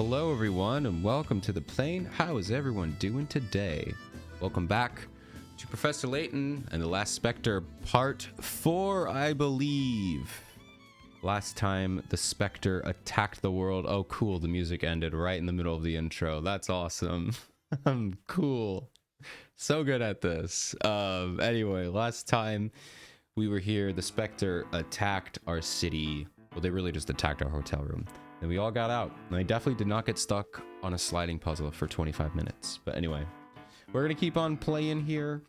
Hello everyone and welcome to the plane. How is everyone doing today? Welcome back to Professor Layton and the Last Spectre Part 4, I believe. Last time the Spectre attacked the world. Oh cool, the music ended right in the middle of the intro. That's awesome. Cool. So good at this. Anyway, last time we were here, the Spectre attacked our city. Well, they really just attacked our hotel room. And we all got out. And I definitely did not get stuck on a sliding puzzle for 25 minutes. But anyway, we're going to keep on playing here.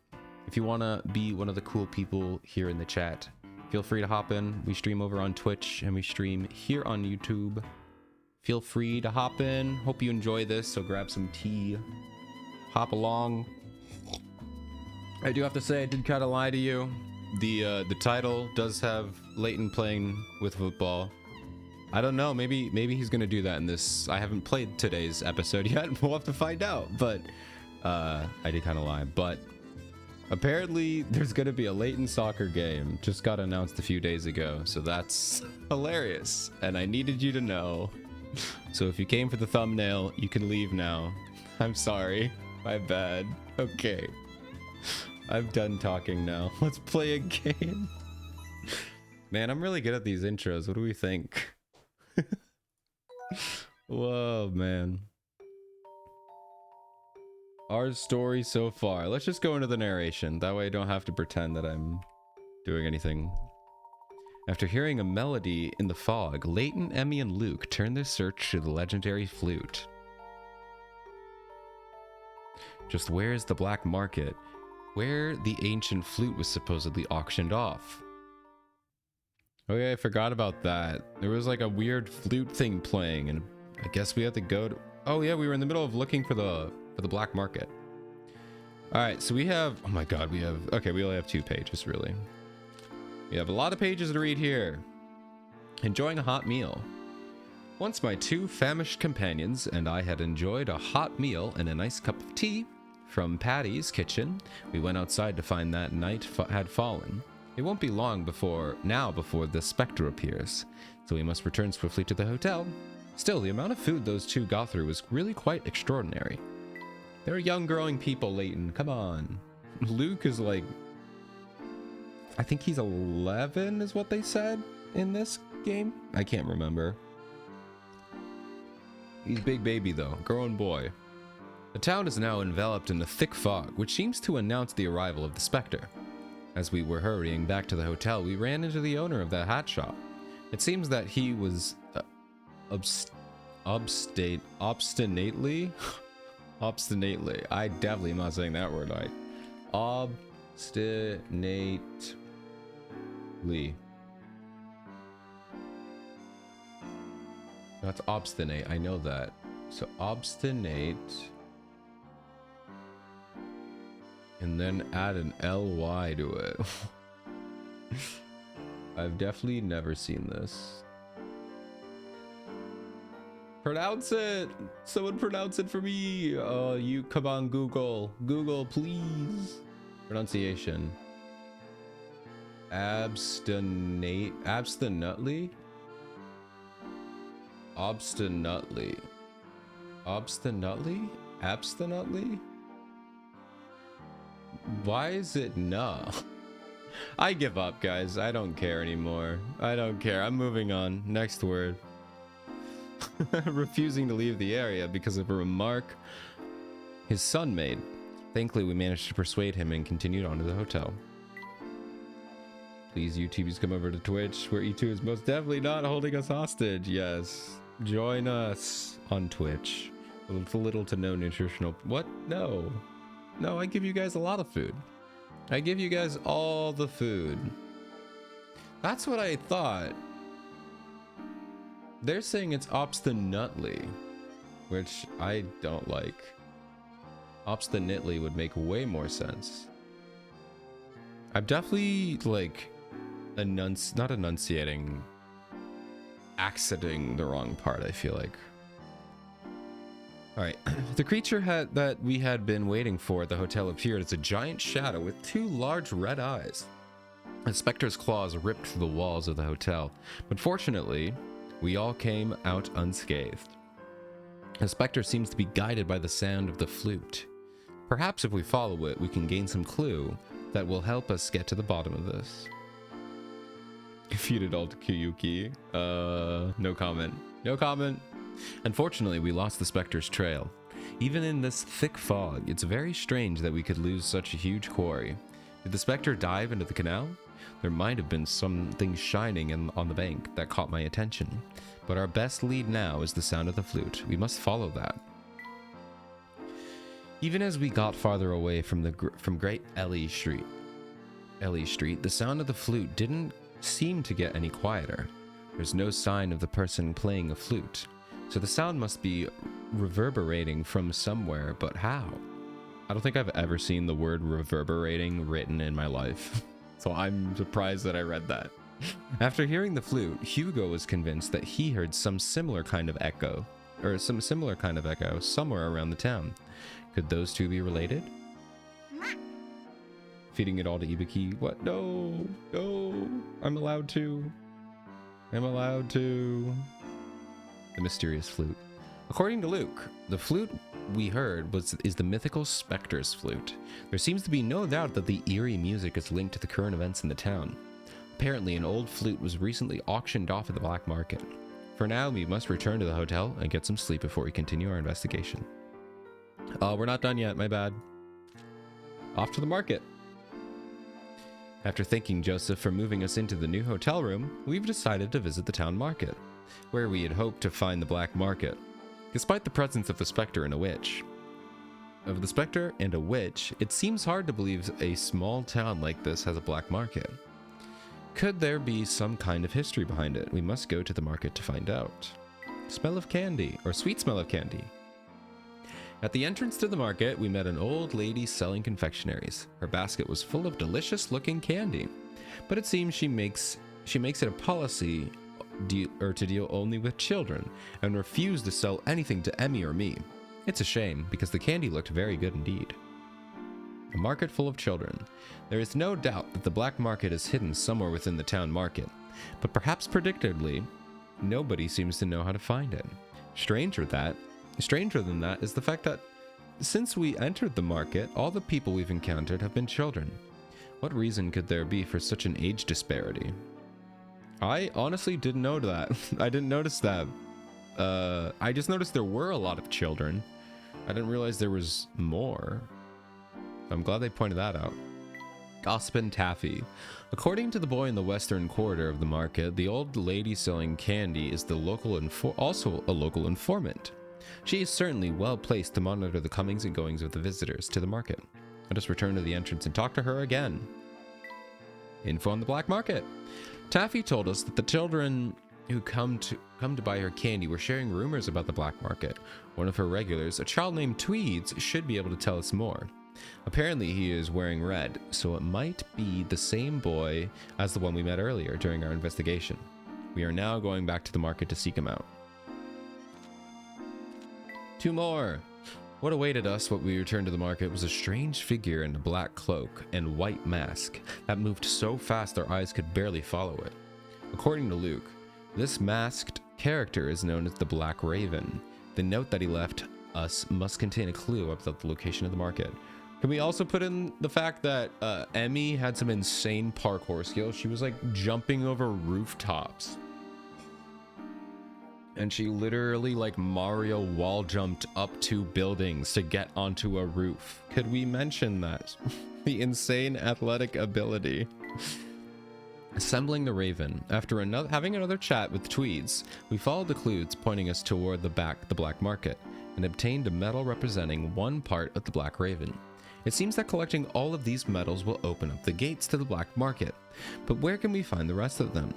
If you want to be one of the cool people here in the chat, feel free to hop in. We stream over on Twitch and we stream here on YouTube. Feel free to hop in. Hope you enjoy this. So grab some tea. Hop along. I do have to say, I did kind of lie to you. The title does have Layton playing with football. I don't know, maybe he's gonna do that in this. I haven't played today's episode yet. We'll have to find out. But I did kind of lie. But apparently there's gonna be a Layton soccer game. Just got announced a few days ago. So that's hilarious. And I needed you to know. So if you came for the thumbnail, you can leave now. I'm sorry. My bad. Okay. I'm done talking now. Let's play a game. Man, I'm really good at these intros. What do we think? Whoa, man. Our story so far. Let's just go into the narration. That way I don't have to pretend that I'm doing anything. After hearing a melody in the fog, Layton, Emmy, and Luke turn their search to the legendary flute. Just where is the black market, where the ancient flute was supposedly auctioned off? Okay, I forgot about that. There was like a weird flute thing playing, and I guess we had to go to... Oh yeah, we were in the middle of looking for the black market. All right, so we have... Oh my god, we have... Okay, we only have 2 pages, really. We have a lot of pages to read here. Enjoying a hot meal. Once my 2 famished companions and I had enjoyed a hot meal and a nice cup of tea from Patty's kitchen, we went outside to find that night had fallen. It won't be long before the Spectre appears, so we must return swiftly to the hotel. Still, the amount of food those 2 got through was really quite extraordinary. They're young growing people, Layton. Come on. Luke is like... I think he's 11 is what they said in this game? I can't remember. He's big baby though, growing boy. The town is now enveloped in a thick fog, which seems to announce the arrival of the Spectre. As we were hurrying back to the hotel, we ran into the owner of that hat shop. It seems that he was obstinately. I definitely am not saying that word right. Obstinately. That's obstinate. I know that. So obstinate. And then add an ly to it. I've definitely never seen this. Pronounce it! Someone pronounce it for me! Oh, you come on, Google. Google, please. Pronunciation. Obstinately? Obstinately? Obstinately? Abstinently? Why is it no? I give up, guys. I don't care anymore. I don't care. I'm moving on. Next word. Refusing to leave the area because of a remark his son made. Thankfully, we managed to persuade him and continued on to the hotel. Please, YouTubers, come over to Twitch, where E2 is most definitely not holding us hostage. Yes. Join us on Twitch. With little to no nutritional... What? No. No, I give you guys a lot of food. I give you guys all the food. That's what I thought. They're saying it's obstinately, which I don't like. Obstinately would make way more sense. I'm definitely like not enunciating, accenting the wrong part, I feel like. Alright, the creature that we had been waiting for at the hotel appeared as a giant shadow with 2 large red eyes. The Spectre's claws ripped through the walls of the hotel, but fortunately, we all came out unscathed. The specter seems to be guided by the sound of the flute. Perhaps if we follow it, we can gain some clue that will help us get to the bottom of this. Feed it all to Kiyuki. No comment. No comment. Unfortunately, we lost the specter's trail. Even in this thick fog, it's very strange that we could lose such a huge quarry. Did the specter dive into the canal? There might have been something shining on the bank that caught my attention. But our best lead now is the sound of the flute. We must follow that. Even as we got farther away from Great Ellie Street, the sound of the flute didn't seem to get any quieter. There's no sign of the person playing a flute, so the sound must be reverberating from somewhere, but how? I don't think I've ever seen the word reverberating written in my life, so I'm surprised that I read that. After hearing the flute, Hugo was convinced that he heard some similar kind of echo somewhere around the town. Could those two be related? Feeding it all to Ibiki. What? No, no, I'm allowed to. I'm allowed to. The mysterious flute. According to Luke, the flute we heard is the mythical specter's flute. There seems to be no doubt that the eerie music is linked to the current events in the town. Apparently, an old flute was recently auctioned off at the black market. For now, we must return to the hotel and get some sleep before we continue our investigation. Oh, we're not done yet, my bad. Off to the market. After thanking Joseph for moving us into the new hotel room, we've decided to visit the town market, where we had hoped to find the black market. Despite the presence of the specter and a witch, it seems hard to believe a small town like this has a black market. Could there be some kind of history behind it? We must go to the market to find out. Smell of candy, or sweet smell of candy. At the entrance to the market, we met an old lady selling confectionaries. Her basket was full of delicious-looking candy, but it seems she makes it a policy to deal only with children and refuse to sell anything to Emmy or me. It's a shame, because the candy looked very good indeed. A market full of children. There is no doubt that the black market is hidden somewhere within the town market, but perhaps predictably, nobody seems to know how to find it. Stranger than that is the fact that since we entered the market, all the people we've encountered have been children. What reason could there be for such an age disparity? I honestly didn't know that. I didn't notice that. I just noticed there were a lot of children. I didn't realize there was more. I'm glad they pointed that out. Gossipin' Taffy. According to the boy in the western quarter of the market, the old lady selling candy is also a local informant. She is certainly well placed to monitor the comings and goings of the visitors to the market. Let us return to the entrance and talk to her again. Info on the black market. Taffy told us that the children who come to buy her candy were sharing rumors about the black market. One of her regulars, a child named Tweeds, should be able to tell us more. Apparently he is wearing red, so it might be the same boy as the one we met earlier during our investigation. We are now going back to the market to seek him out. 2 more. What awaited us when we returned to the market was a strange figure in a black cloak and white mask that moved so fast our eyes could barely follow it. According to Luke, this masked character is known as the Black Raven. The note that he left us must contain a clue about the location of the market. Can we also put in the fact that Emmy had some insane parkour skills? She was like jumping over rooftops. And she literally like Mario wall jumped up 2 buildings to get onto a roof. Could we mention that? The insane athletic ability. Assembling the Raven. After having another chat with Tweeds, we followed the clues pointing us toward the black market and obtained a medal representing one part of the Black Raven. It seems that collecting all of these medals will open up the gates to the black market, but where can we find the rest of them?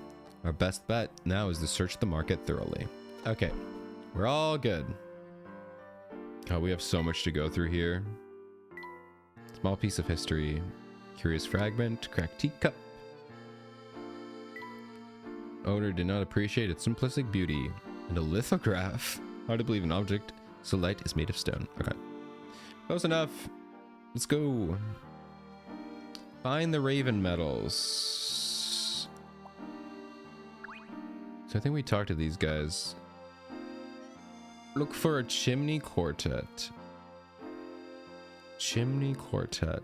Our best bet now is to search the market thoroughly. Okay, we're all good. Oh, we have so much to go through here. Small piece of history. Curious fragment. Cracked teacup. Owner did not appreciate its simplistic beauty. And a lithograph. Hard to believe an object so light is made of stone. Okay. Close enough. Let's go. Find the Raven medals. So I think we talked to these guys. Look for a chimney quartet. Chimney quartet.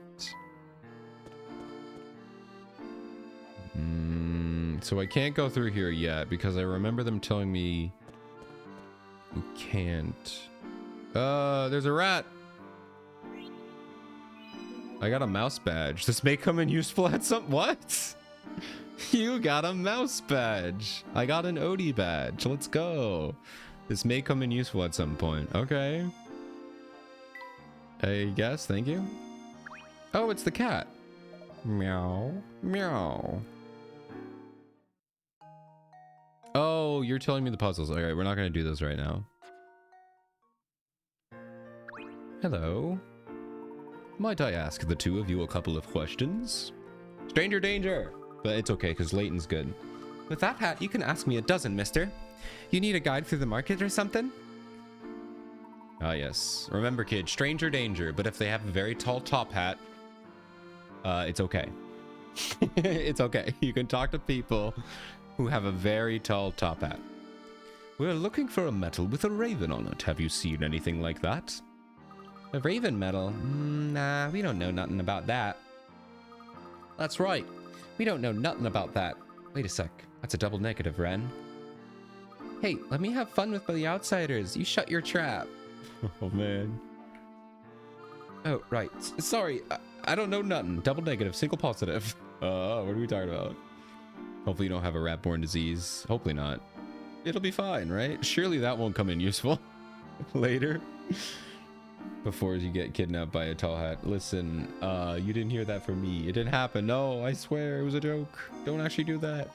So I can't go through here yet because I remember them telling me you can't. There's a rat. I got a mouse badge. This may come in useful at some... What? You got a mouse badge. I got an Odie badge. Let's go. This may come in useful at some point. Okay. I guess. Thank you. Oh, it's the cat. Meow. Meow. Oh, you're telling me the puzzles. All right, we're not going to do those right now. Hello. Might I ask the two of you a couple of questions? Stranger danger! But it's okay, because Layton's good. With that hat, you can ask me a dozen, mister. You need a guide through the market or something? Ah, yes. Remember, kid, stranger danger, but if they have a very tall top hat, it's okay. It's okay. You can talk to people who have a very tall top hat. We're looking for a medal with a raven on it. Have you seen anything like that? A raven medal? Nah, we don't know nothing about that. That's right. We don't know nothing about that. Wait a sec. That's a double negative, Ren. Hey, let me have fun with the outsiders. You shut your trap. Oh, man. Oh, right. Sorry. I don't know nothing. Double negative. Single positive. What are we talking about? Hopefully you don't have a rat-borne disease. Hopefully not. It'll be fine, right? Surely that won't come in useful later. Before you get kidnapped by a tall hat. Listen, you didn't hear that from me. It didn't happen. No, I swear it was a joke. Don't actually do that.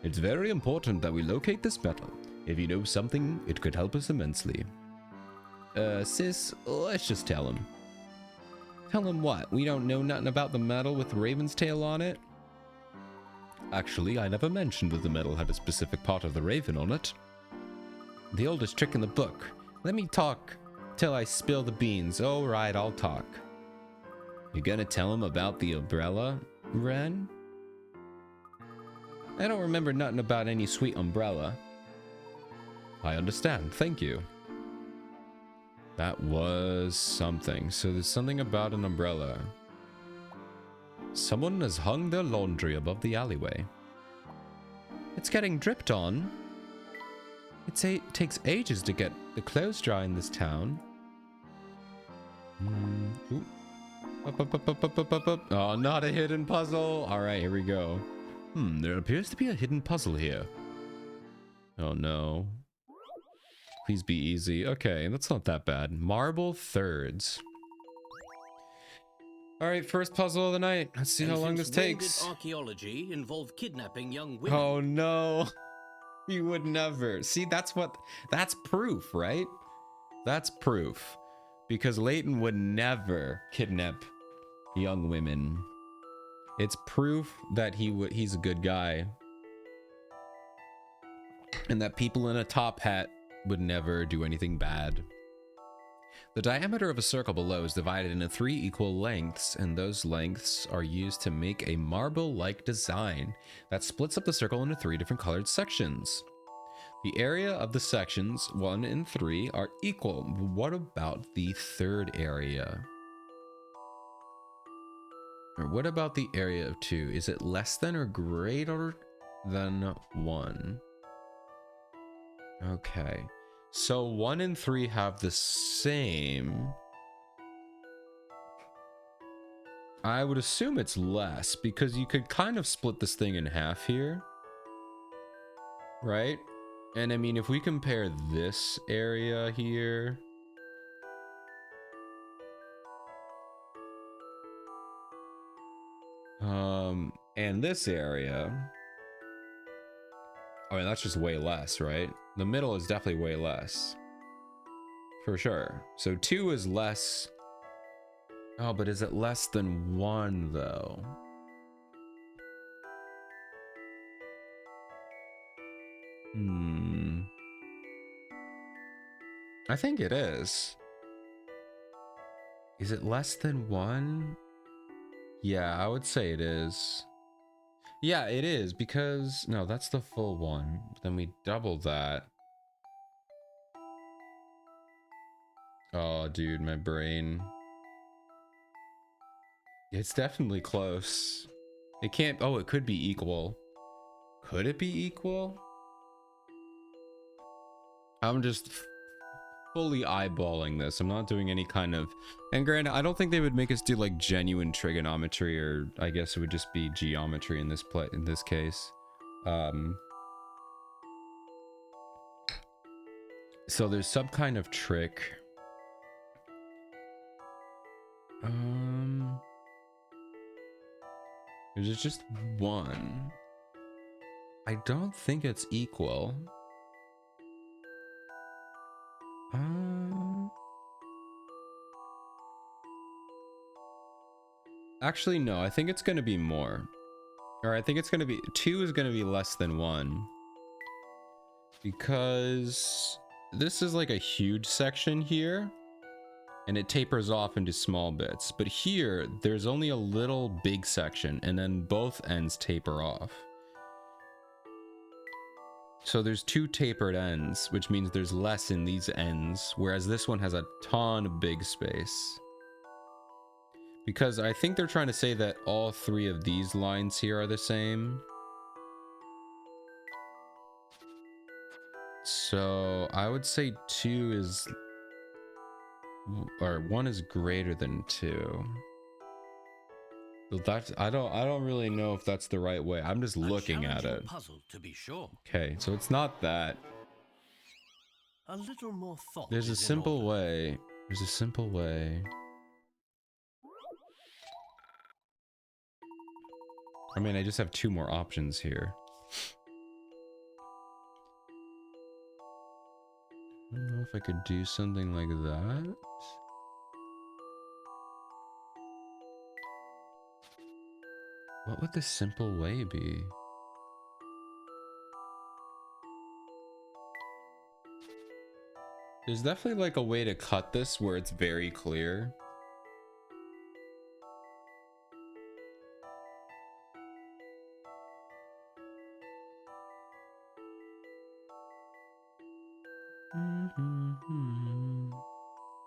It's very important that we locate this medal. If you know something, it could help us immensely. Sis, let's just tell him. Tell him what? We don't know nothing about the medal with the raven's tail on it? Actually, I never mentioned that the medal had a specific part of the raven on it. The oldest trick in the book. Let me talk till I spill the beans. All right, I'll talk. You gonna tell him about the umbrella, Ren? I don't remember nothing about any sweet umbrella. I understand. Thank you. That was something. So there's something about an umbrella. Someone has hung their laundry above the alleyway. It's getting dripped on. It takes ages to get the clothes dry in this town. Oh, not a hidden puzzle. All right, here we go. There appears to be a hidden puzzle here. Oh no. Please be easy. Okay, that's not that bad. Marble thirds. All right, first puzzle of the night. Let's see how long this takes. Archaeology involve kidnapping young women. Oh no. You would never. See, that's proof, right? That's proof. Because Layton would never kidnap young women. It's proof that he's a good guy. And that people in a top hat would never do anything bad. The diameter of a circle below is divided into 3 equal lengths, and those lengths are used to make a marble-like design that splits up the circle into 3 different colored sections. The area of the sections 1 and 3 are equal. What about the third area? Or what about the area of 2? Is it less than or greater than 1? Okay. So 1 and 3 have the same. I would assume it's less because you could kind of split this thing in half here. Right? And I mean, if we compare this area here. And this area. I mean, that's just way less, right? The middle is definitely way less. For sure. So 2 is less. Oh, but is it less than 1 though? I think it is. Is it less than 1? Yeah, I would say it is. Yeah, it is because no, that's the full 1. Then we double that. Oh, dude, my brain. It's definitely close. It can't. Oh, it could be equal. Could it be equal? I'm just fully eyeballing this. I'm not doing any kind of. And granted, I don't think they would make us do like genuine trigonometry, or I guess it would just be geometry in this case. So there's some kind of trick. There's just one. I don't think it's equal. Actually, no, I think it's going to be more. Or I think it's going to be... 2 is going to be less than 1. Because this is like a huge section here. And it tapers off into small bits. But here, there's only a little big section. And then both ends taper off. So there's 2 tapered ends, which means there's less in these ends. Whereas this one has a ton of big space. Because I think they're trying to say that all 3 of these lines here are the same. So I would say 2 is, or 1 is greater than 2. So that's, I don't really know if that's the right way. I'm just looking at it. Puzzle, to be sure. Okay, so it's not that. A little more thought. There's a simple way. There's a simple way. I mean, I just have 2 more options here. I don't know if I could do something like that. What would the simple way be? There's definitely like a way to cut this where it's very clear.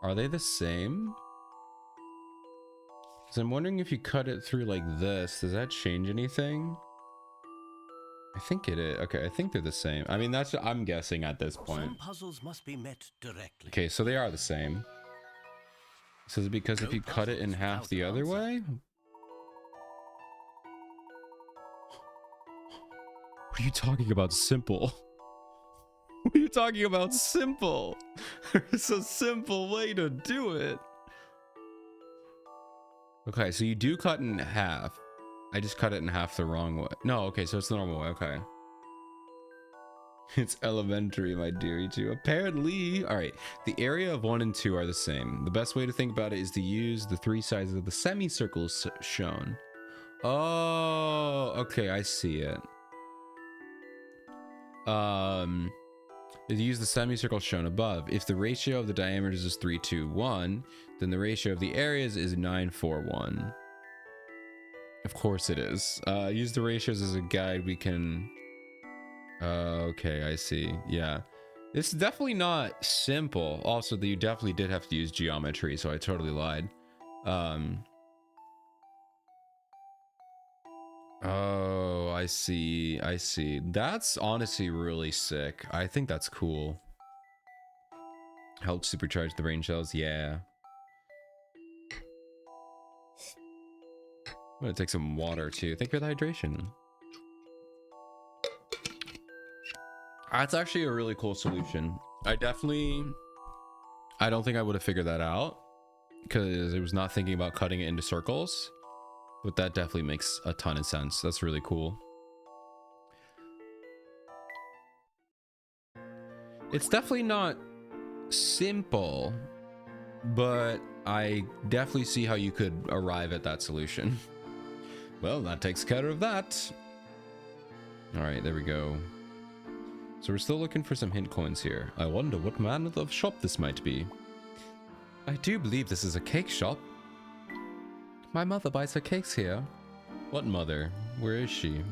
Are they the same? So I'm wondering if you cut it through like this, does that change anything? I think it is. Okay, I think they're the same. I mean, that's, I'm guessing at this point. Some puzzles must be met directly. Okay, so they are the same. So is it because if you cut it in half the other way? What are you talking about, simple? What are you talking about, simple? There's a simple way to do it. Okay, so you do cut in half. I just cut it in half the wrong way. No, okay, so it's the normal way. Okay. It's elementary, my dearie, too. Apparently. All right. The area of 1 and 2 are the same. The best way to think about it is to use the 3 sides of the semicircles shown. Oh, okay. I see it. Use the semicircle shown above. If the ratio of the diameters is 3:2:1, then the ratio of the areas is 9:4:1. Of course it is. Use the ratios as a guide. We can... okay, I see. Yeah. It's definitely not simple. Also, you definitely did have to use geometry, so I totally lied. Oh, I see. I see. That's honestly really sick. I think that's cool. Help supercharge the brain cells. Yeah. I'm gonna take some water too. Thank you for the hydration. That's actually a really cool solution. I don't think I would have figured that out because I was not thinking about cutting it into circles, but that definitely makes a ton of sense. That's really cool. It's definitely not simple, but I definitely see how you could arrive at that solution. Well, that takes care of that. All right, there we go. So we're still looking for some hint coins here. I wonder what manner of shop this might be. I do believe this is a cake shop. My mother buys her cakes here. What mother? Where is she?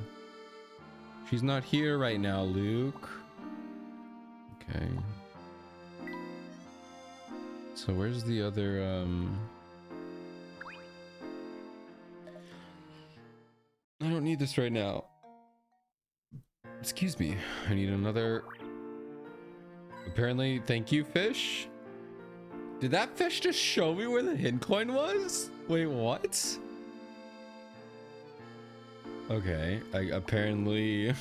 She's not here right now, Luke. Okay. So where's the other, I don't need this right now. Excuse me. I need another. Apparently, thank you, fish. Did that fish just show me where the hint coin was? Wait, what? Okay, apparently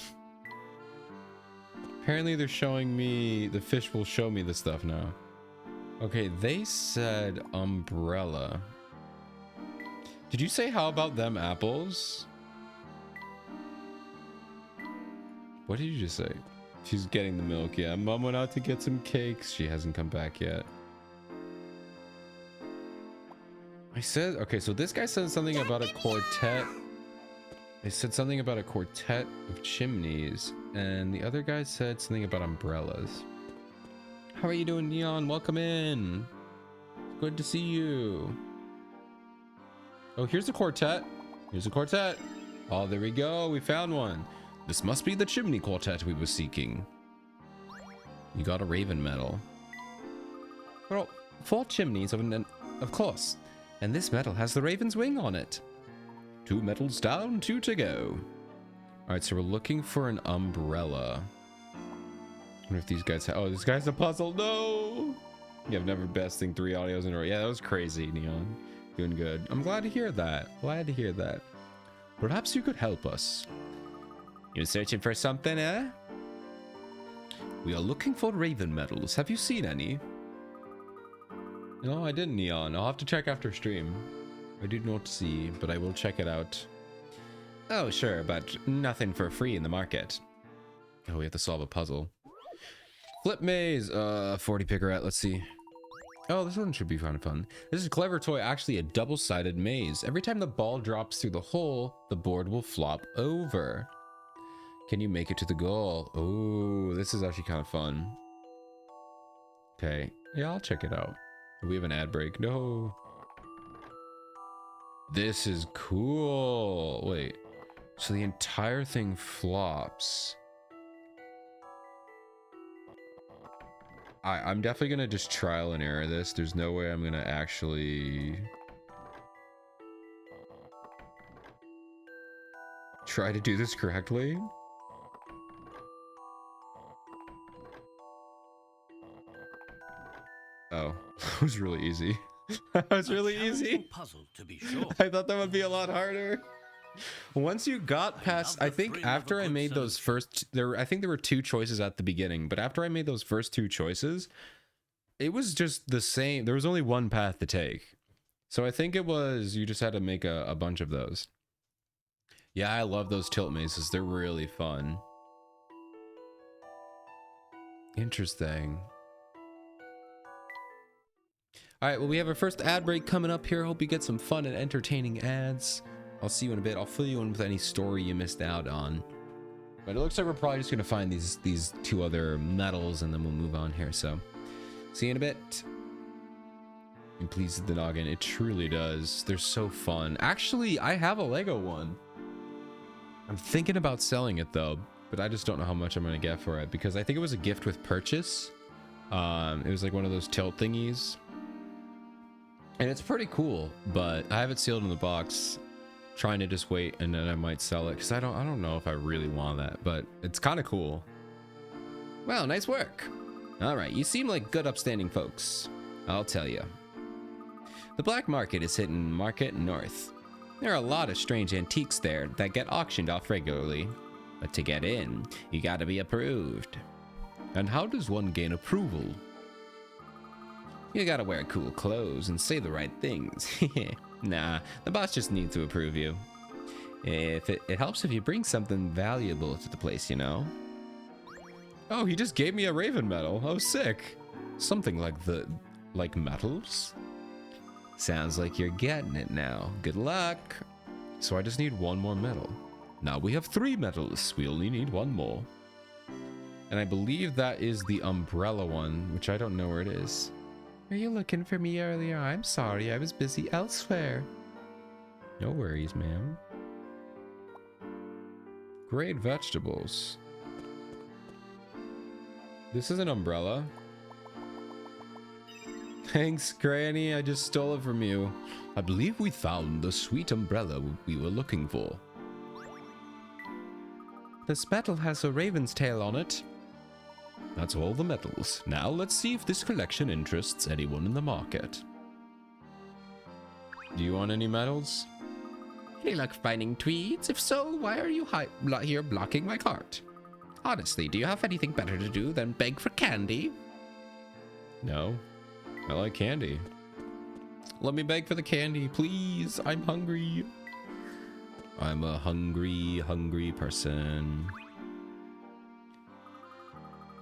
they're showing me, the fish will show me the stuff now. Okay, they said umbrella. Did you say how about them apples? What did you just say? She's getting the milk. Yeah, Mom went out to get some cakes. She hasn't come back yet. I said, okay, so this guy said something about a quartet. They said something about a quartet of chimneys, and the other guy said something about umbrellas. How are you doing, Neon? Welcome in. Good to see you. Oh, here's a quartet. Here's a quartet. Oh, there we go. We found one. This must be the chimney quartet we were seeking. You got a raven medal. Well, 4 chimneys of course. And this medal has the raven's wing on it. 2 medals down, 2 to go. Alright, so we're looking for an umbrella. I wonder if these guys have... Oh, this guy's a puzzle. No! Yeah, I've never besting 3 audios in a row. Yeah, that was crazy, Neon. Doing good. I'm glad to hear that. Glad to hear that. Perhaps you could help us. You're searching for something, eh? We are looking for raven medals. Have you seen any? No, I didn't, Neon. I'll have to check after stream. I did not see, but I will check it out. Oh, sure, but nothing for free in the market. Oh, we have to solve a puzzle. Flip maze. 40 picaret. Let's see. Oh, this one should be kind of fun. This is a clever toy, actually a double-sided maze. Every time the ball drops through the hole, the board will flop over. Can you make it to the goal? Oh, this is actually kind of fun. Okay. Yeah, I'll check it out. We have an ad break. No. This is cool. Wait. So the entire thing flops. I'm definitely going to just trial and error this. There's no way I'm going to actually try to do this correctly. Oh, that was really easy. That was really easy. Puzzle, to be sure. I thought that would be a lot harder. Once you got past, I think after I made those first, I think there were 2 choices at the beginning, but after I made those first 2 choices, it was just the same. There was only one path to take. So I think it was, you just had to make a bunch of those. Yeah, I love those tilt mazes. They're really fun. Interesting. All right, well, we have our first ad break coming up here. Hope you get some fun and entertaining ads. I'll see you in a bit. I'll fill you in with any story you missed out on. But it looks like we're probably just going to find these 2 other medals, and then we'll move on here. So, see you in a bit. It pleases the noggin. It truly does. They're so fun. Actually, I have a Lego one. I'm thinking about selling it, though. But I just don't know how much I'm going to get for it. Because I think it was a gift with purchase. It was like one of those tilt thingies. And it's pretty cool. But I have it sealed in the box. Trying to just wait, and then I might sell it because I don't know if I really want that, but it's kind of cool. Well, nice work. All right, you seem like good upstanding folks. I'll tell you. The black market is hidden Market North. There are a lot of strange antiques there that get auctioned off regularly, but to get in, you gotta be approved. And how does one gain approval? You gotta wear cool clothes and say the right things. Nah, the boss just needs to approve you. If it helps if you bring something valuable to the place, you know? Oh, he just gave me a raven medal. Oh, sick. Something like metals? Sounds like you're getting it now. Good luck. So I just need 1 more medal. Now we have 3 medals. We only need 1 more. And I believe that is the umbrella one, which I don't know where it is. Are you looking for me earlier? I'm sorry, I was busy elsewhere. No worries, ma'am. Great vegetables. This is an umbrella. Thanks, Granny. I just stole it from you. I believe we found the sweet umbrella we were looking for. This metal has a raven's tail on it. That's all the metals. Now let's see if this collection interests anyone in the market. Do you want any metals? Any luck finding tweeds? If so, why are you here blocking my cart? Honestly, do you have anything better to do than beg for candy? No. I like candy. Let me beg for the candy, please. I'm hungry. I'm a hungry person.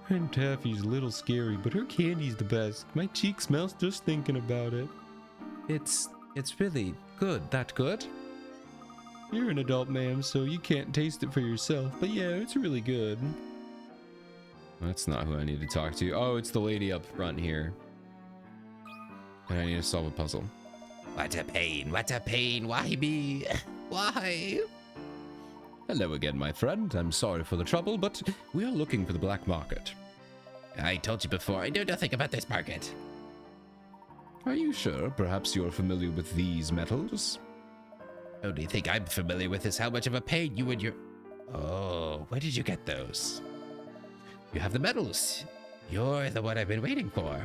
And Taffy's a little scary, but her candy's the best. My cheek smells just thinking about it. It's really good. That good? You're an adult, ma'am, so you can't taste it for yourself. But yeah, it's really good. That's not who I need to talk to. Oh, it's the lady up front here. And I need to solve a puzzle. What a pain, why me? Why? Hello again, my friend. I'm sorry for the trouble, but we are looking for the black market. I told you before, I know nothing about this market. Are you sure? Perhaps you're familiar with these metals? The only thing I'm familiar with is how much of a pain you and your... Oh, where did you get those? You have the metals. You're the one I've been waiting for.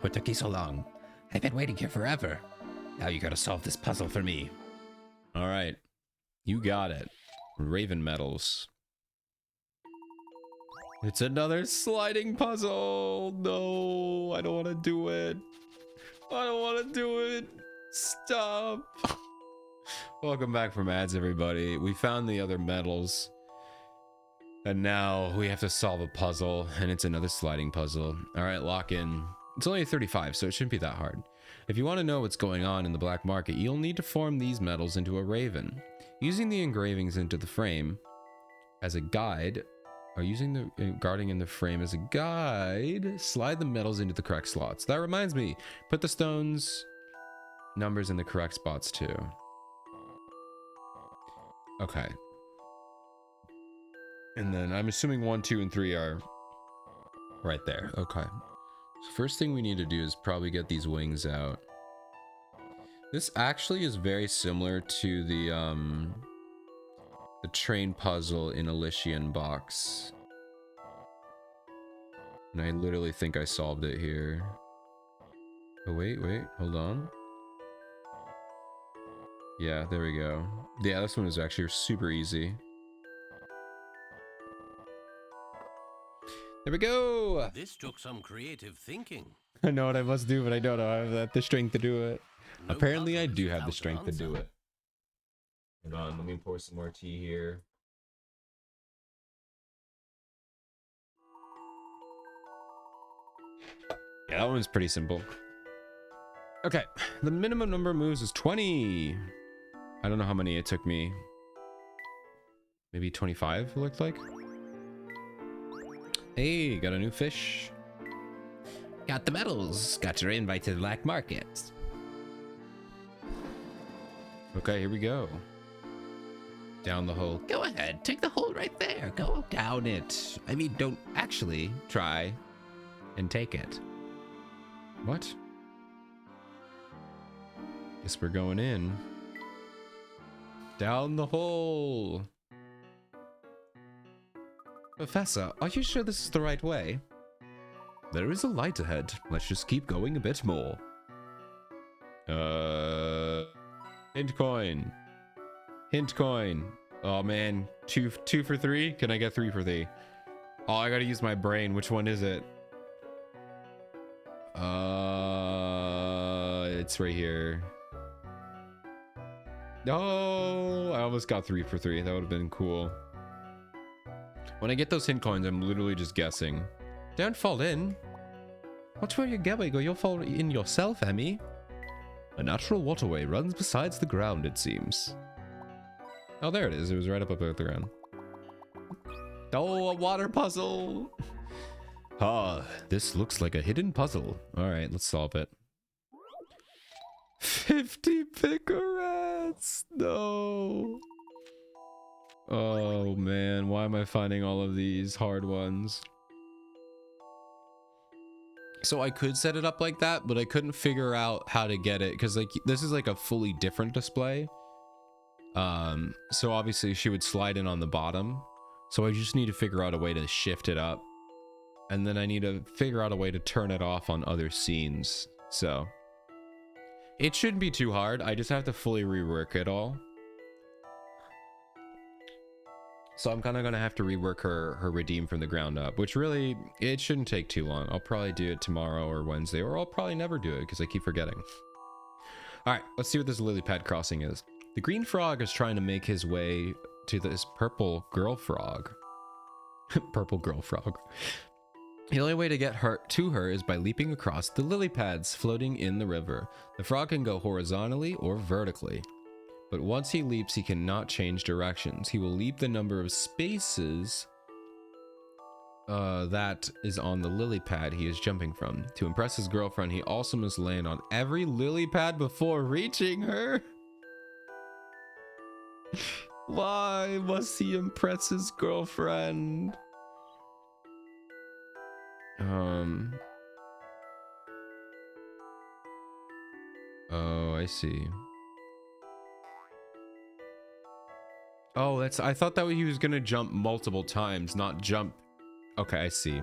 What took you so long? I've been waiting here forever. Now you gotta solve this puzzle for me. All right. You got it. Raven metals. It's another sliding puzzle. No, I don't want to do it. I don't want to do it. Stop. Welcome back from ads, everybody. We found the other metals. And now we have to solve a puzzle, and it's another sliding puzzle. All right, lock in. It's only 35, so it shouldn't be that hard. If you want to know what's going on in the black market, you'll need to form these metals into a raven. Using the engravings into the frame as a guide, or using the guarding in the frame as a guide, slide the metals into the correct slots. That reminds me, put the stones numbers in the correct spots too. Okay. And then I'm assuming 1, 2, and 3 are right there. Okay. So first thing we need to do is probably get these wings out. This actually is very similar to the train puzzle in Elysian box. And I literally think I solved it here. Oh, wait, hold on. Yeah, there we go. Yeah, this one was actually super easy. There we go! This took some creative thinking. I know what I must do, but I don't know I have the strength to do it. No Apparently I puzzle do is have the without strength an to do answer. it. Hold on, let me pour some more tea here. Yeah, that one's pretty simple. Okay, the minimum number of moves is 20. I don't know how many it took me. Maybe 25 it looked like. Hey, got a new fish. Got the medals. Got your invite to the black market. Okay, here we go. Down the hole. Go ahead, take the hole right there. Go down it. I mean, don't actually try and take it. What? Guess we're going in. Down the hole. Professor, are you sure this is the right way? There is a light ahead. Let's just keep going a bit more. Hint coin. Hint coin. Oh man, two for 3? Can I get 3 for 3? Oh, I gotta use my brain. Which one is it? It's right here. No, I almost got 3 for 3. That would have been cool. When I get those hint coins, I'm literally just guessing. Don't fall in. Watch where you're going or you'll fall in yourself, Emmy. A natural waterway runs besides the ground, it seems. Oh, there it is. It was right up above the ground. Oh, a water puzzle. Ah, this looks like a hidden puzzle. All right, let's solve it. 50 picarats. No. Oh man, why am I finding all of these hard ones? So I could set it up like that, but I couldn't figure out how to get it because like this is like a fully different display. So obviously she would slide in on the bottom. So I just need to figure out a way to shift it up. And then I need to figure out a way to turn it off on other scenes. So it shouldn't be too hard. I just have to fully rework it all. So I'm kind of going to have to rework her redeem from the ground up, which really, it shouldn't take too long. I'll probably do it tomorrow or Wednesday, or I'll probably never do it because I keep forgetting. All right, let's see what this lily pad crossing is. The green frog is trying to make his way to this purple girl frog. Purple girl frog. The only way to get her to her is by leaping across the lily pads floating in the river. The frog can go horizontally or vertically. But once he leaps, he cannot change directions. He will leap the number of spaces that is on the lily pad he is jumping from. To impress his girlfriend, he also must land on every lily pad before reaching her. Why must he impress his girlfriend? Oh, I see. Oh, I thought that he was gonna jump multiple times, not jump. Okay, I see.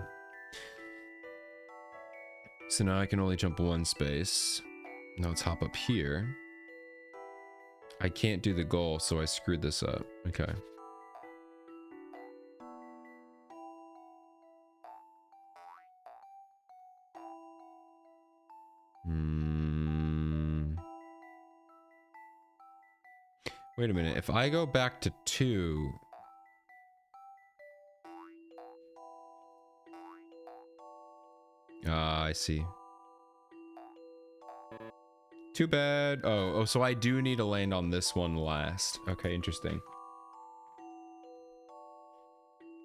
So now I can only jump one space. Now let's hop up here. I can't do the goal, so I screwed this up. Okay. Wait a minute. If I go back to 2... I see. Too bad. Oh, so I do need to land on this one last. Okay, interesting.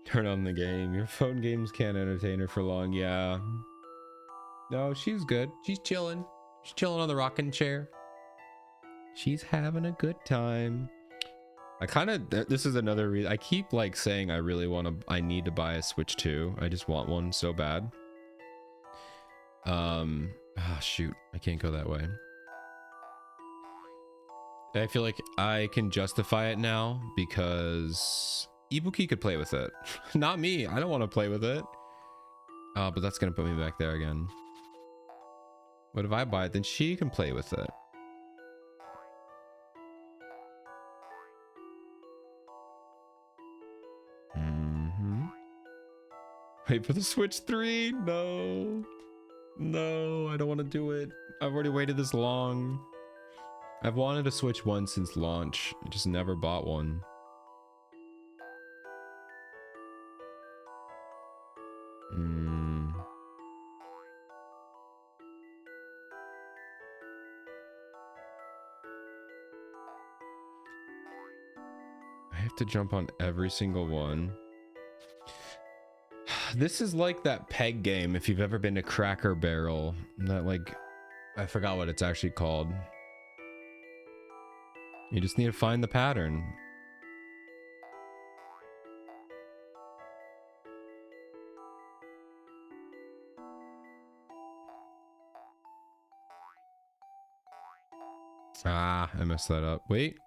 Turn on the game. Your phone games can't entertain her for long. Yeah. No, she's good. She's chilling. She's chilling on the rocking chair. She's having a good time. I kind of, this is another reason I keep like saying I need to buy a Switch 2. I just want one so bad. Shoot, I can't go that way. I feel like I can justify it now because Ibuki could play with it. Not me. I don't want to play with it. But that's gonna put me back there again. What if I buy it? Then she can play with it. Wait for the Switch 3. No, I don't want to do it. I've already waited this long. I've wanted a Switch 1 since launch. I just never bought one. I have to jump on every single one. This is like that peg game, if you've ever been to Cracker Barrel. That, like, I forgot what it's actually called. You just need to find the pattern. Ah, I messed that up. Wait.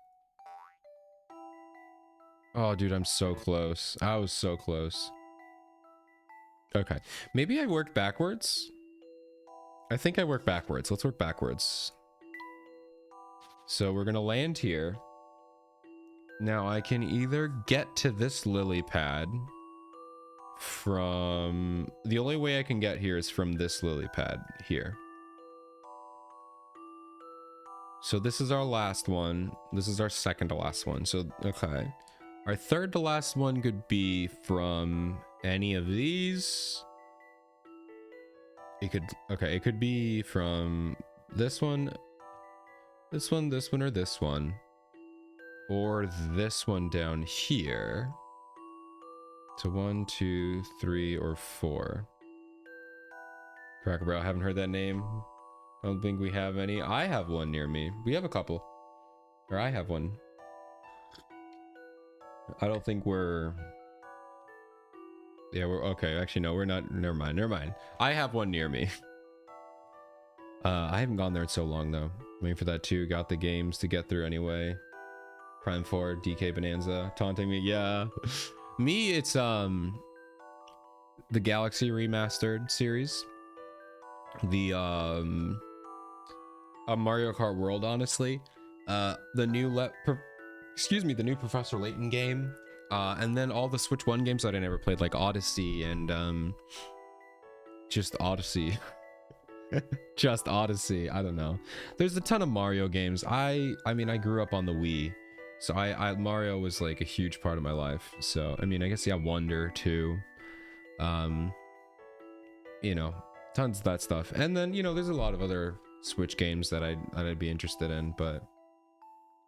Oh, dude, I'm so close. I was so close. Okay. Maybe I worked backwards. I think I worked backwards. Let's work backwards. So we're going to land here. Now I can either get to this lily pad from... The only way I can get here is from this lily pad here. So this is our last one. This is our second to last one. So, okay. Our third to last one could be from any of these. It could, okay, it could be from this one, this one, this one, or this one. Or this one down here. So 1, 2, 3, or 4. Cracker Barrel, I haven't heard that name. I don't think we have any. I have one near me. We have a couple. Or I have one. I don't think we're... Yeah, we're... Okay, actually, no, we're not. Never mind. I have one near me. I haven't gone there in so long though. Waiting for that too. Got the games to get through anyway. Prime 4, DK Bonanza, taunting me. Yeah. Me, it's the Galaxy Remastered series. The Mario Kart World, honestly. The new the new Professor Layton game. And then all the Switch 1 games that I never played, like Odyssey and just Odyssey. Just Odyssey. I don't know. There's a ton of Mario games. I mean, I grew up on the Wii, so Mario was like a huge part of my life. So I mean, I guess yeah, Wonder too. You know, tons of that stuff. And then you know, there's a lot of other Switch games that I'd be interested in, but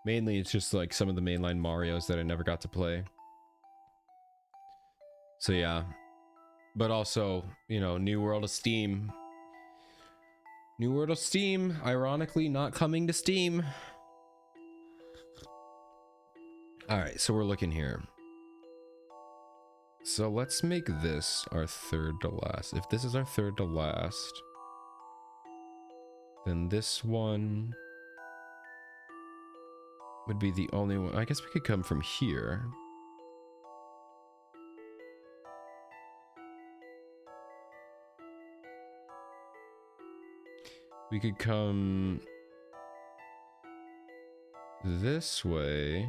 mainly it's just like some of the mainline Marios that I never got to play. So yeah, but also you know, New World of Steam. New World of Steam, ironically not coming to Steam. All right, so we're looking here. So let's make this our third to last. If this is our third to last, then this one would be the only one. I guess we could come from here. We could come this way.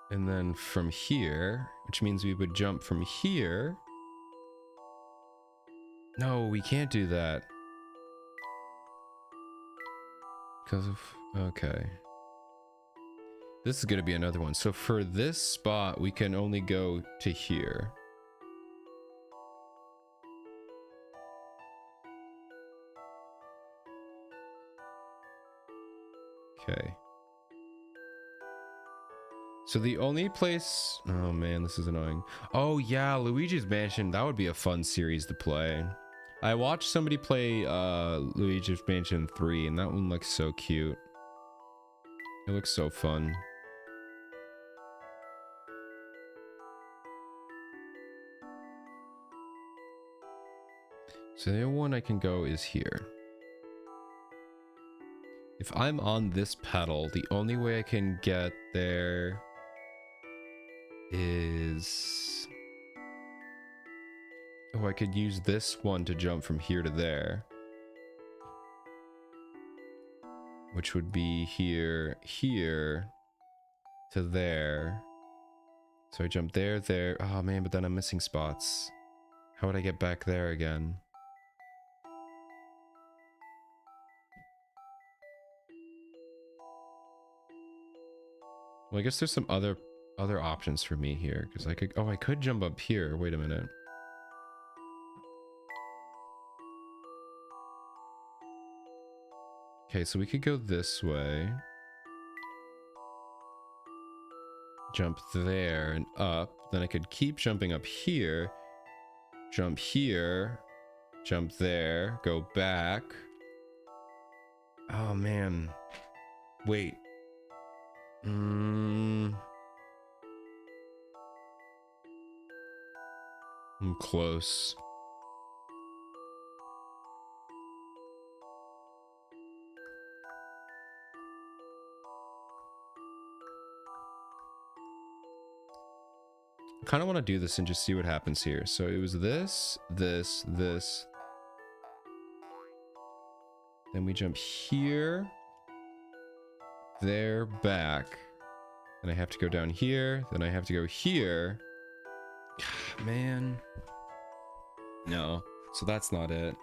And then from here, which means we would jump from here. No, we can't do that. Because of, okay. This is going to be another one. So for this spot, we can only go to here. Okay. So the only place... Oh man, this is annoying. Oh yeah, Luigi's Mansion. That would be a fun series to play. I watched somebody play Luigi's Mansion 3, and that one looks so cute. It looks so fun. So the only one I can go is here. If I'm on this pedal, the only way I can get there is... Oh, I could use this one to jump from here to there. Which would be here, here, to there. So I jump there, there. Oh man, but then I'm missing spots. How would I get back there again? Well, I guess there's some other options for me here, because I could... Oh, I could jump up here. Wait a minute. Okay, so we could go this way. Jump there and up. Then I could keep jumping up here. Jump here. Jump there. Go back. Oh, man. Wait. I'm close. I kind of want to do this and just see what happens here. So it was this, this, this. Then we jump here. There, back. Then I have to go down here. Then I have to go here. Man. No. So that's not it.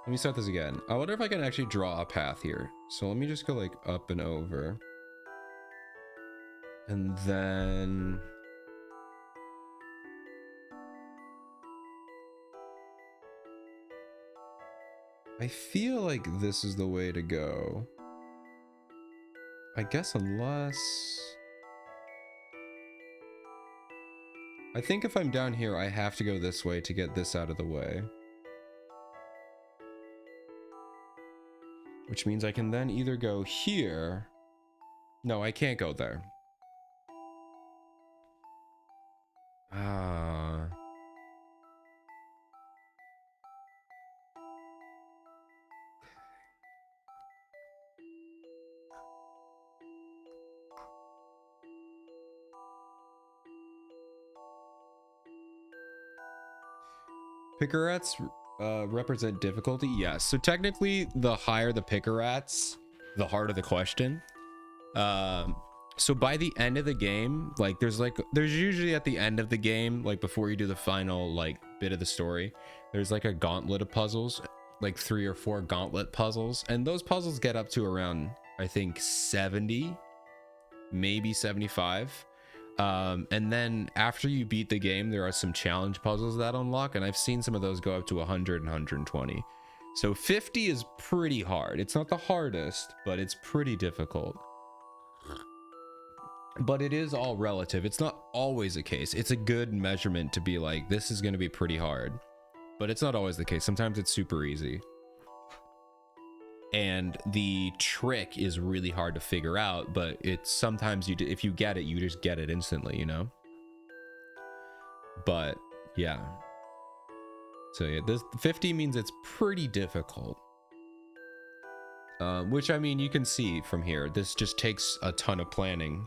Let me start this again. I wonder if I can actually draw a path here. So let me just go like up and over. And then... I feel like this is the way to go. I guess unless... I think if I'm down here, I have to go this way to get this out of the way. Which means I can then either go here... No, I can't go there. Picarats represent difficulty. Yes. So technically, the higher the picarats, the harder the question. So by the end of the game, like there's usually at the end of the game, like before you do the final like bit of the story, there's like a gauntlet of puzzles, like 3 or 4 gauntlet puzzles, and those puzzles get up to around, I think, 70, maybe 75. And then after you beat the game, there are some challenge puzzles that unlock, and I've seen some of those go up to 100 and 120. So 50 is pretty hard. It's not the hardest, but it's pretty difficult. But it is all relative. It's not always the case. It's a good measurement to be like, this is going to be pretty hard, but it's not always the case. Sometimes it's super easy. And the trick is really hard to figure out, but it's sometimes if you get it, you just get it instantly, you know? But yeah. So yeah, this 50 means it's pretty difficult. Which, I mean, you can see from here, this just takes a ton of planning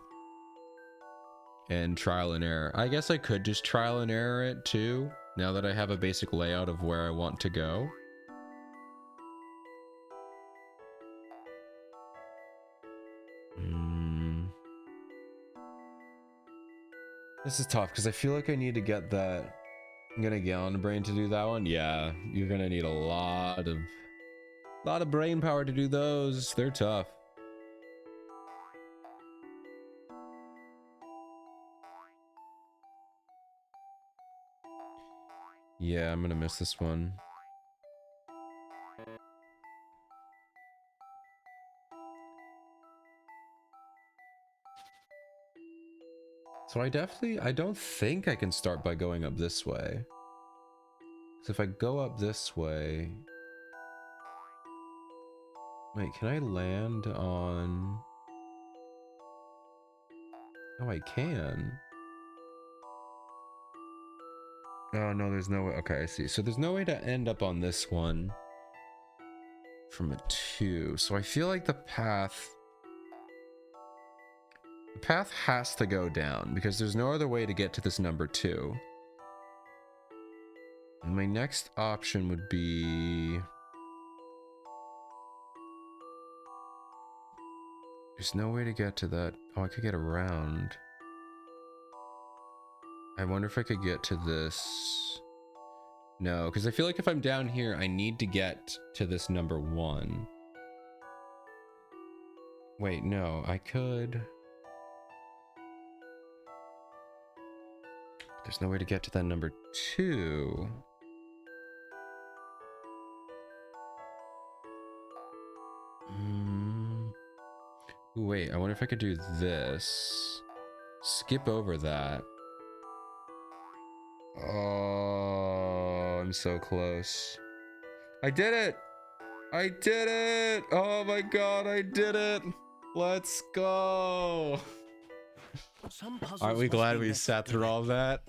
and trial and error. I guess I could just trial and error it too, now that I have a basic layout of where I want to go. This is tough because I feel like I need to get that. I'm gonna get on the brain to do that one. Yeah, you're gonna need a lot of brain power to do those. They're tough. Yeah, I'm gonna miss this one. So I don't think I can start by going up this way. So if I go up this way... Wait, can I land on... Oh, I can. Oh, no, there's no way. Okay, I see. So there's no way to end up on this one from a 2. So I feel like the path has to go down because there's no other way to get to this number 2. And my next option would be... There's no way to get to that. Oh, I could get around. I wonder if I could get to this. No, because I feel like if I'm down here, I need to get to this number 1. Wait, no, I could... There's no way to get to that number 2. Ooh, wait, I wonder if I could do this. Skip over that. Oh, I'm so close. I did it! I did it! Oh my god, I did it! Let's go! Aren't we glad we sat through all that?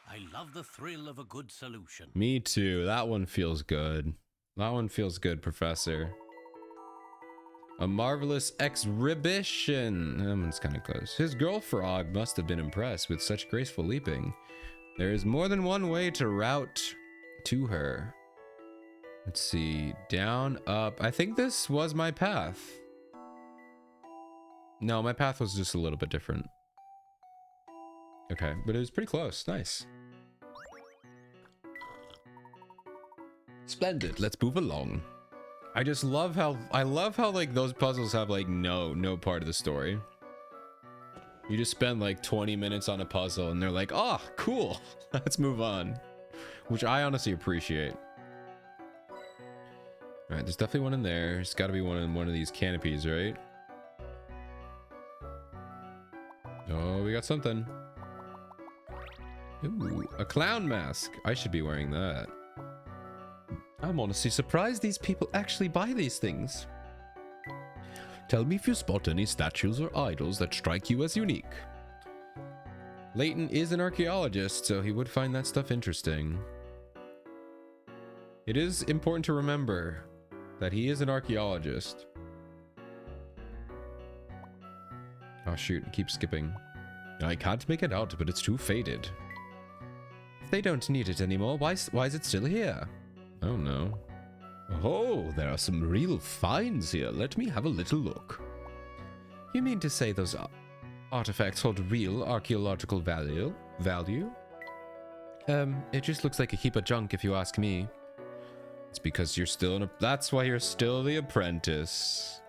I love the thrill of a good solution. Me too. That one feels good. That one feels good, Professor. A marvelous exhibition. That one's kind of close. His girl frog must have been impressed with such graceful leaping. There is more than one way to route to her. Let's see. Down, up. I think this was my path. No, my path was just a little bit different. Okay, but it was pretty close. Nice. Splendid. Let's move along. I just love how like those puzzles have like no part of the story. You just spend like 20 minutes on a puzzle and they're like, oh, cool. Let's move on. Which I honestly appreciate. All right, there's definitely one in there. There's got to be one in one of these canopies, right? Oh, we got something. Ooh, a clown mask. I should be wearing that. I'm honestly surprised these people actually buy these things. Tell me if you spot any statues or idols that strike you as unique. Layton is an archaeologist, so he would find that stuff interesting. It is important to remember that he is an archaeologist. Oh shoot, it keeps skipping. I can't make it out, but it's too faded. They don't need it anymore. Why is it still here? I don't know. Oh, there are some real finds here. Let me have a little look. You mean to say those artifacts hold real archaeological value? It just looks like a heap of junk if you ask me. It's because you're still that's why you're still the apprentice.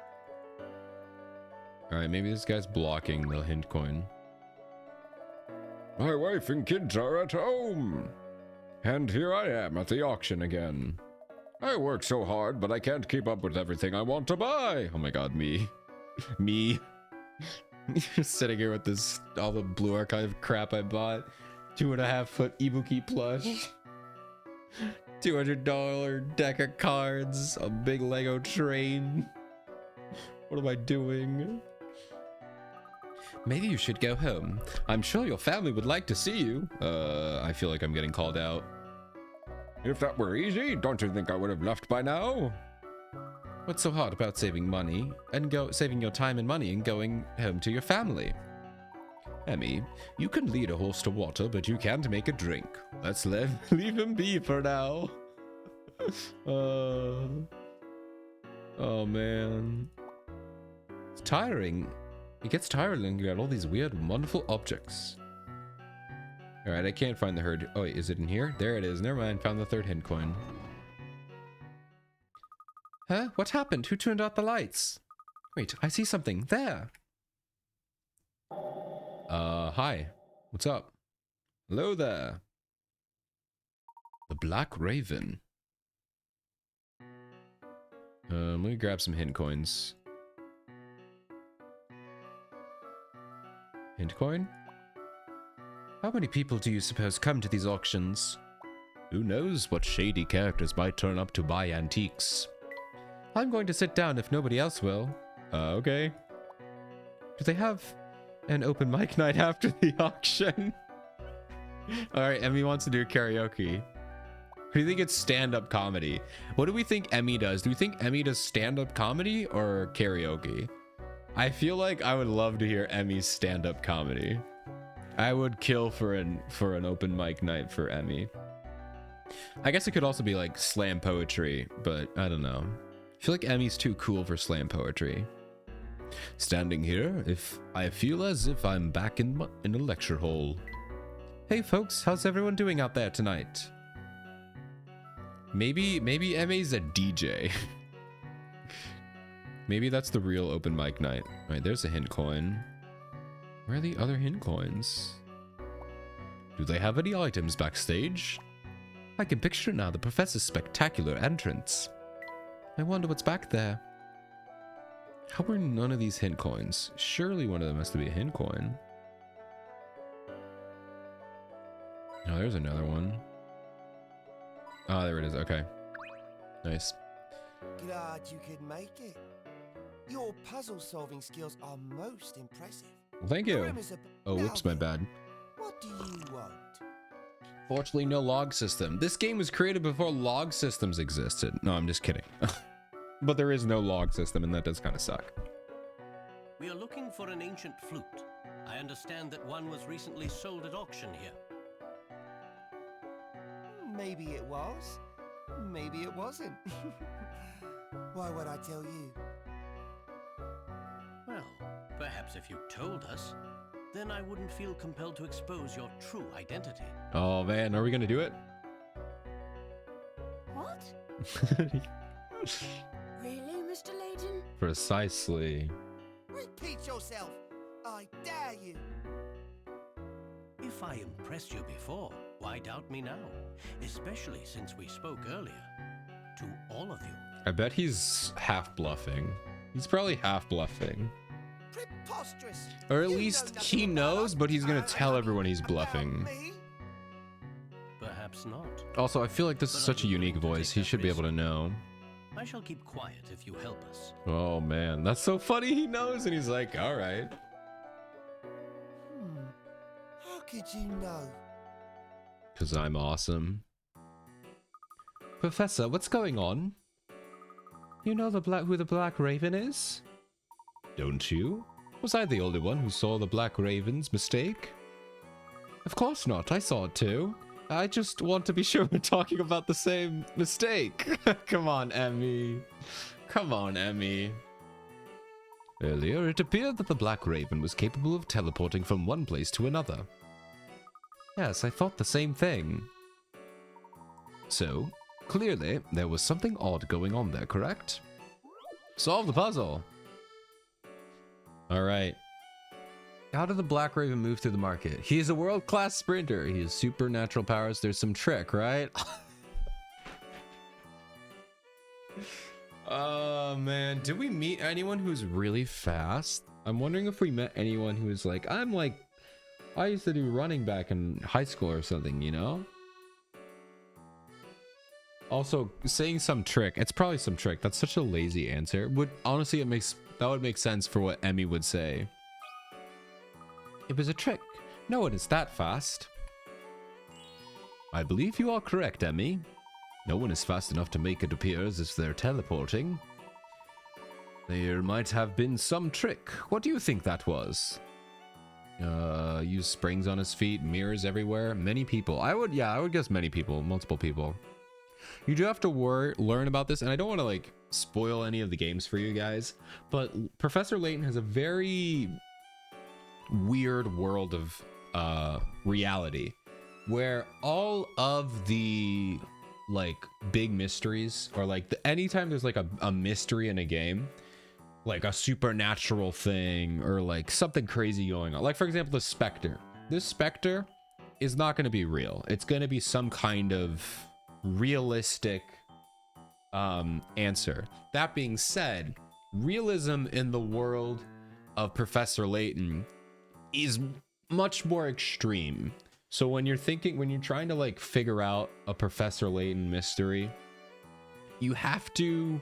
Alright, maybe this guy's blocking the hint coin. My wife and kids are at home. And here I am at the auction again. I work so hard, but I can't keep up with everything I want to buy. Oh my god, me. Me. Just sitting here with this, all the Blue Archive crap I bought. 2.5-foot Ibuki plush. $200 deck of cards. A big Lego train. What am I doing? Maybe you should go home. I'm sure your family would like to see you. I feel like I'm getting called out. If that were easy, don't you think I would have left by now? What's so hard about saving money and saving your time and money and going home to your family? Emmy, you can lead a horse to water, but you can't make a drink. Let's leave him be for now. Oh man. It's tiring. It gets tiring looking at all these weird, wonderful objects. Alright, I can't find the herd. Oh wait, is it in here? There it is. Never mind, found the third hint coin. Huh? What happened? Who turned out the lights? Wait, I see something. There! Hi. What's up? Hello there. The Black Raven. Let me grab some hint coins. Hint coin? How many people do you suppose come to these auctions? Who knows what shady characters might turn up to buy antiques. I'm going to sit down if nobody else will. Okay. Do they have an open mic night after the auction? Alright, Emmy wants to do karaoke. Do you think it's stand-up comedy? What do we think Emmy does? Do we think Emmy does stand-up comedy or karaoke? I feel like I would love to hear Emmy's stand-up comedy. I would kill for an open mic night for Emmy. I guess it could also be like slam poetry, but I don't know. I feel like Emmy's too cool for slam poetry. Standing here, I feel as if I'm back in a lecture hall. Hey folks, how's everyone doing out there tonight? Maybe Emmy's a DJ. Maybe that's the real open mic night. All right, there's a hint coin. Where are the other hint coins? Do they have any items backstage? I can picture now the professor's spectacular entrance. I wonder what's back there. How are none of these hint coins? Surely one of them has to be a hint coin. Oh, there's another one. Oh, there it is. Okay. Nice. Glad you could make it. Your puzzle-solving skills are most impressive. Well, thank you. Oh, whoops, my bad. What do you want? Fortunately, no log system. This game was created before log systems existed. No, I'm just kidding. But there is no log system, and that does kind of suck. We are looking for an ancient flute. I understand that one was recently sold at auction here. Maybe it was. Maybe it wasn't. Why would I tell you? Well, perhaps if you told us, then I wouldn't feel compelled to expose your true identity. Oh man, are we gonna do it? What? Really, Mr. Layton? Precisely. Repeat yourself. I dare you. If I impressed you before, why doubt me now? Especially since we spoke earlier. To all of you. I bet he's half bluffing. He's probably half bluffing. Preposterous. Or at least he knows, but he's gonna tell everyone he's bluffing. Perhaps not. Also, I feel like this is such a unique voice. He should be able to know. I shall keep quiet if you help us. Oh man, that's so funny. He knows, and he's like, all right. How could you know? Because I'm awesome. Professor, what's going on? You know who the Black Raven is? Don't you? Was I the only one who saw the Black Raven's mistake? Of course not, I saw it too. I just want to be sure we're talking about the same mistake. Come on, Emmy. Come on, Emmy. Earlier, it appeared that the Black Raven was capable of teleporting from one place to another. Yes, I thought the same thing. So, clearly, there was something odd going on there, correct? Solve the puzzle! Alright. How did the Black Raven move through the market? He is a world-class sprinter. He has supernatural powers. There's some trick, right? Oh, man. Did we meet anyone who's really fast? I'm wondering if we met anyone who was like, I used to do running back in high school or something, you know? Also, saying some trick. It's probably some trick. That's such a lazy answer. Honestly, that would make sense for what Emmy would say. It was a trick. No one is that fast. I believe you are correct, Emmy. No one is fast enough to make it appear as if they're teleporting. There might have been some trick. What do you think that was? Use springs on his feet, mirrors everywhere. Many people. I would guess many people, multiple people. You do have to learn about this, and I don't want to like spoil any of the games for you guys, but Professor Layton has a very weird world of reality where all of the like big mysteries, or like anytime there's like a mystery in a game, like a supernatural thing or like something crazy going on, like for example the Spectre. This Spectre is not going to be real. It's going to be some kind of realistic answer. That being said, realism in the world of Professor Layton is much more extreme. So when you're trying to like figure out a Professor Layton mystery, you have to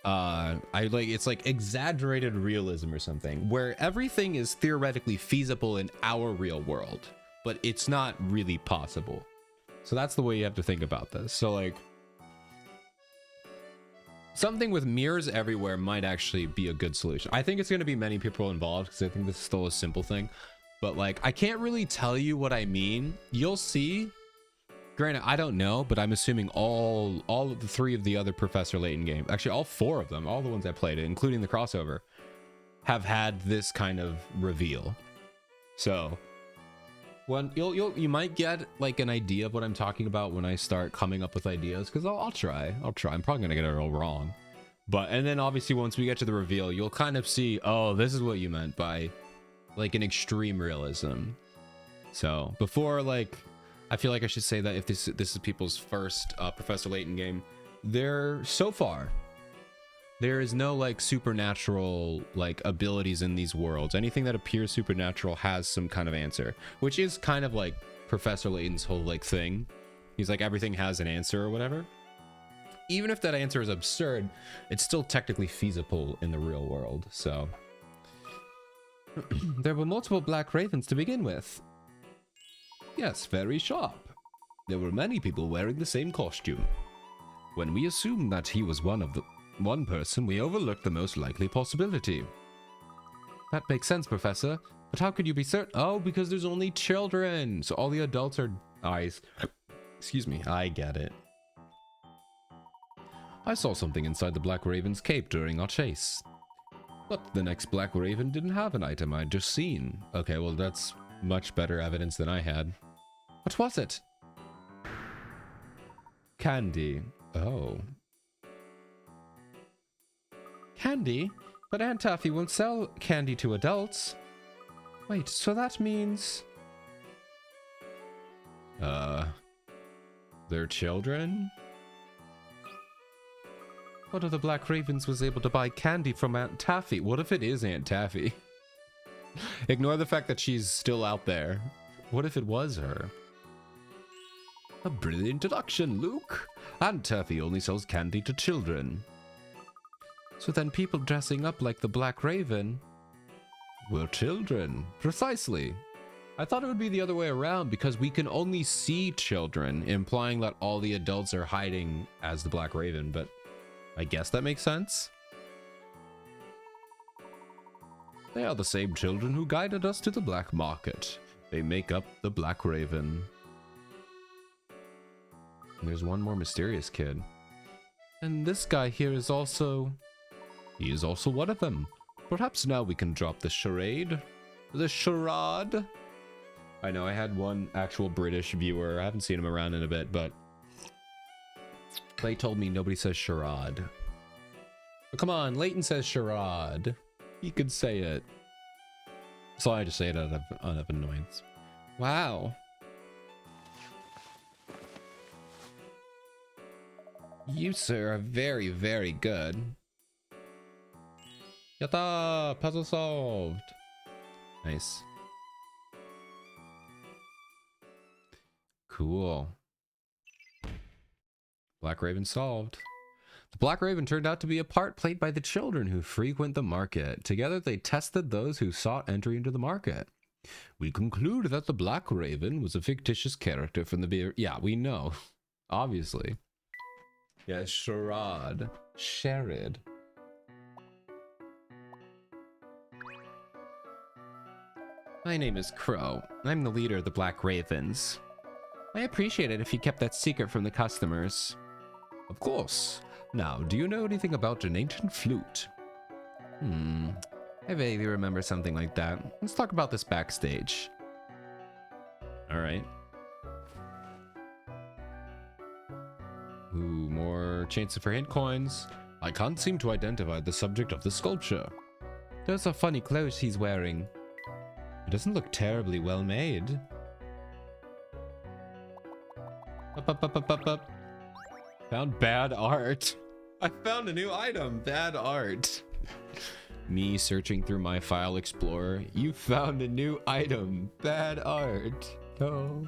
it's like exaggerated realism or something, where everything is theoretically feasible in our real world, but it's not really possible. So that's the way you have to think about this. So like something with mirrors everywhere might actually be a good solution. I think it's going to be many people involved because I think this is still a simple thing, but like I can't really tell you what I mean. You'll see. Granted, I don't know, but I'm assuming all of the 3 of the other Professor Layton games, actually all 4 of them, all the ones I played, including the crossover, have had this kind of reveal. So when you might get like an idea of what I'm talking about when I start coming up with ideas, because I'll try. I'm probably gonna get it all wrong, and then obviously once we get to the reveal, you'll kind of see, oh, this is what you meant by like an extreme realism. So before, like, I feel like I should say that if this is people's first Professor Layton game, so far there is no like supernatural like abilities in these worlds. Anything that appears supernatural has some kind of answer, which is kind of like Professor Layton's whole like thing. He's like, everything has an answer or whatever. Even if that answer is absurd, it's still technically feasible in the real world. So there were multiple Black Ravens to begin with. Yes, very sharp. There were many people wearing the same costume. When we assumed that he was one person, we overlooked the most likely possibility. That makes sense, Professor. But how could you be certain? Oh, because there's only children. So all the adults are eyes. Excuse me, I get it. I saw something inside the Black Raven's cape during our chase. But the next Black Raven didn't have an item I'd just seen. Okay, well that's much better evidence than I had. What was it? Candy. Oh. Candy? But Aunt Taffy won't sell candy to adults. Wait, so that means... They're children? One of the Black Ravens was able to buy candy from Aunt Taffy. What if it is Aunt Taffy? Ignore the fact that she's still out there. What if it was her? A brilliant deduction, Luke. Aunt Taffy only sells candy to children. So then people dressing up like the Black Raven were children. Precisely. I thought it would be the other way around because we can only see children, implying that all the adults are hiding as the Black Raven, but I guess that makes sense. They are the same children who guided us to the black market. They make up the Black Raven. And there's one more mysterious kid. And this guy here is also... He is also one of them. Perhaps now we can drop the charade. The charade. I know I had one actual British viewer. I haven't seen him around in a bit, but... They told me nobody says charade. But come on, Layton says charade. He could say it. So I just say it out of annoyance. Wow. You, sir, are very, very good. Yatta! Puzzle solved! Nice. Cool. Black Raven solved. The Black Raven turned out to be a part played by the children who frequent the market. Together they tested those who sought entry into the market. We conclude that the Black Raven was a fictitious character from the beer. Yeah, we know. Obviously. Yeah, charade. Charade. My name is Crow. I'm the leader of the Black Ravens. I appreciate it if you kept that secret from the customers. Of course. Now, do you know anything about an ancient flute? I vaguely remember something like that. Let's talk about this backstage. Alright. Ooh, more chances for hint coins. I can't seem to identify the subject of the sculpture. Those are funny clothes he's wearing. It doesn't look terribly well made. Up. Found bad art. I found a new item. Bad art. Me searching through my file explorer. You found a new item. Bad art. Oh.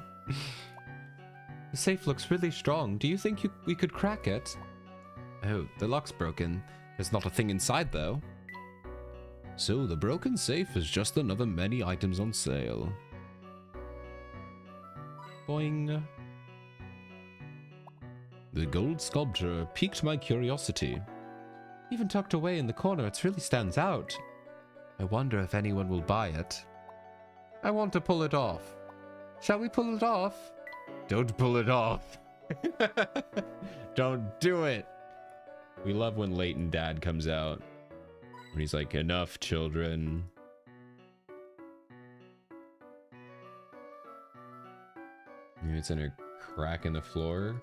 The safe looks really strong. Do you think we could crack it? Oh, the lock's broken. There's not a thing inside though. So the broken safe is just another many items on sale. Boing. The gold sculpture piqued my curiosity. Even tucked away in the corner, it really stands out. I wonder if anyone will buy it. I want to pull it off. Shall we pull it off? Don't pull it off. Don't do it. We love when Layton dad comes out. When he's like, enough, children. Maybe it's in a crack in the floor.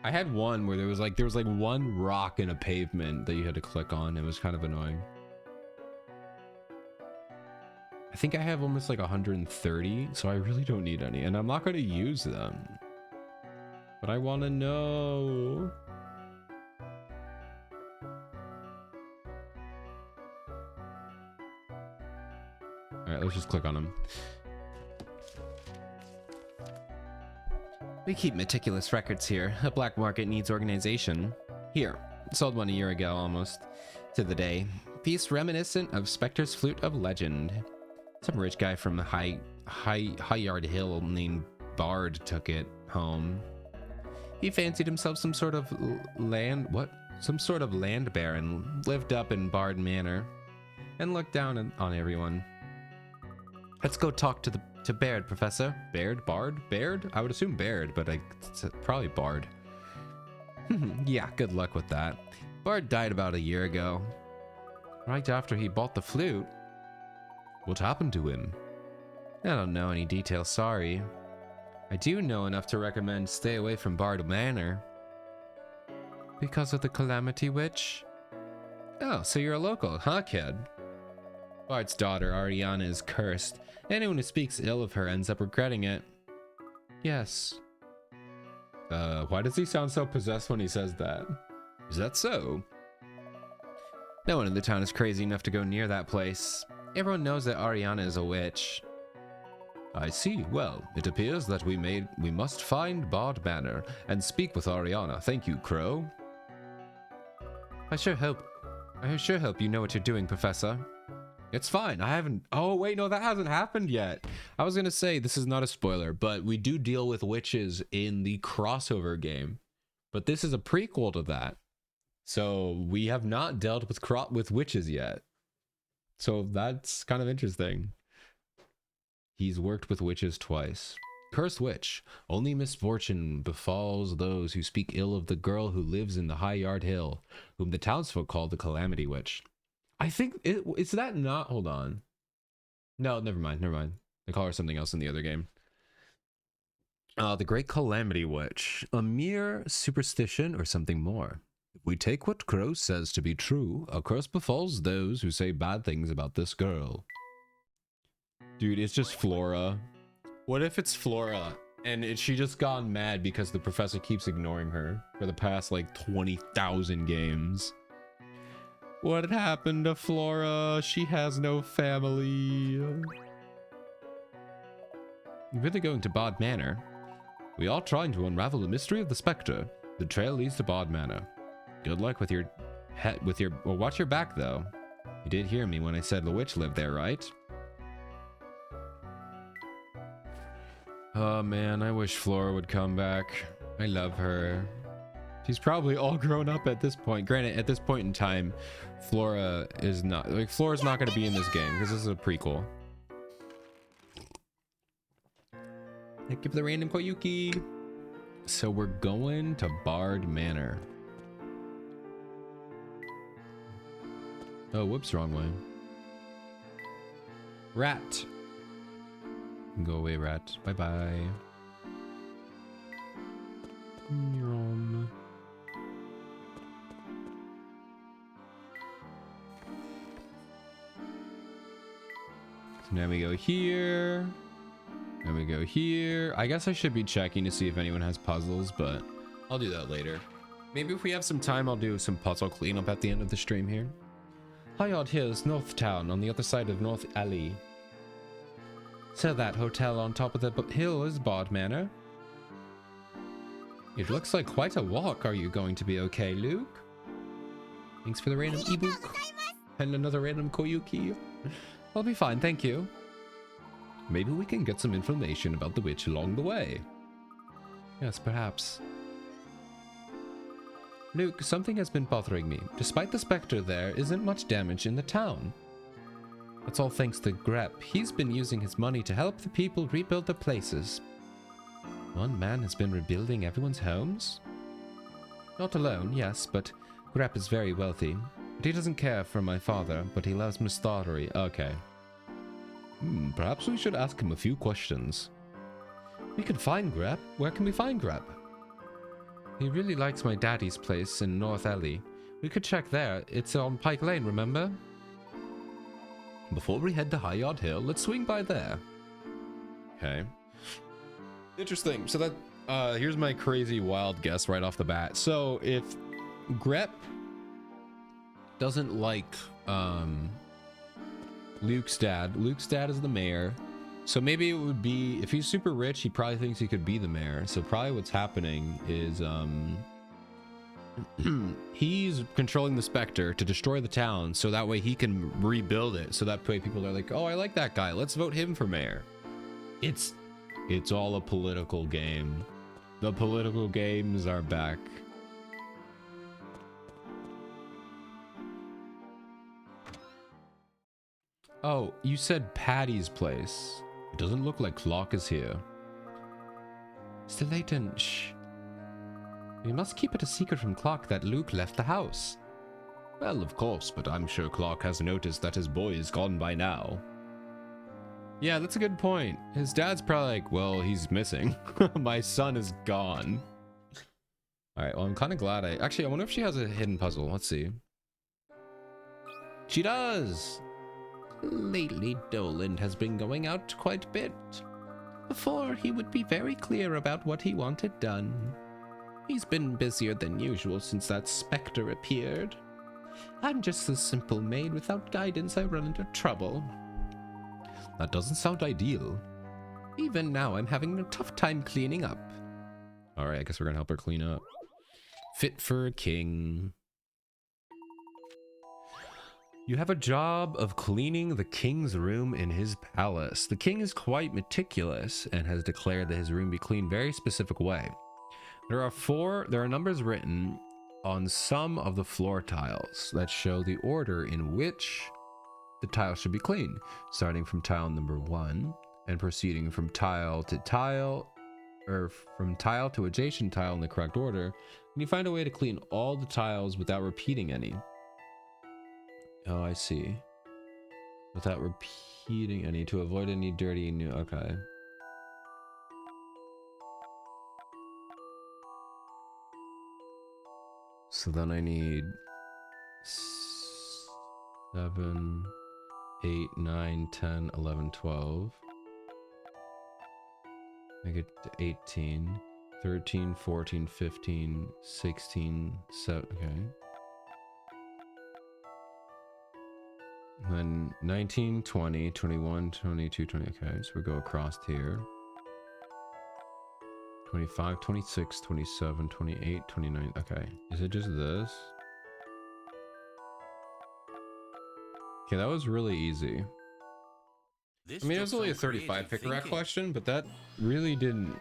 I had one where there was like one rock in a pavement that you had to click on. It was kind of annoying. I think I have almost like 130, so I really don't need any, and I'm not going to use them. But I want to know. Alright, let's just click on them. We keep meticulous records here. A black market needs organization. Here. Sold one a year ago, almost. To the day. Piece reminiscent of Spectre's Flute of Legend. Some rich guy from Highyard Hill named Bard took it home. He fancied himself some sort of Some sort of land baron. Lived up in Bard Manor. And looked down on everyone. Let's go talk to Baird, Professor. Baird? Bard? Baird? I would assume Baird, but it's probably Bard. Yeah, good luck with that. Bard died about a year ago. Right after he bought the flute. What happened to him? I don't know any details, sorry. I do know enough to recommend stay away from Bard Manor. Because of the Calamity Witch? Oh, so you're a local, huh, kid? Bard's daughter, Ariana, is cursed. Anyone who speaks ill of her ends up regretting it. Yes. Why does he sound so possessed when he says that? Is that so? No one in the town is crazy enough to go near that place. Everyone knows that Ariana is a witch. I see. Well, it appears that we must find Bard Manor and speak with Ariana. Thank you, Crow. I sure hope you know what you're doing, Professor. It's fine. I haven't... Oh, wait, no, that hasn't happened yet. I was going to say, this is not a spoiler, but we do deal with witches in the crossover game. But this is a prequel to that. So we have not dealt with witches yet. So that's kind of interesting. He's worked with witches twice. Cursed witch. Only misfortune befalls those who speak ill of the girl who lives in the High Yard Hill, whom the townsfolk call the Calamity Witch. I think it's that not. Hold on. No, never mind. Never mind. They call her something else in the other game. The Great Calamity Witch. A mere superstition or something more? If we take what Crow says to be true, a curse befalls those who say bad things about this girl. Dude, it's just Flora. What if it's Flora and she just gone mad because the professor keeps ignoring her for the past like 20,000 games? What happened to Flora? She has no family. Really going to Bod Manor? We are trying to unravel the mystery of the Spectre. The trail leads to Bod Manor. Good luck with your head, well, watch your back though. You did hear me when I said the witch lived there, right? Oh man, I wish Flora would come back. I love her. She's probably all grown up at this point. Granted, at this point in time, Flora is not, like, Flora's not going to be in this game because this is a prequel. Thank you for the random Koyuki. So we're going to Bard Manor. Oh, whoops, wrong way. Rat. Go away, rat. Bye-bye. So now we go here. And we go here. I guess I should be checking to see if anyone has puzzles, but I'll do that later. Maybe if we have some time, I'll do some puzzle cleanup at the end of the stream here. High Hills, North Town, on the other side of North Alley. So that hotel on top of the hill is Bod Manor. It looks like quite a walk. Are you going to be okay, Luke? Thanks for the random ebook. And another random Koyuki. I'll be fine, thank you. Maybe we can get some information about the witch along the way. Yes, perhaps. Luke, something has been bothering me. Despite the Spectre, there isn't much damage in the town. That's all thanks to Grep. He's been using his money to help the people rebuild their places. One man has been rebuilding everyone's homes? Not alone, yes, but Grep is very wealthy. But he doesn't care for my father, but he loves Mistari. Okay. Perhaps we should ask him a few questions. We can find Grep. Where can we find Grep? He really likes my daddy's place in North Alley. We could check there. It's on Pike Lane, remember? Before we head to High Yard Hill, let's swing by there. Okay. Interesting. So that, here's my crazy wild guess right off the bat. So if Grep doesn't like, Luke's dad is the mayor. So maybe it would be, if he's super rich, he probably thinks he could be the mayor. So probably what's happening is, he's controlling the Spectre to destroy the town so that way he can rebuild it. So that way people are like, oh, I like that guy. Let's vote him for mayor. It's all a political game. The political games are back. Oh, you said Patty's place. It doesn't look like Clock is here. Mr. Layton, shh. We must keep it a secret from Clock that Luke left the house. Well, of course, but I'm sure Clock has noticed that his boy is gone by now. Yeah, that's a good point. His dad's probably like, well, he's missing. My son is gone. Alright, well, I'm kind of glad Actually, I wonder if she has a hidden puzzle. Let's see. She does! Lately, Doland has been going out quite a bit. Before, he would be very clear about what he wanted done. He's been busier than usual since that Spectre appeared. I'm just a simple maid without guidance. I run into trouble. That doesn't sound ideal. Even now, I'm having a tough time cleaning up. Alright, I guess we're gonna help her clean up. Fit for a king. You have a job of cleaning the king's room in his palace. The king is quite meticulous and has declared that his room be cleaned very specific way. There are numbers written on some of the floor tiles that show the order in which the tile should be cleaned, starting from tile number 1 and proceeding from tile to tile, or from tile to adjacent tile in the correct order, and you find a way to clean all the tiles without repeating any. Oh, I see. Without repeating any, to avoid any dirty new. Okay. So then I need 7, 8, 9, 10, 11, 12. Make it to 18, 13, 14, 15, 16, 7. Okay. And then 19, 20, 21, 22, 20. Okay, so we go across here. 25, 26, 27, 28, 29. Okay, is it just this? Okay, that was really easy. I mean, it was only a 35 pick rack question, but that really didn't.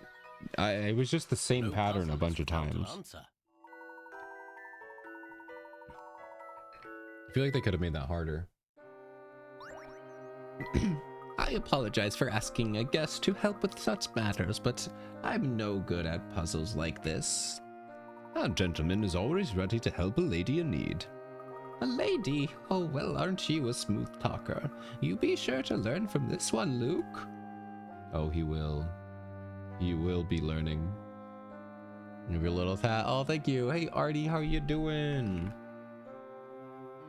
It was just the same pattern a bunch of times. I feel like they could have made that harder. I apologize for asking a guest to help with such matters, but I'm no good at puzzles like this. A gentleman is always ready to help a lady in need. A lady? Oh, well, aren't you a smooth talker? You be sure to learn from this one, Luke. Oh, he will. He will be learning. Your little fat. Oh, thank you. Hey, Artie, how are you doing?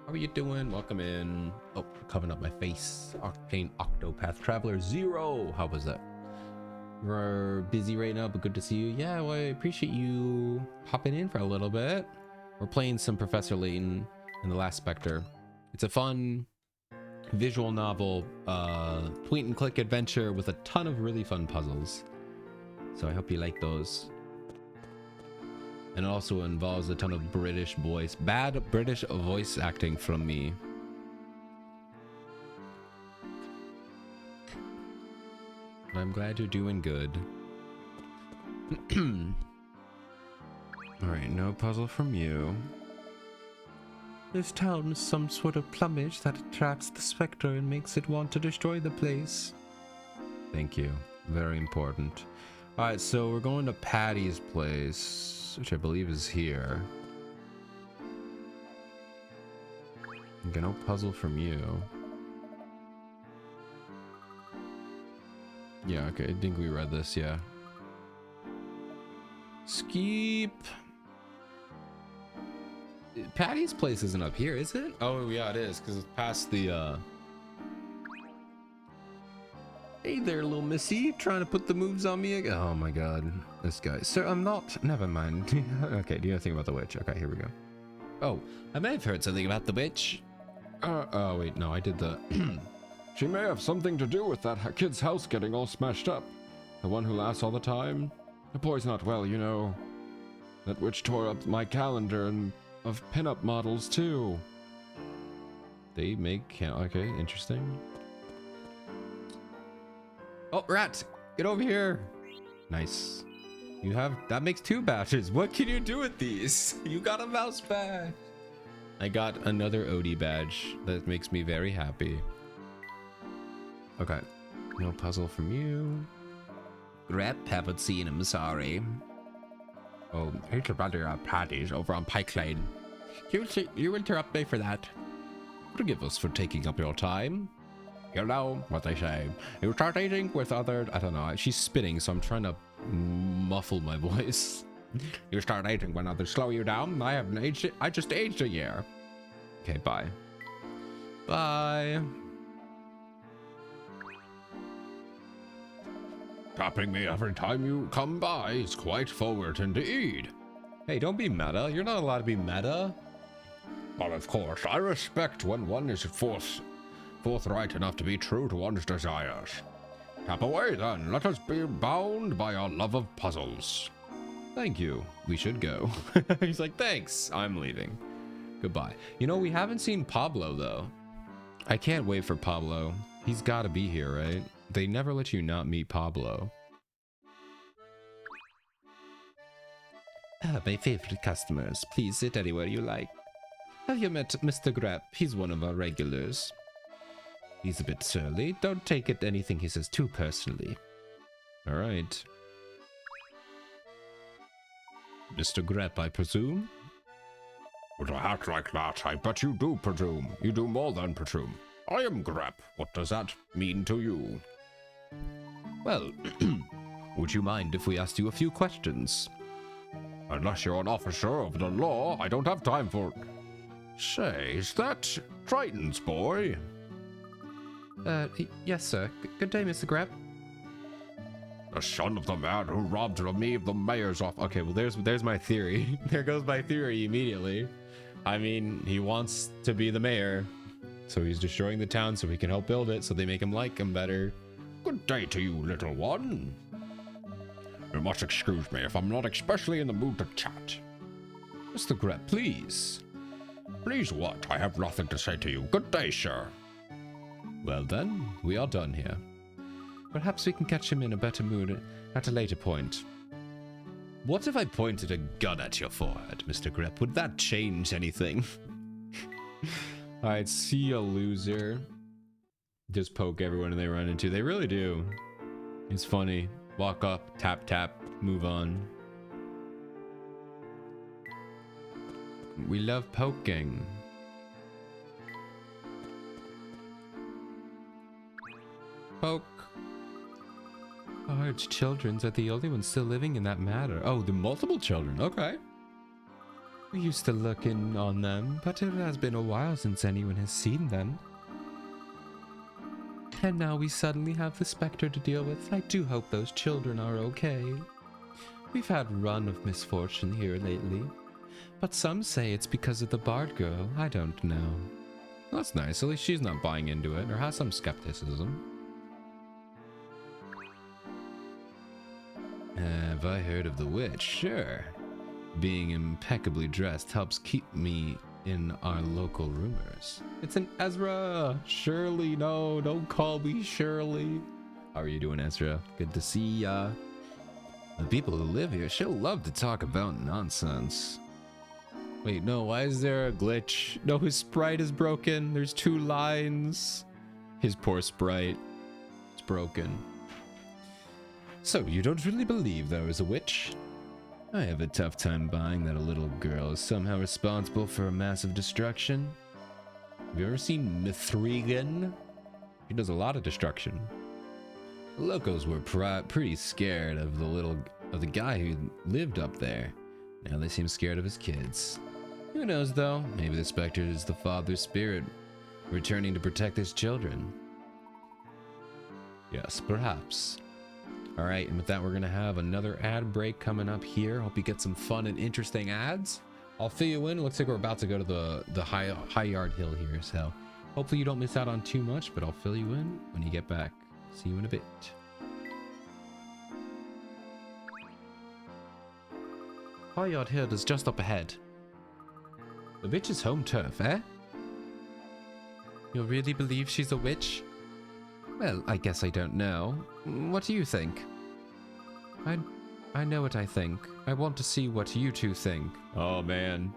How are you doing? Welcome in. Oh, covering up my face. Arcane Octopath Traveler 0. How was that? We're busy right now, but good to see you. Yeah, well, I appreciate you hopping in for a little bit. We're playing some Professor Layton and the Last Spectre. It's a fun visual novel, point and click adventure with a ton of really fun puzzles. So I hope you like those. And it also involves a ton of bad British voice acting from me. But I'm glad you're doing good. Alright, no puzzle from you. This town is some sort of plumage that attracts the spectre and makes it want to destroy the place. Thank you. Very important. Alright, so we're going to Patty's place, which I believe is here. Okay, no puzzle from you. Yeah, okay, I think we read this, yeah. Skip. Patty's place isn't up here, is it? Oh, yeah, it is, because it's past the, Hey there, little missy, trying to put the moves on me again. Oh my god, this guy. Sir, I'm not. Never mind. Okay, do you know anything about the witch? Okay, here we go. Oh, I may have heard something about the witch. Oh, wait, no, I did the... She may have something to do with that kid's house getting all smashed up. The one who laughs all the time. The boy's not well, you know. That witch tore up my calendar and of pinup models, too. They make... Okay, interesting. Oh, rat! Get over here! Nice. You have... That makes 2 badges. What can you do with these? You got a mouse badge. I got another Odie badge. That makes me very happy. Okay. No puzzle from you. Rep, haven't seen him, sorry. Oh, here's your brother Patty's over on Pike Lane. You interrupt me for that. Forgive us for taking up your time. You know what they say. You start eating with other... I don't know. She's spitting, so I'm trying to muffle my voice. You start eating when others slow you down. I haven't aged it. I just aged a year. Okay, bye. Bye. Tapping me every time you come by is quite forward indeed. Hey, don't be meta. You're not allowed to be meta. But of course, I respect when one is forthright enough to be true to one's desires. Tap away then. Let us be bound by our love of puzzles. Thank you. We should go. He's like, thanks. I'm leaving. Goodbye. You know, we haven't seen Pablo, though. I can't wait for Pablo. He's got to be here, right? They never let you not meet Pablo. Ah, my favorite customers. Please sit anywhere you like. Have you met Mr. Grepp? He's one of our regulars. He's a bit surly. Don't take it anything he says too personally. All right. Mr. Grep, I presume? With a hat like that, I bet you do presume. You do more than presume. I am Grep. What does that mean to you? Well, would you mind if we asked you a few questions? Unless you're an officer of the law, I don't have time for... Say, is that Triton's boy? Yes, sir. Good day, Mr. Grep. The son of the man who robbed me of the mayor's office. Okay, well, there's my theory. There goes my theory immediately. I mean, he wants to be the mayor, so he's destroying the town so he can help build it, so they make him like him better. Good day to you, little one. You must excuse me if I'm not especially in the mood to chat. Mr. Grep, please. Please what? I have nothing to say to you. Good day, sir. Well then, we are done here. Perhaps we can catch him in a better mood at a later point. What if I pointed a gun at your forehead, Mr. Grep? Would that change anything? Alright, see ya, loser. Just poke everyone they run into. They really do. It's funny. Walk up, tap, tap, move on. We love poking. Poke. Our children are the only ones still living in that matter. Oh, the multiple children. Okay. We used to look in on them, but it has been a while since anyone has seen them. And now we suddenly have the specter to deal with. I do hope those children are okay. We've had a run of misfortune here lately, but some say it's because of the Bard girl. I don't know. That's nice. At least she's not buying into it, or has some skepticism. Have I heard of the witch? Sure. Being impeccably dressed helps keep me in our local rumors. It's an Ezra! Shirley, no, don't call me Shirley. How are you doing, Ezra? Good to see ya. The people who live here, she'll love to talk about nonsense. Wait, no, why is there a glitch? No, his sprite is broken. There's 2 lines. His poor sprite. It's broken. So, you don't really believe there is a witch? I have a tough time buying that a little girl is somehow responsible for a massive destruction. Have you ever seen Mithrigan? He does a lot of destruction. The locals were pretty scared of the guy who lived up there. Now they seem scared of his kids. Who knows though? Maybe the specter is the father's spirit returning to protect his children. Yes, perhaps. Alright, and with that, we're going to have another ad break coming up here. Hope you get some fun and interesting ads. I'll fill you in. Looks like we're about to go to the high yard hill here, so hopefully you don't miss out on too much, but I'll fill you in when you get back. See you in a bit. High yard hill is just up ahead. The witch's home turf, eh? You really believe she's a witch? Well, I guess I don't know. What do you think? I know what I think. I want to see what you two think. Oh man.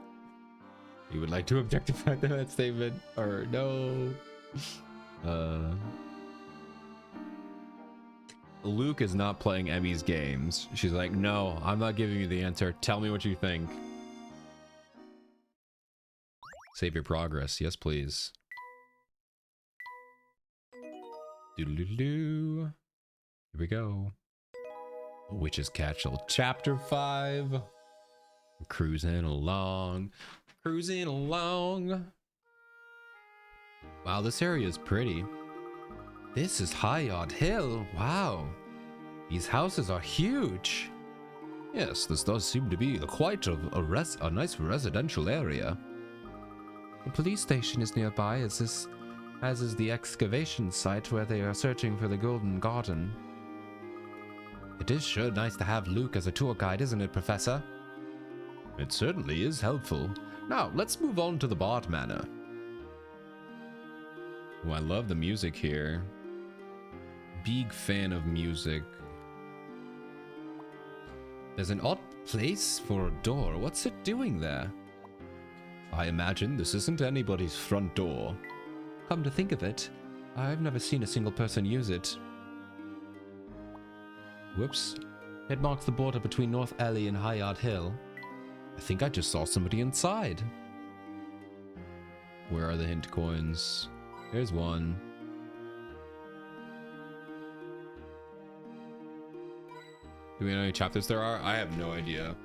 You would like to objectify that statement? Or no? Luke is not playing Emmy's games. She's like, no, I'm not giving you the answer. Tell me what you think. Save your progress. Yes, please. Doodle-doo-doo. Here we go. Witch's Catchall, Chapter 5. Cruising along. Cruising along. Wow, this area is pretty. This is High Yard Hill. Wow. These houses are huge. Yes, this does seem to be quite a nice residential area. The police station is nearby, as is the excavation site where they are searching for the Golden Garden. It is sure nice to have Luke as a tour guide, isn't it, Professor? It certainly is helpful. Now, let's move on to the Bard Manor. Oh, I love the music here. Big fan of music. There's an odd place for a door. What's it doing there? I imagine this isn't anybody's front door. Come to think of it, I've never seen a single person use it. Whoops. It marks the border between North Alley and Hayard Hill. I think I just saw somebody inside. Where are the hint coins? There's one. Do we know how many chapters there are? I have no idea.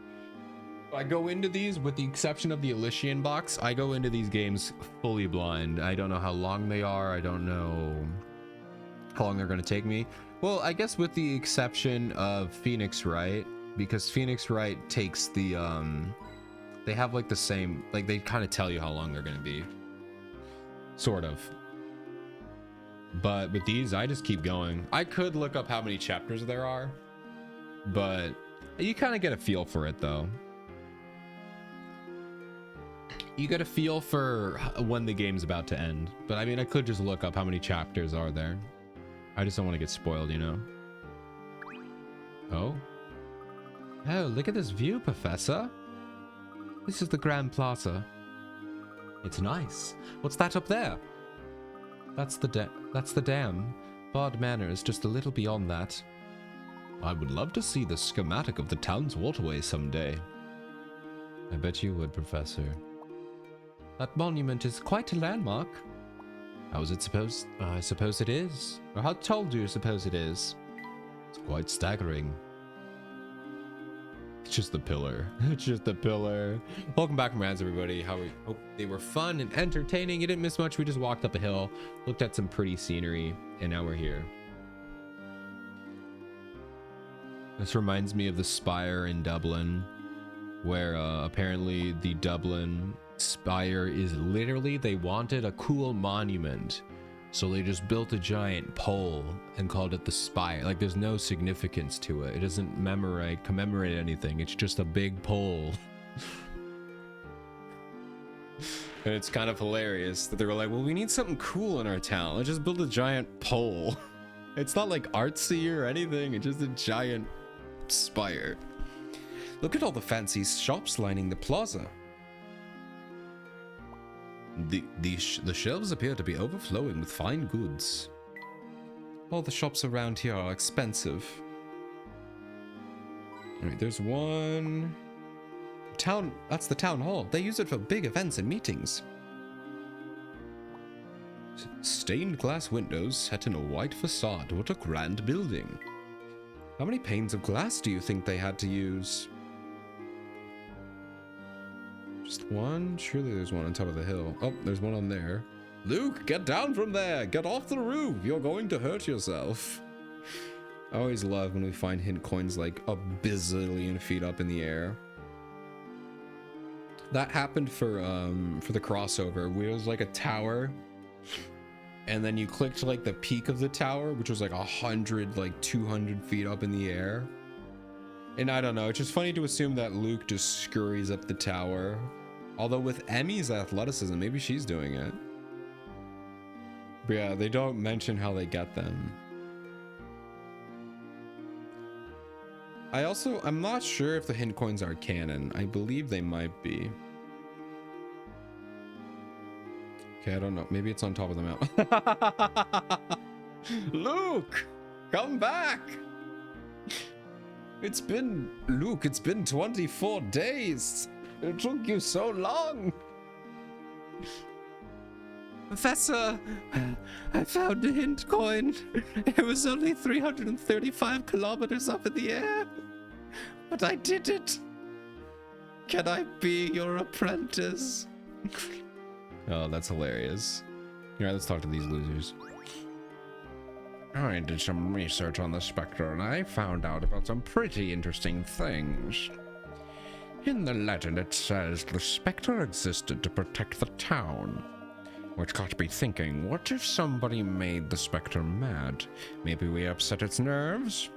I go into these, with the exception of the Elysian box, I go into these games fully blind. I don't know how long they are. I don't know how long they're going to take me. Well, I guess with the exception of Phoenix Wright, because Phoenix Wright takes the, they have like the same, like they kind of tell you how long they're going to be. Sort of. But with these, I just keep going. I could look up how many chapters there are, but you kind of get a feel for it though. You get a feel for when the game's about to end. But I mean, I could just look up how many chapters are there. I just don't want to get spoiled, you know? Oh? Oh, look at this view, Professor. This is the Grand Plaza. It's nice. What's that up there? That's the dam. Bard Manor is just a little beyond that. I would love to see the schematic of the town's waterway someday. I bet you would, Professor. That monument is quite a landmark. How is it supposed? I suppose it is. Or how tall do you suppose it is? It's quite staggering. It's just the pillar. It's just the pillar. Welcome back from Rans, everybody. How we hope they were fun and entertaining. You didn't miss much. We just walked up a hill, looked at some pretty scenery, and now we're here. This reminds me of the spire in Dublin, where apparently the Dublin spire is literally, they wanted a cool monument, so they just built a giant pole and called it the spire. Like, there's no significance to it. It doesn't commemorate anything. It's just a big pole. And it's kind of hilarious that they were like, well, we need something cool in our town. Let's just build a giant pole. It's not like artsy or anything. It's just a giant spire. Look at all the fancy shops lining the plaza. The shelves appear to be overflowing with fine goods. All the shops around here are expensive. Alright, there's one... That's the town hall. They use it for big events and meetings. Stained glass windows set in a white facade. What a grand building. How many panes of glass do you think they had to use? Just one? Surely there's one on top of the hill. Oh, there's one on there. Luke, get down from there! Get off the roof! You're going to hurt yourself. I always love when we find hint coins like a bazillion feet up in the air. That happened for the crossover, where it was like a tower, and then you clicked like the peak of the tower, which was like 100, like 200 feet up in the air. And I don't know, it's just funny to assume that Luke just scurries up the tower. Although with Emmy's athleticism, maybe she's doing it. But yeah, they don't mention how they get them. I'm not sure if the hint coins are canon. I believe they might be. Okay, I don't know. Maybe it's on top of the mountain. Luke! Come back! Luke, it's been 24 days. It took you so long. Professor, I found a hint coin. It was only 335 kilometers up in the air. But I did it. Can I be your apprentice? Oh, that's hilarious. Alright, let's talk to these losers. I did some research on the Spectre, and I found out about some pretty interesting things. In the legend, it says the Spectre existed to protect the town. Which got me thinking, what if somebody made the Spectre mad? Maybe we upset its nerves?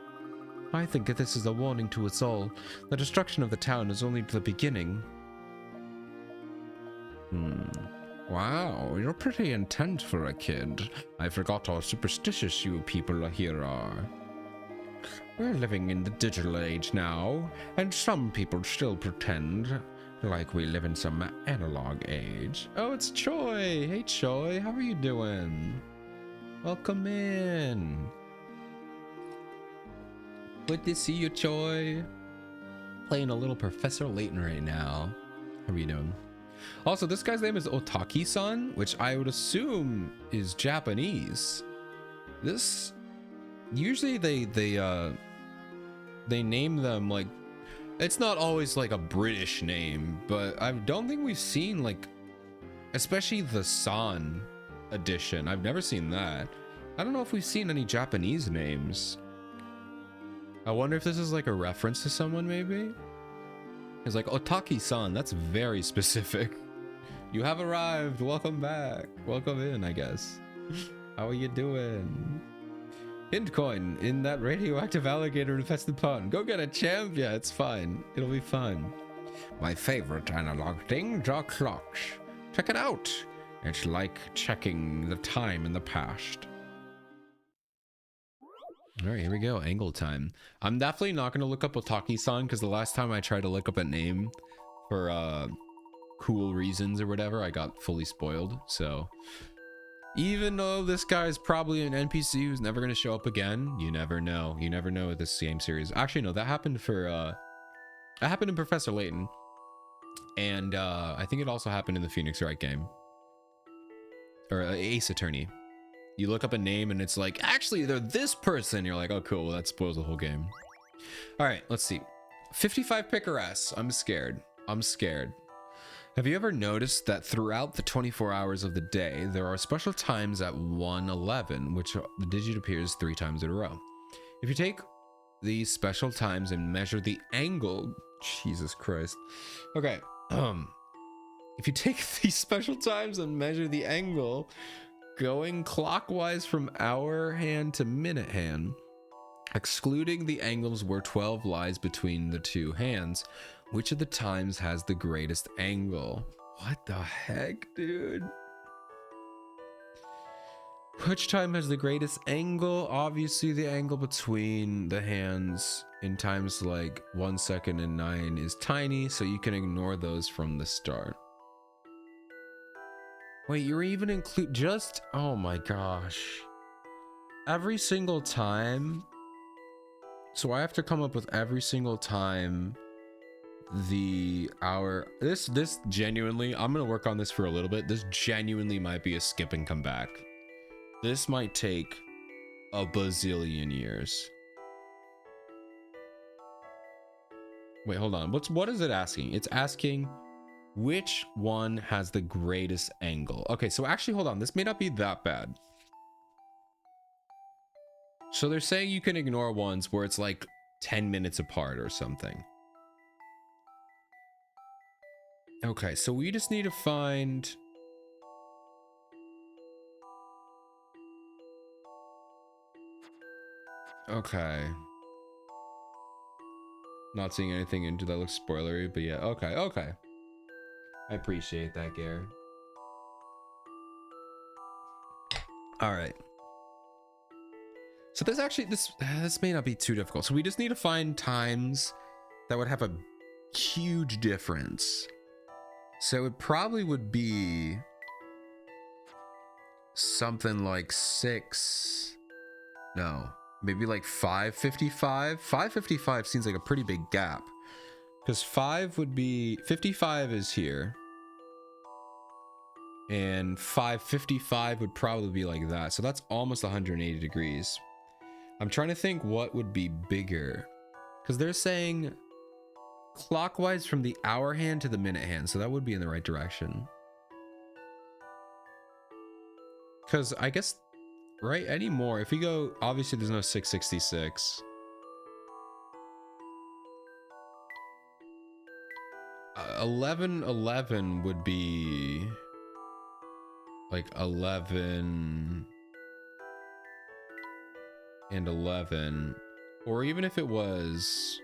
I think that this is a warning to us all. The destruction of the town is only the beginning. Wow, you're pretty intense for a kid. I forgot how superstitious you people here are. We're living in the digital age now, and some people still pretend like we live in some analog age. Oh, it's Choi! Hey Choi, how are you doing? Welcome in. Good to see you, Choi. Playing a little Professor Layton right now. How are you doing? Also, this guy's name is Otaki-san, which I would assume is Japanese. This usually they name them like, it's not always like a British name, but I don't think we've seen like, especially the San edition. I've never seen that. I don't know if we've seen any Japanese names. I wonder if this is like a reference to someone, maybe? It's like Otaki-san, that's very specific. You have arrived, welcome back. Welcome in, I guess. How are you doing? Hint coin in that radioactive alligator infested pond. Go get a champ. Yeah, it's fine. It'll be fun. My favorite analog thing, the clocks. Check it out. It's like checking the time in the past. All right, here we go. Angle time. I'm definitely not going to look up Otaki-san because the last time I tried to look up a name for cool reasons or whatever, I got fully spoiled. So even though this guy's probably an NPC who's never going to show up again, you never know. You never know with this game series. Actually, no, that happened for that happened in Professor Layton, and I think it also happened in the Phoenix Wright game, or Ace Attorney. You look up a name and it's like, actually, they're this person. You're like, oh, cool. Well, that spoils the whole game. All right, let's see. 55 picker S. I'm scared. I'm scared. Have you ever noticed that throughout the 24 hours of the day, there are special times at 1:11, which the digit appears 3 times in a row? If you take these special times and measure the angle, Jesus Christ. Okay. If you take these special times and measure the angle going clockwise from hour hand to minute hand, excluding the angles where 12 lies between the two hands, which of the times has the greatest angle? What the heck, dude? Which time has the greatest angle? Obviously, the angle between the hands in times like 1 second and 9 is tiny, so you can ignore those from the start. Wait, you're even include just, oh my gosh. Every single time. So I have to come up with every single time the hour. This genuinely, I'm gonna work on this for a little bit. This genuinely might be a skip and come back. This might take a bazillion years. Wait, hold on. What is it asking? It's asking which one has the greatest angle. Okay, so actually, hold on. This may not be that bad. So they're saying you can ignore ones where it's like 10 minutes apart or something. Okay, so we just need to find... Okay. Not seeing anything into that looks spoilery, but yeah, okay, okay. I appreciate that, Gare. All right. So this actually, this may not be too difficult. So we just need to find times that would have a huge difference. So it probably would be something like 6. No, maybe like 5:55. 5:55 seems like a pretty big gap. Because 5 would be 55 is here, and 5:55 would probably be like that. So that's almost 180 degrees. I'm trying to think what would be bigger, because they're saying clockwise from the hour hand to the minute hand, so that would be in the right direction. Because I guess right anymore, if we go, obviously there's no 666. 11:11 would be like 11 and 11, or even if it was,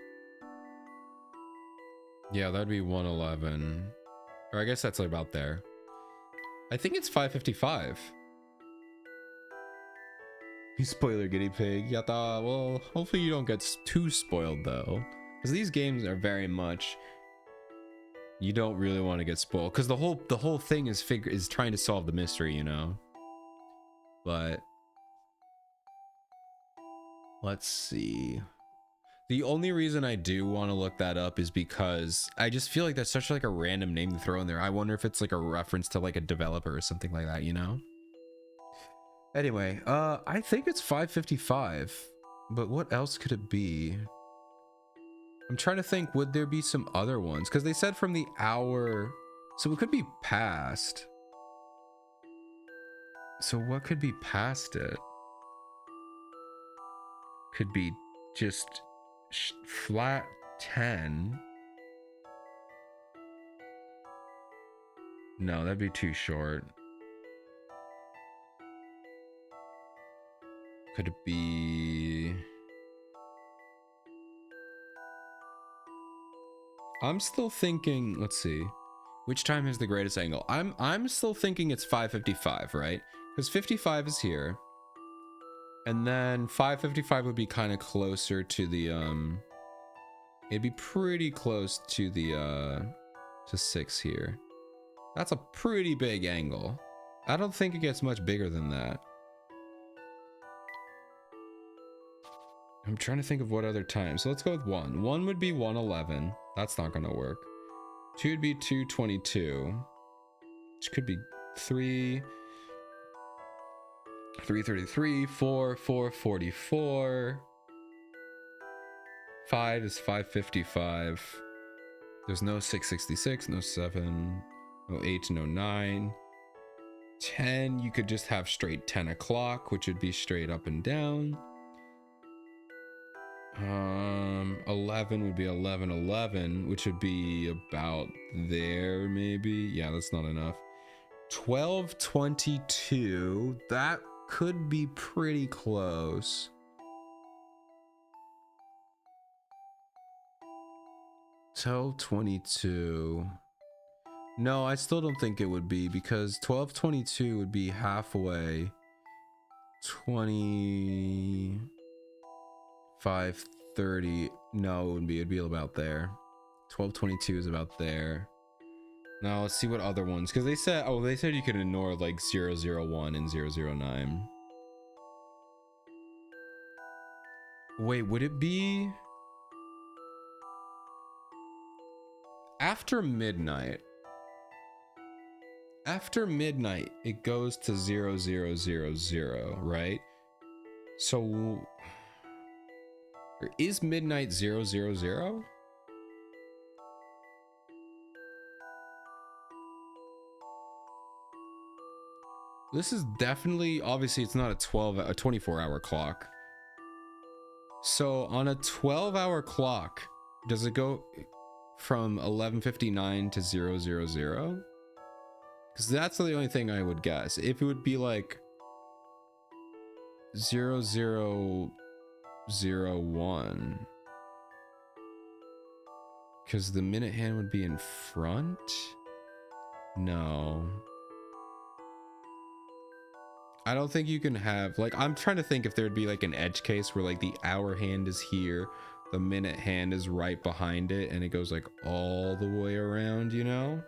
yeah, that'd be 1:11, or I guess that's about there. I think it's 5:55. You spoiler guinea pig. Yatta. Well, hopefully you don't get too spoiled though, because these games are very much, you don't really want to get spoiled, because the whole thing is trying to solve the mystery, you know. But Let's see. The only reason I do want to look that up is because I just feel like that's such like a random name to throw in there. I wonder if it's like a reference to like a developer or something like that, you know? Anyway, I think it's 5:55, but what else could it be? I'm trying to think, would there be some other ones? Because they said from the hour, so it could be past. So what could be past it? Could be just flat 10. No, that'd be too short. Could it be... I'm still thinking, let's see. Which time has the greatest angle? I'm still thinking it's 5:55, right? Because 55 is here. And then 5:55 would be kind of closer to the it'd be pretty close to the to 6 here. That's a pretty big angle. I don't think it gets much bigger than that. I'm trying to think of what other time. So let's go with 1. 1 would be 1:11. That's not gonna work. 2 would be 2:22. Which could be 3. 3:33, 4, 4:44. 5 is 5:55. There's no 6:66, no 7, no 8, no 9. 10, you could just have straight 10 o'clock, which would be straight up and down. 11 would be 11:11, which would be about there, maybe. Yeah, that's not enough. 12:22, that could be pretty close. Till 22. No, I still don't think it would be, because 12:22 would be halfway. 25:30. No, it wouldn't be. It'd be about there. 12:22 is about there. Now let's see what other ones, because they said, oh, they said you could ignore like 001 and 009. Wait, would it be after midnight? After midnight, it goes to 0000, right? So is midnight 000? This is definitely, obviously it's not a 24-hour clock. So on a 12-hour clock, does it go from 11:59 to 000? Because that's the only thing I would guess. If it would be like 0001, because the minute hand would be in front. No, I don't think you can have, like, I'm trying to think if there'd be like an edge case where like the hour hand is here, the minute hand is right behind it, and it goes like all the way around, you know?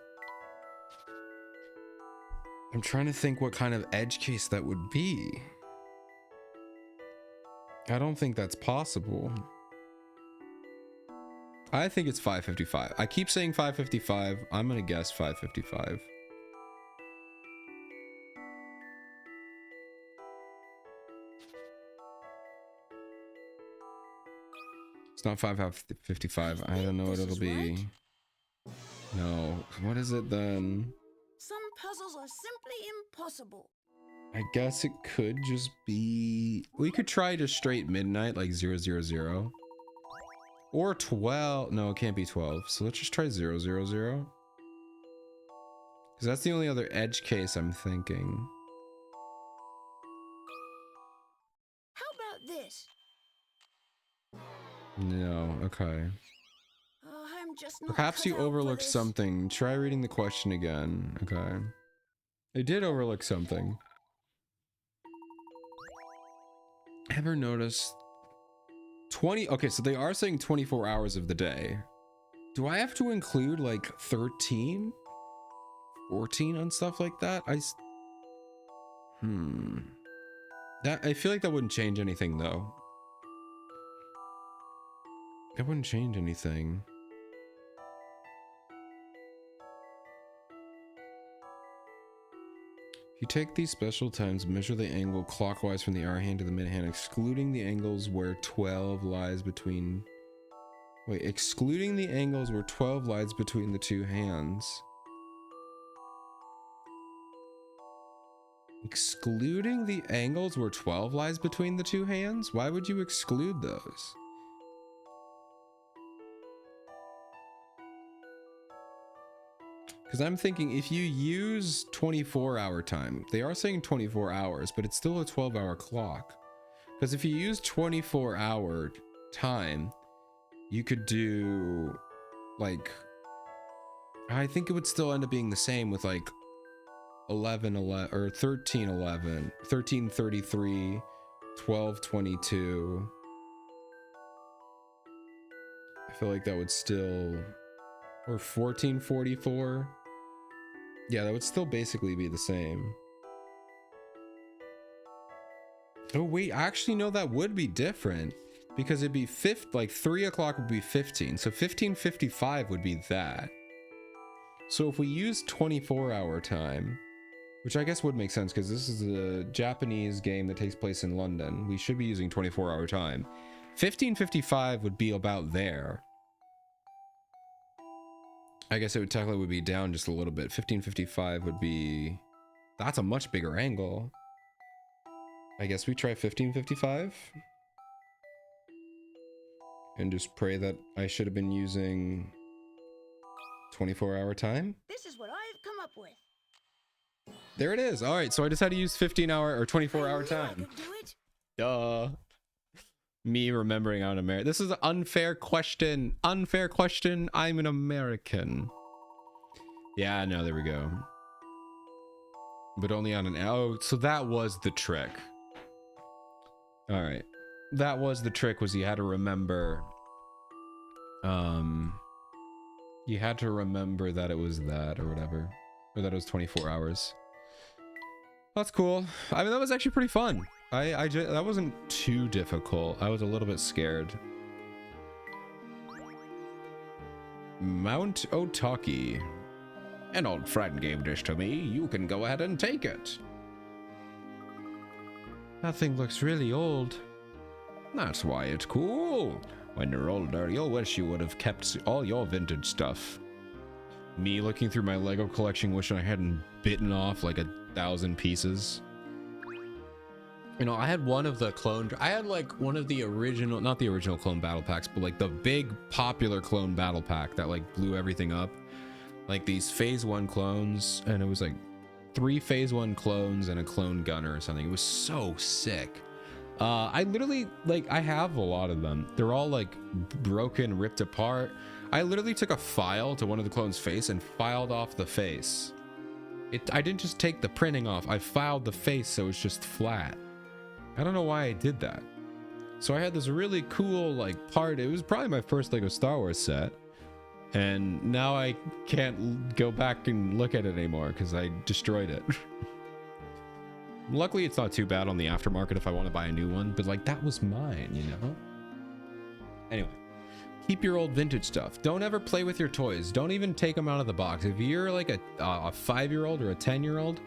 I'm trying to think what kind of edge case that would be. I don't think that's possible. I think it's 5:55. I keep saying 5:55. I'm gonna guess 5:55. It's not 5:55. I don't know what it'll be. No. What is it then? Some puzzles are simply impossible. I guess it could just be... We could try just straight midnight, like 000. Or 12. No, it can't be 12. So let's just try 000. Because that's the only other edge case I'm thinking. How about this? No, okay. Oh, I'm just not Perhaps cut you out for overlooked this. something. Try reading the question again. Okay. They did overlook something. Ever noticed 20? Okay, so they are saying 24 hours of the day. Do I have to include like 13? 14 on stuff like that? That, I feel like that wouldn't change anything though. That wouldn't change anything. If you take these special times, measure the angle clockwise from the hour hand to the minute hand, excluding the angles where 12 lies between... Wait, excluding the angles where 12 lies between the two hands. Excluding the angles where 12 lies between the two hands? Why would you exclude those? Because I'm thinking if you use 24-hour time, they are saying 24 hours, but it's still a 12-hour clock. Because if you use 24-hour time, you could do like, I think it would still end up being the same with like 11:11 or 13:11, 13:33, 12:22. I feel like that would still, or 14:44. Yeah, that would still basically be the same. Oh wait, actually no, that would be different because it'd be like 3 o'clock would be 15, so 15:55 would be that. So if we use 24-hour time, which I guess would make sense because this is a Japanese game that takes place in London, we should be using 24-hour time. 15:55 would be about there. I guess it would technically would be down just a little bit. 15:55 would be, that's a much bigger angle. I guess we try 15:55 and just pray that I should have been using 24-hour time. This is what I've come up with. There it is. All right, so I decided to use 15-hour or 24-hour I knew I time. could do it. Duh. Me remembering I'm an American. This is an unfair question. Unfair question. I'm an American. Yeah, no, there we go. But only on an... Oh, so that was the trick. All right. That was the trick, was you had to remember... You had to remember that it was that or whatever. Or that it was 24 hours. That's cool. I mean, that was actually pretty fun. That wasn't too difficult. I was a little bit scared. Mount Otaki. An old friend gave this to me. You can go ahead and take it. That thing looks really old. That's why it's cool. When you're older, you'll wish you would have kept all your vintage stuff. Me looking through my Lego collection, wishing I hadn't bitten off like 1,000 pieces. You know, I had one of the clone... I had like one of the original... Not the original clone battle packs, but like the big popular clone battle pack that like blew everything up. Like these phase 1 clones, and it was like 3 phase 1 clones and a clone gunner or something. It was so sick. I literally, like, I have a lot of them. They're all like broken, ripped apart. I literally took a file to one of the clones' face and filed off the face. I didn't just take the printing off. I filed the face so it's just flat. I don't know why I did that. So I had this really cool like part. It was probably my first Lego Star Wars set. And now I can't go back and look at it anymore because I destroyed it. Luckily, it's not too bad on the aftermarket if I want to buy a new one. But like, that was mine, you know? Anyway, keep your old vintage stuff. Don't ever play with your toys. Don't even take them out of the box. If you're like a 5-year-old or a 10-year-old,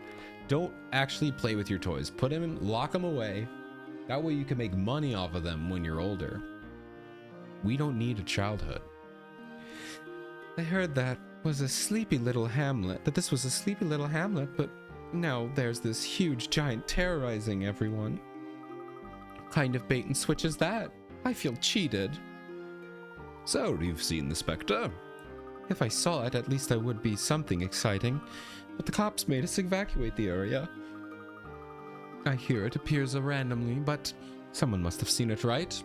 don't actually play with your toys. Put them in, lock them away. That way you can make money off of them when you're older. We don't need a childhood. I heard that was a sleepy little hamlet, that this was a sleepy little hamlet, but now there's this huge giant terrorizing everyone. What kind of bait and switch is that? I feel cheated. So, you've seen the Spectre? If I saw it, at least I would be something exciting. But the cops made us evacuate the area. I hear it appears randomly, but someone must have seen it, right?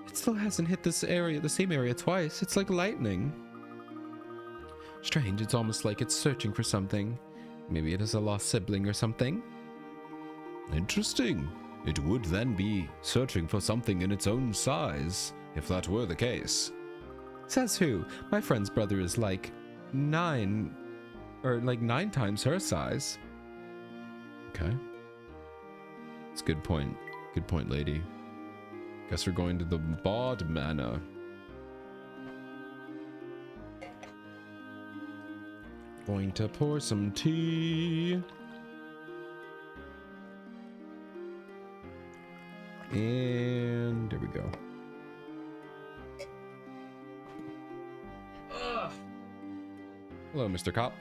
It still hasn't hit this area, the same area twice. It's like lightning. Strange, it's almost like it's searching for something. Maybe it is a lost sibling or something. Interesting. It would then be searching for something in its own size, if that were the case. Says who? My friend's brother is like 9 times her size. Okay. It's a good point. Good point, lady. Guess we're going to the Bod Manor. Going to pour some tea. And there we go. Hello, Mr. Cop.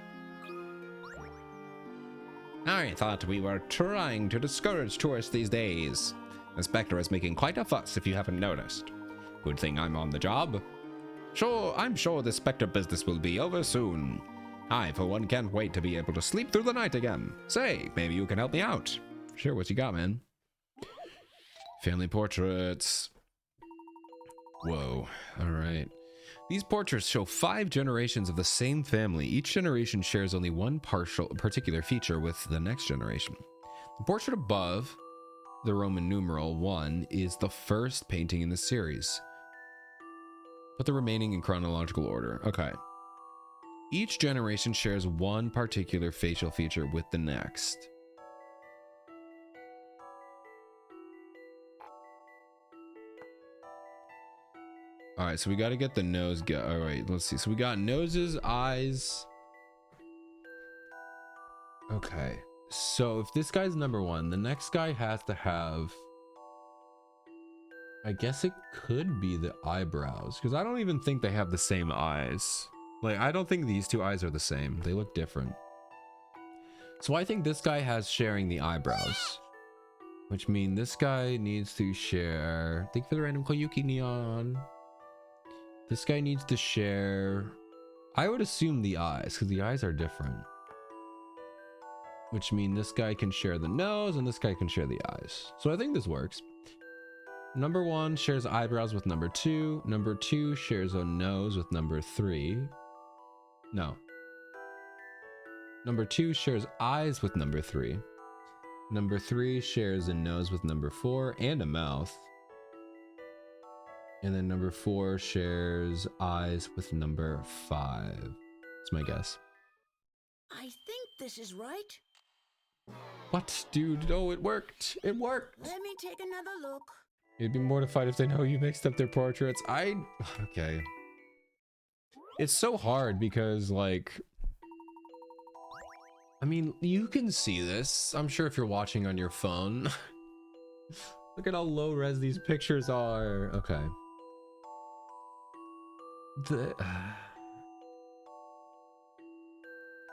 I thought we were trying to discourage tourists these days. Inspector is making quite a fuss if you haven't noticed. Good thing I'm on the job. I'm sure the Spectre business will be over soon. I, for one, can't wait to be able to sleep through the night again. Say, maybe you can help me out. Sure, what you got, man? Family portraits. Whoa, all right. These portraits show 5 generations of the same family. Each generation shares only one particular feature with the next generation. The portrait above, the Roman numeral 1, is the first painting in the series. Put the remaining in chronological order. Okay. Each generation shares one particular facial feature with the next. All right, so we got to get the nose. All right, let's see. So we got noses, eyes. Okay. So if this guy's number 1, the next guy has to have, I guess it could be the eyebrows, because I don't even think they have the same eyes. Like, I don't think these 2 eyes are the same. They look different. So I think this guy has sharing the eyebrows, which means this guy needs to share. Thank you for the random Koyuki Neon. This guy needs to share, I would assume, the eyes, because the eyes are different. Which means this guy can share the nose and this guy can share the eyes. So I think this works. Number 1 shares eyebrows with number 2. Number 2 shares a nose with number 3. No. Number 2 shares eyes with number 3. Number 3 shares a nose with number 4 and a mouth. And then number 4 shares eyes with number 5. That's my guess. I think this is right. What, dude? Oh, it worked. It worked. Let me take another look. You'd be mortified if they know you mixed up their portraits. Okay. It's so hard because, like, I mean, you can see this. I'm sure if you're watching on your phone. Look at how low res these pictures are. Okay.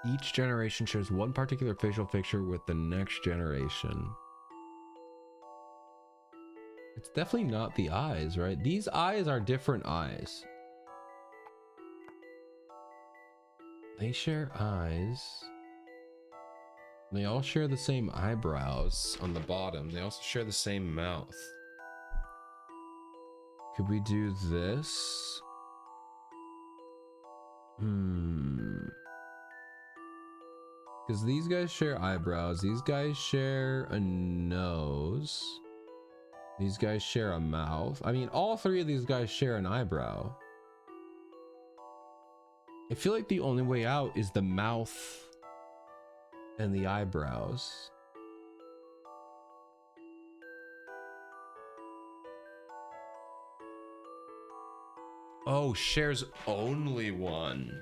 Each generation shares one particular facial feature with the next generation. It's definitely not the eyes, right? These eyes are different eyes. They share eyes. They all share the same eyebrows on the bottom. They also share the same mouth. Could we do this? Because these guys share eyebrows. These guys share a nose. These guys share a mouth. I mean, all 3 of these guys share an eyebrow. I feel like the only way out is the mouth and the eyebrows. Oh, shares only one.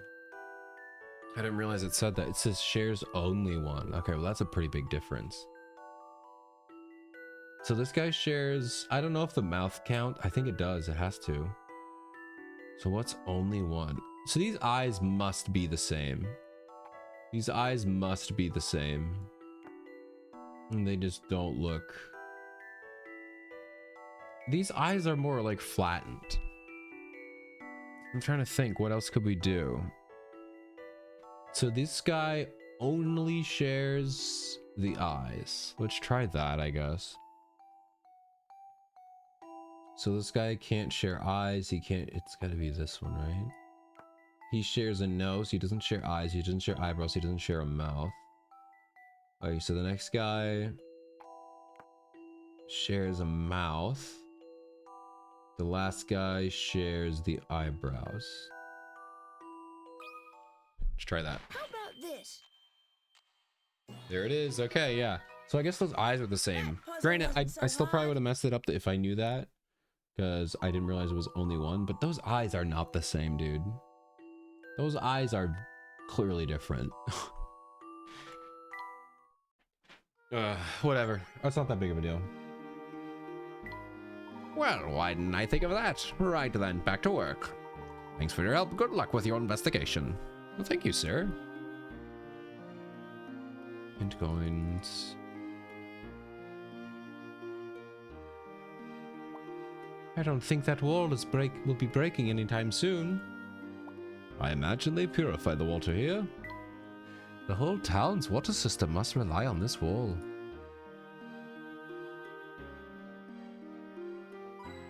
I didn't realize it said that. It says shares only one. Okay, well, that's a pretty big difference. So this guy shares, I don't know if the mouth count. I think it does. It has to. So what's only one? So these eyes must be the same. These eyes must be the same. And they just don't look. These eyes are more like flattened. I'm trying to think, what else could we do? So this guy only shares the eyes. Let's try that, I guess. So this guy can't share eyes. He can't, it's gotta be this one, right? He shares a nose. He doesn't share eyes. He doesn't share eyebrows. He doesn't share a mouth. Okay, so the next guy shares a mouth. The last guy shares the eyebrows. Let's try that. How about this? There it is. Okay, yeah. So I guess those eyes are the same. Granted, I still probably would have messed it up if I knew that. because I didn't realize it was only one. But those eyes are not the same, dude. Those eyes are clearly different. Whatever. That's not that big of a deal. Well, why didn't I think of that? Right then, back to work. Thanks for your help. Good luck with your investigation. Well, thank you, sir. Hint coins. I don't think that wall will be breaking anytime soon. I imagine they purify the water here. The whole town's water system must rely on this wall.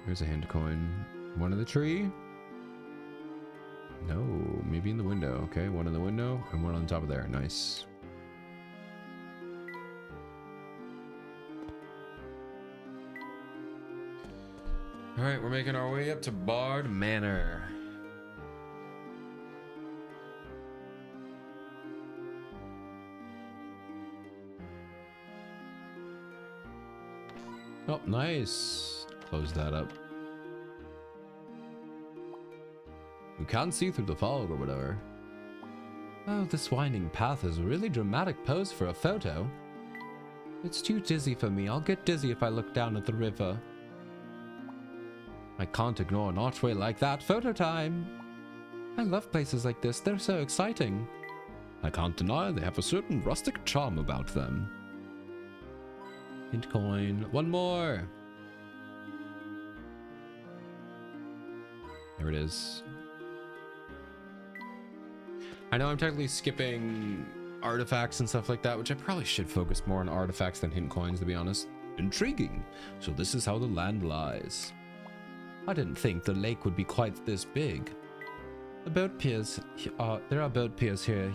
Here's a hint coin. One in the tree? No, maybe in the window. Okay, one in the window and one on top of there. Nice. Alright, we're making our way up to Bard Manor. Oh, nice. Close that up. You can't see through the fog or whatever. Oh, this winding path is a really dramatic pose for a photo. It's too dizzy for me. I'll get dizzy if I look down at the river. I can't ignore an archway like that. Photo time! I love places like this. They're so exciting. I can't deny they have a certain rustic charm about them. Hint coin. One more! There it is. I know I'm technically skipping artifacts and stuff like that, which I probably should focus more on artifacts than hint coins, to be honest. Intriguing. So this is how the land lies. I didn't think the lake would be quite this big. The boat piers, there are boat piers here,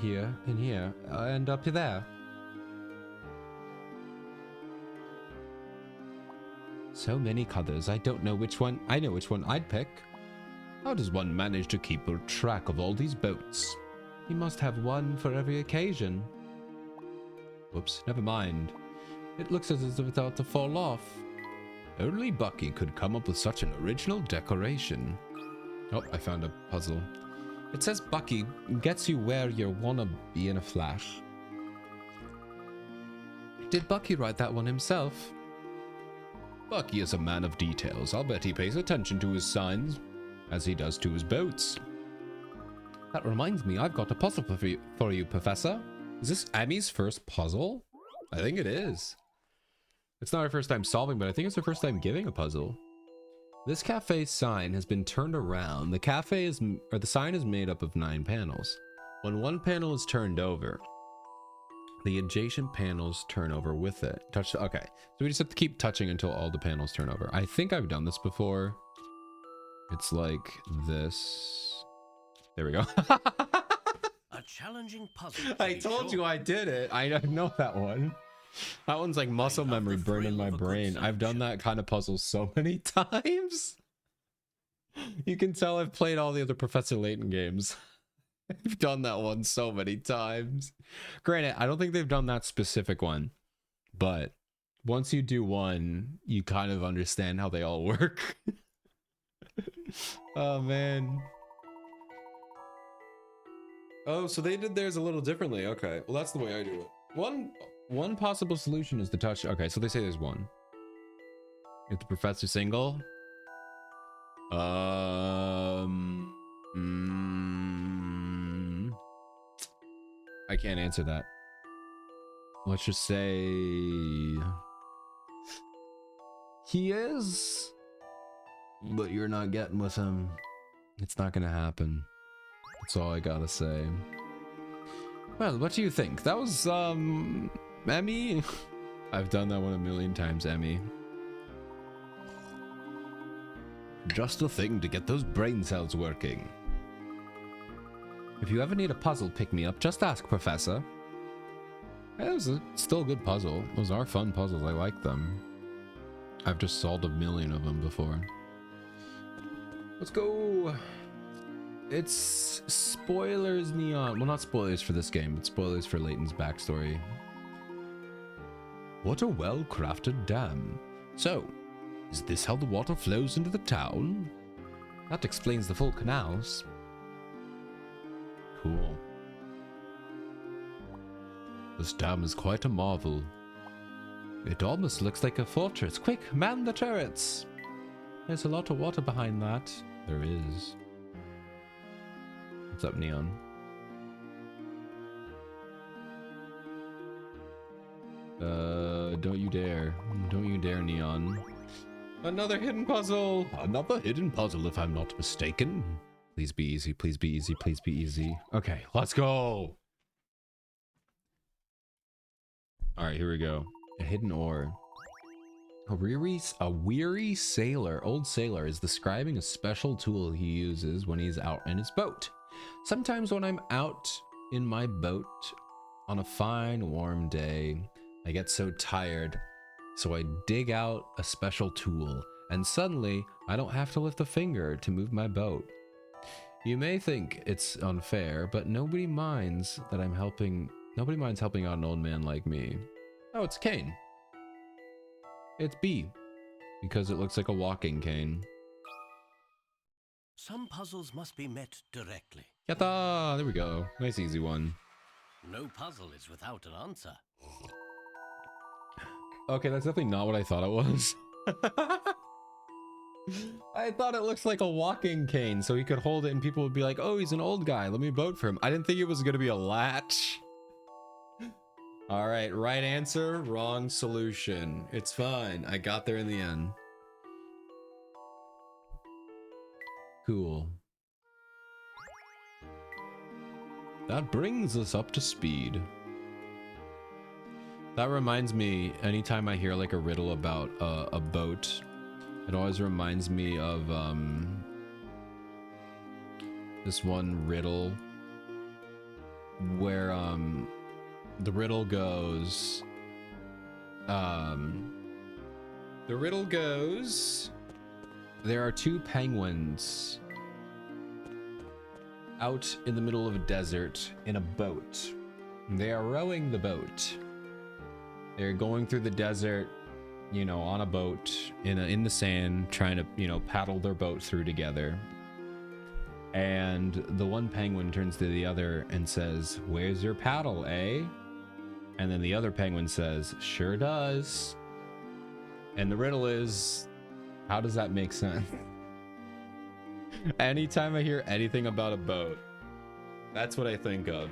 and up there. So many colors, I don't know which one. I know which one I'd pick. How does one manage to keep a track of all these boats? You must have one for every occasion. Whoops, never mind. It looks as if it's about to fall off. Only Bucky could come up with such an original decoration. Oh, I found a puzzle. It says Bucky gets you where you wanna be in a flash. Did Bucky write that one himself? Bucky is a man of details. I'll bet he pays attention to his signs as he does to his boats. That reminds me, I've got a puzzle for you, Professor. Is this Emmy's first puzzle? I think it is. It's not her first time solving, but I think it's her first time giving a puzzle. This cafe's sign has been turned around. The sign is made up of 9 panels. When one panel is turned over, the adjacent panels turn over with it. Okay, so we just have to keep touching until all the panels turn over. I think I've done this before. It's like this. There we go. A challenging puzzle. I told you I did it. I know that one. That one's like muscle memory burned in my brain. I've done that kind of puzzle so many times. You can tell I've played all the other Professor Layton games. I've done that one so many times. Granted, I don't think they've done that specific one, but once you do one, you kind of understand how they all work. Oh, man. Oh, so they did theirs a little differently. Okay, well, that's the way I do it. One possible solution is to touch. Okay, so they say there's one. If the professor single. I can't answer that. Let's just say he is, but you're not getting with him. It's not gonna happen. That's all I gotta say. Well, what do you think? That was Emmy. I've done that one a million times, Emmy. Just a thing to get those brain cells working. If you ever need a puzzle pick-me-up, just ask, Professor. It was still a good puzzle. Those are fun puzzles. I like them. I've just solved a million of them before. Let's go. It's spoilers neon. Well, not spoilers for this game, but spoilers for Layton's backstory. What a well-crafted dam. So, Is this how the water flows into the town? That explains the full canals. Cool. This dam is quite a marvel. It almost looks like a fortress. Quick, man the turrets! There's a lot of water behind that. There is. What's up, Neon? Don't you dare. Don't you dare, Neon. Another hidden puzzle! Another hidden puzzle, if I'm not mistaken. Please be easy, please be easy, please be easy. Okay, let's go! Alright, here we go. A hidden ore. A weary sailor, old sailor, is describing a special tool he uses when he's out in his boat. Sometimes when I'm out in my boat on a fine warm day, I get so tired, so I dig out a special tool, and suddenly I don't have to lift a finger to move my boat. You may think it's unfair, but nobody minds that I'm helping. Nobody minds helping out an old man like me. Oh, it's Kane. It's B, because it looks like a walking cane. Some puzzles must be met directly. Yatta! There we go. Nice easy one. No puzzle is without an answer. Okay, that's definitely not what I thought it was. I thought it looks like a walking cane, so he could hold it and people would be like, oh, he's an old guy, let me vote for him. I didn't think it was going to be a latch. All right, right answer, wrong solution. It's fine. I got there in the end. Cool. That brings us up to speed. That reminds me, anytime I hear like a riddle about a boat, it always reminds me of this one riddle where the riddle goes there are two penguins out in the middle of a desert in a boat. They are rowing the boat. They're going through the desert, you know, on a boat in the sand, trying to, you know, paddle their boat through together. And the one penguin turns to the other and says, "Where's your paddle, eh?" And then the other penguin says, "Sure does." And the riddle is, how does that make sense? Anytime I hear anything about a boat, that's what I think of.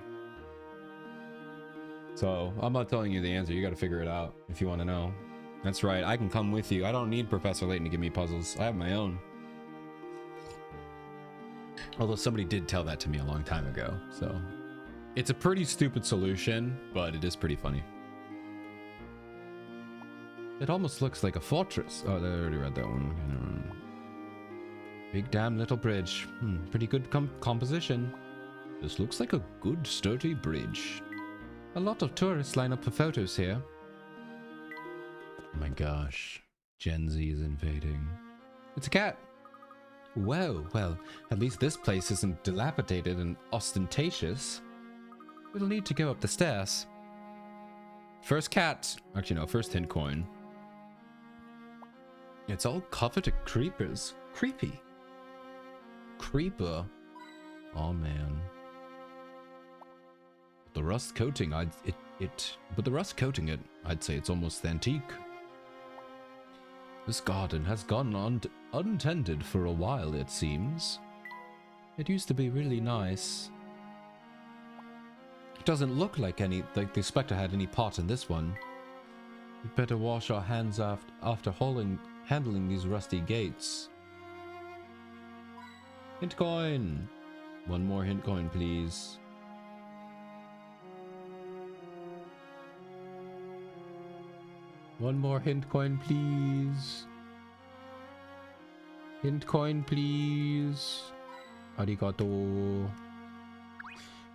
So I'm not telling you the answer. You got to figure it out if you want to know. That's right. I can come with you. I don't need Professor Layton to give me puzzles. I have my own. Although somebody did tell that to me a long time ago. So it's a pretty stupid solution, but it is pretty funny. It almost looks like a fortress. Oh, I already read that one. Big damn little bridge. Pretty good composition. This looks like a good sturdy bridge. A lot of tourists line up for photos here. Oh my gosh. Gen Z is invading. It's a cat. Whoa, well, at least this place isn't dilapidated and ostentatious. We'll need to go up the stairs. First cat. Actually, no, first hint coin. It's all covered in creepers. Creepy. Creeper. Oh man. The rust coating, I'd say it's almost antique. This garden has gone untended for a while, it seems. It used to be really nice. It doesn't look like the Spectre had any part in this one. We'd better wash our hands after handling these rusty gates. Hint coin! One more hint coin, please. One more hint coin, please. Hint coin, please. Arigato.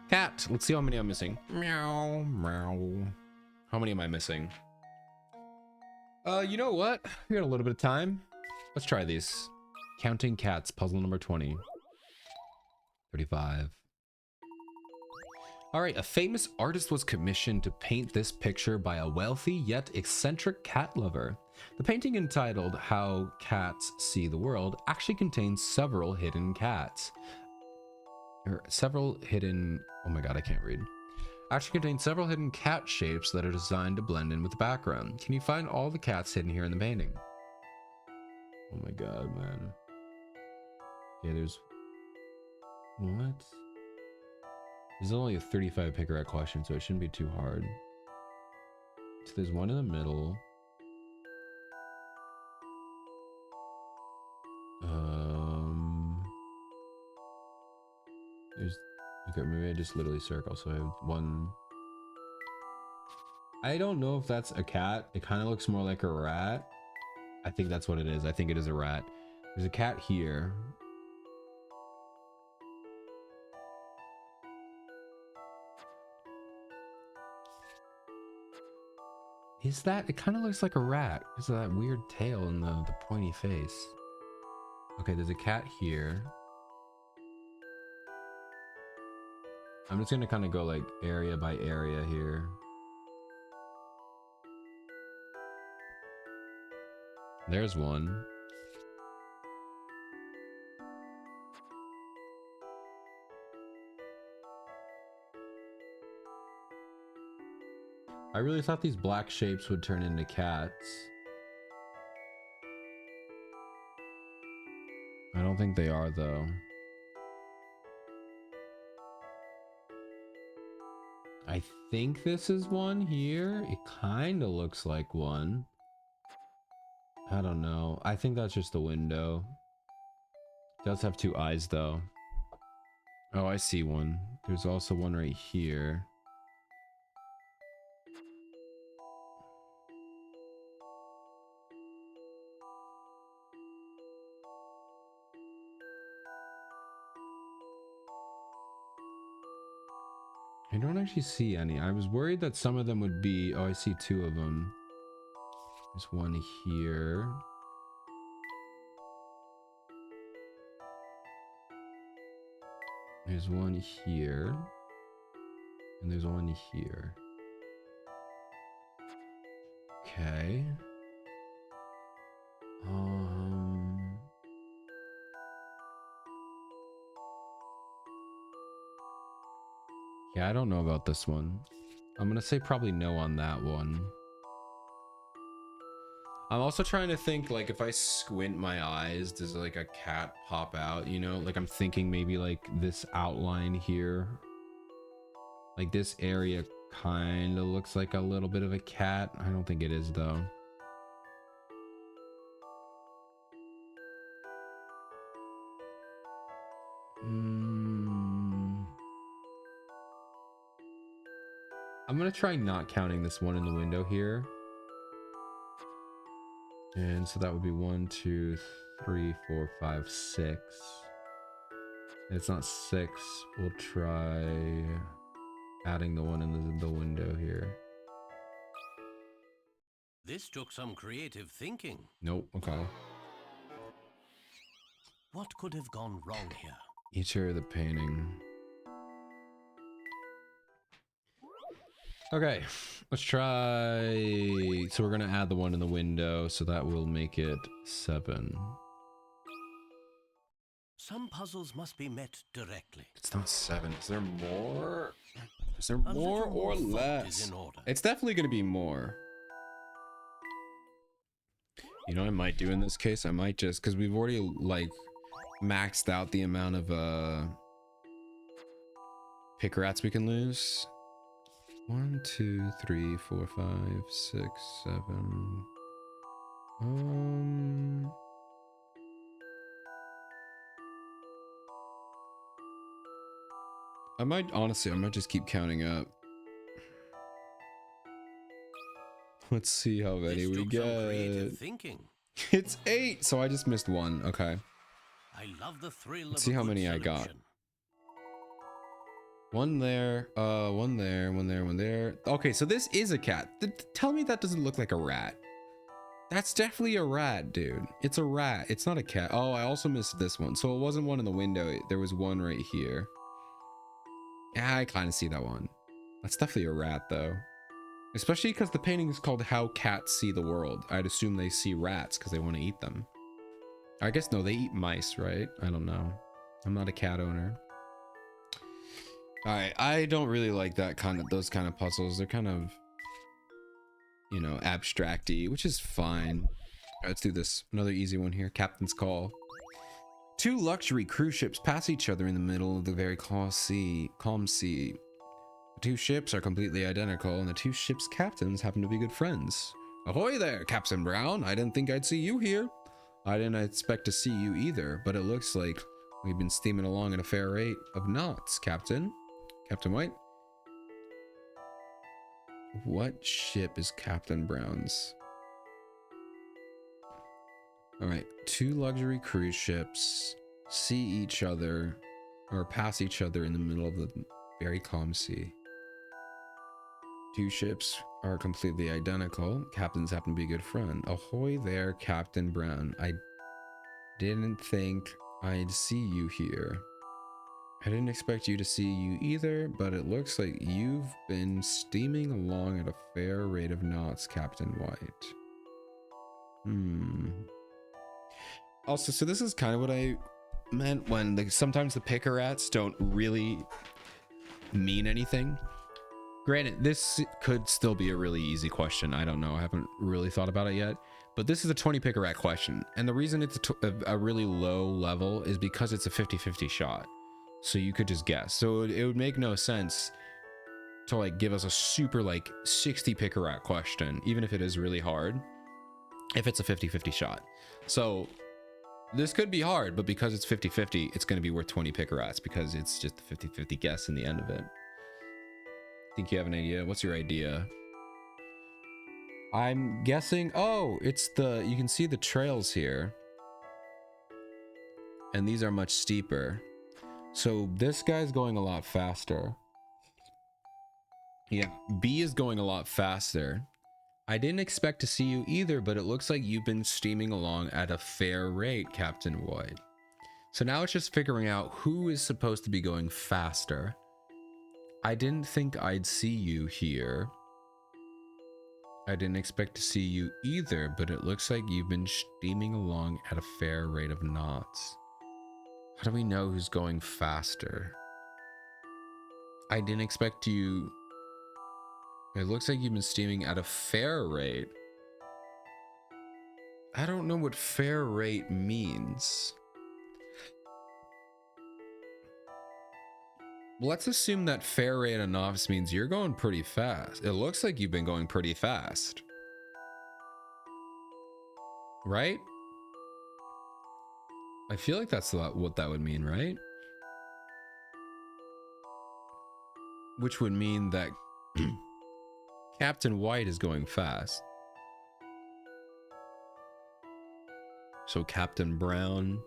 Cat. Let's see how many I'm missing. Meow, meow. How many am I missing? You know what? We got a little bit of time. Let's try these. Counting cats, puzzle number 20. 35. All right, a famous artist was commissioned to paint this picture by a wealthy yet eccentric cat lover. The painting entitled How Cats See the World actually contains several hidden cats. Oh my god, I can't read. Actually contains several hidden cat shapes that are designed to blend in with the background. Can you find all the cats hidden here in the painting? Oh my god, man. Yeah, there's... What? There's only a 35 picker question, so it shouldn't be too hard. So there's one in the middle. There's... Okay, maybe I just literally circle, so I have one... I don't know if that's a cat. It kind of looks more like a rat. I think that's what it is. I think it is a rat. There's a cat here. Is that? It kind of looks like a rat because of that weird tail and the pointy face. Okay, there's a cat here. I'm just gonna kind of go like area by area here. There's one. I really thought these black shapes would turn into cats. I don't think they are though. I think this is one here. It kind of looks like one. I don't know. I think that's just a window. It does have two eyes though. Oh, I see one. There's also one right here. I don't actually see any. I was worried that some of them would be... Oh, I see two of them. There's one here. There's one here. And there's one here. Okay. Yeah, I don't know about this one. I'm gonna say probably no on that one. I'm also trying to think, like, if I squint my eyes, does like a cat pop out, you know? Like, I'm thinking maybe like this outline here. Like this area kind of looks like a little bit of a cat. I don't think it is though. I'm gonna try not counting this one in the window here. And so that would be 1, 2, 3, 4, 5, 6. It's not 6. We'll try adding the one in the window here. This took some creative thinking. Nope. Okay. What could have gone wrong here? Each area of the painting. Okay, let's try. So we're gonna add the one in the window, so that will make it 7. Some puzzles must be met directly. It's not 7. Is there more? Is there A more little or more thought less? is in order. It's definitely gonna be more. You know what I might do in this case? I might just, because we've already like maxed out the amount of pick rats we can lose. 1, 2, 3, 4, 5, 6, 7. I might just keep counting up. Let's see how many This we took some creative get. thinking. It's 8, so I just missed one. Okay. I love the thrill Let's of see a how good many I got. solution. One there, one there, one there, one there. Okay, so this is a cat. Tell me that doesn't look like a rat. That's definitely a rat, dude. It's a rat. It's not a cat. Oh, I also missed this one. So it wasn't one in the window. There was one right here. Yeah, I kind of see that one. That's definitely a rat, though. Especially because the painting is called How Cats See the World. I'd assume they see rats because they want to eat them. I guess no, they eat mice, right? I don't know. I'm not a cat owner. Alright, I don't really like those kind of puzzles. They're kind of, you know, abstract-y, which is fine. Alright, let's do this. Another easy one here. Captain's Call. Two luxury cruise ships pass each other in the middle of the very calm sea. The two ships are completely identical, and the two ships' captains happen to be good friends. Ahoy there, Captain Brown! I didn't think I'd see you here. I didn't expect to see you either, but it looks like we've been steaming along at a fair rate of knots, Captain. Captain White? What ship is Captain Brown's? Alright, two luxury cruise ships see each other, or pass each other in the middle of the very calm sea. Two ships are completely identical. Captains happen to be a good friend. Ahoy there, Captain Brown. I didn't think I'd see you here. I didn't expect you to see you either, but it looks like you've been steaming along at a fair rate of knots, Captain White. Also, so this is kind of what I meant when sometimes the picker rats don't really mean anything. Granted, this could still be a really easy question. I don't know. I haven't really thought about it yet. But this is a 20 picker rat question. And the reason it's a really low level is because it's a 50-50 shot. So you could just guess. So it would make no sense to like give us a super like 60 picker rat question, even if it is really hard, if it's a 50-50 shot. So this could be hard, but because it's 50-50, it's going to be worth 20 picker rats because it's just a 50-50 guess in the end of it. Think you have an idea? What's your idea? I'm guessing, oh, it's you can see the trails here. And these are much steeper. So this guy's going a lot faster. Yeah, B is going a lot faster. I didn't expect to see you either, but it looks like you've been steaming along at a fair rate, Captain White. So now it's just figuring out who is supposed to be going faster. I didn't think I'd see you here. I didn't expect to see you either, but it looks like you've been steaming along at a fair rate of knots. How do we know who's going faster? I didn't expect you... It looks like you've been steaming at a fair rate. I don't know what fair rate means. Let's assume that fair rate of knots means you're going pretty fast. It looks like you've been going pretty fast. Right? I feel like that's what that would mean, right? Which would mean that Captain White is going fast. So Captain Brown.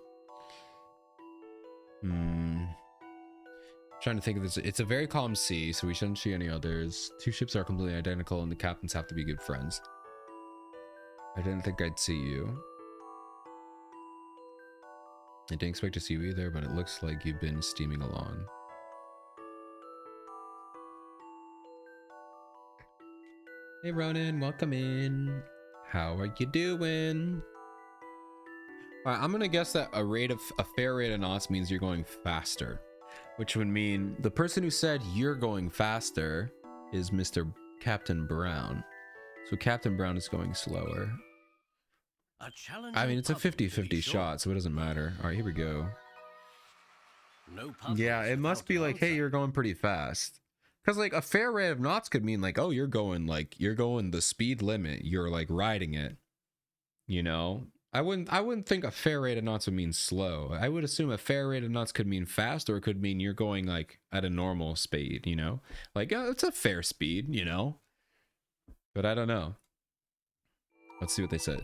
Trying to think of this. It's a very calm sea, so we shouldn't see any others. Two ships are completely identical, and the captains have to be good friends. I didn't think I'd see you. I didn't expect to see you either, but it looks like you've been steaming along. Hey Ronan, welcome in. How are you doing? All right, I'm gonna guess that a fair rate of knots means you're going faster, which would mean the person who said you're going faster is Mr. Captain Brown. So Captain Brown is going slower. I mean, it's a 50-50 shot, so it doesn't matter. All right, here we go. Yeah, it must be like, hey, you're going pretty fast. Because like a fair rate of knots could mean like, oh, you're going the speed limit. You're like riding it. You know? I wouldn't think a fair rate of knots would mean slow. I would assume a fair rate of knots could mean fast, or it could mean you're going like at a normal speed, you know? Like, it's a fair speed, you know? But I don't know. Let's see what they said.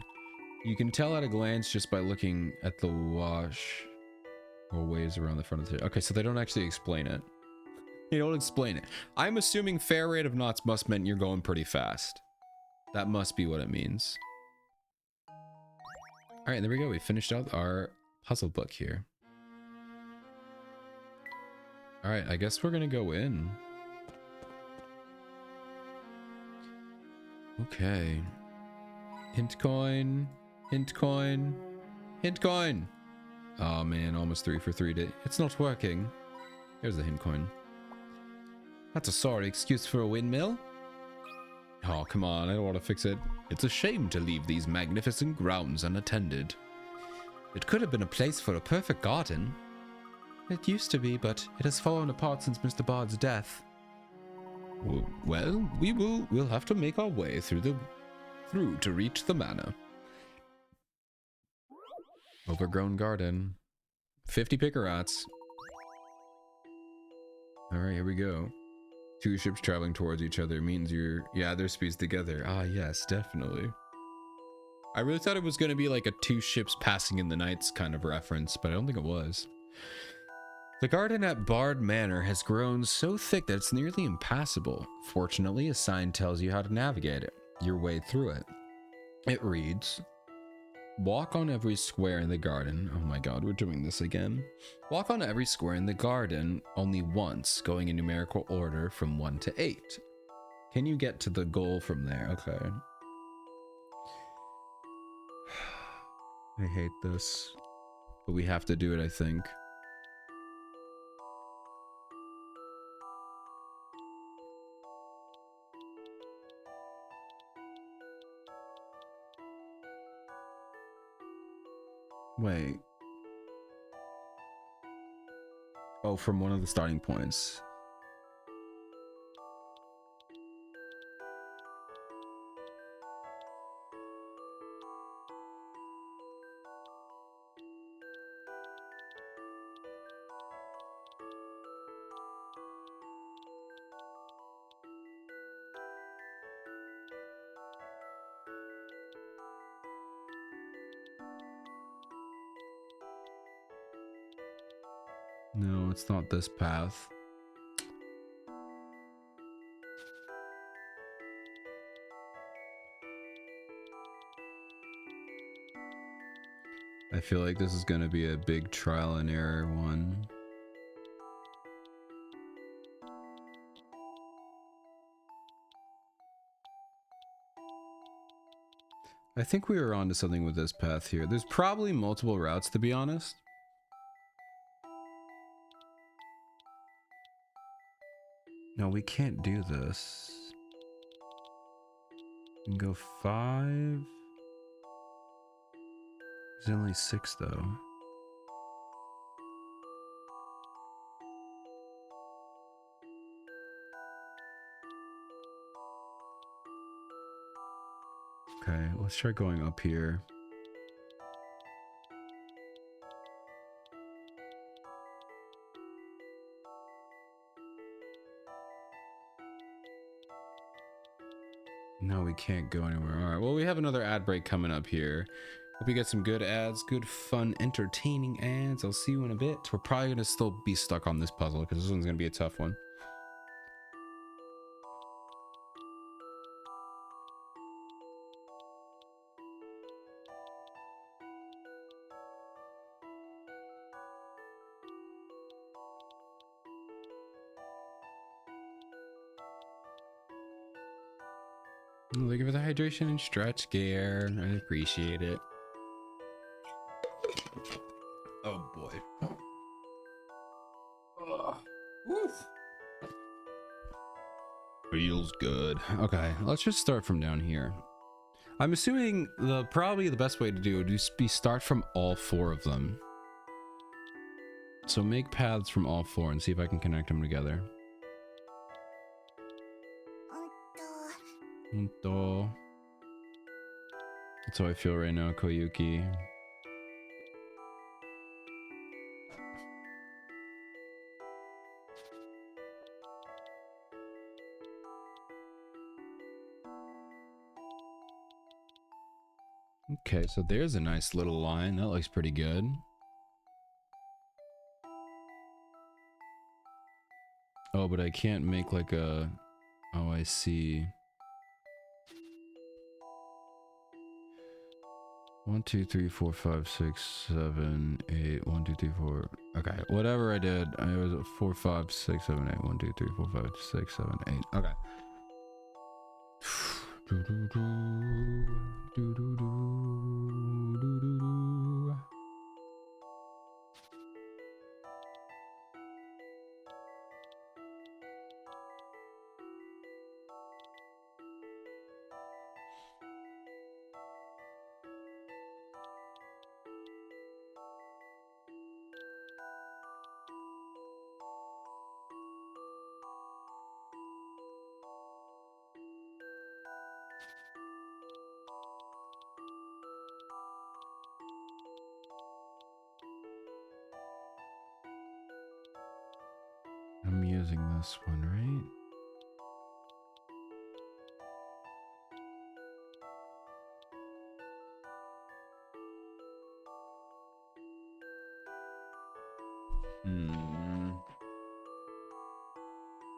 You can tell at a glance just by looking at the wash or waves around the front of the... Okay, so they don't actually explain it. They don't explain it. I'm assuming fair rate of knots must mean you're going pretty fast. That must be what it means. All right, there we go. We finished out our puzzle book here. All right, I guess we're gonna go in. Okay. Hint coin. Hint coin. Hint coin. Oh man, almost 3 for 3 day. It's not working. Here's the hint coin. That's a sorry excuse for a windmill. Oh, come on, I don't want to fix it. It's a shame to leave these magnificent grounds unattended. It could have been a place for a perfect garden. It used to be, but it has fallen apart since Mr. Bard's death. Well, we'll have to make our way through to reach the manor. Overgrown garden. 50 pickerats. Alright, here we go. 2 ships traveling towards each other means yeah, their speeds together. Ah, yes, definitely. I really thought it was going to be like a 2 ships passing in the nights kind of reference, but I don't think it was. The garden at Bard Manor has grown so thick that it's nearly impassable. Fortunately, a sign tells you how to navigate it, your way through it. It reads, walk on every square in the garden. Oh my god, we're doing this again. Walk on every square in the garden only once, going in numerical order from 1 to 8. Can you get to the goal from there? Okay. I hate this, but we have to do it, I think. Wait. Oh, from one of the starting points. No, it's not this path. I feel like this is going to be a big trial and error one. I think we were onto something with this path here. There's probably multiple routes, to be honest. No, we can't do this. We can go 5. There's only 6 though. Okay, let's try going up here. No, we can't go anywhere. All right, well, we have another ad break coming up here. Hope you get some good ads, good, fun, entertaining ads. I'll see you in a bit. We're probably going to still be stuck on this puzzle because this one's going to be a tough one. Looking for the hydration and stretch gear. I appreciate it. Oh boy. Feels good. Okay, let's just start from down here. I'm assuming probably the best way to do it would be start from all 4 of them. So make paths from all 4 and see if I can connect them together. Unto. That's how I feel right now, Koyuki. Okay, so there's a nice little line. That looks pretty good. Oh, but I can't make like a... Oh, I see. 1, 2, 3, 4, 5, 6, 7, 8. 1, 2, 3, 4. Okay, whatever I did, I was 4, 5, 6, 7, 8. 1, 2, 3, 4, 5, 6, 7, 8. Okay. Do do do do do do do do do. I'm using this one, right?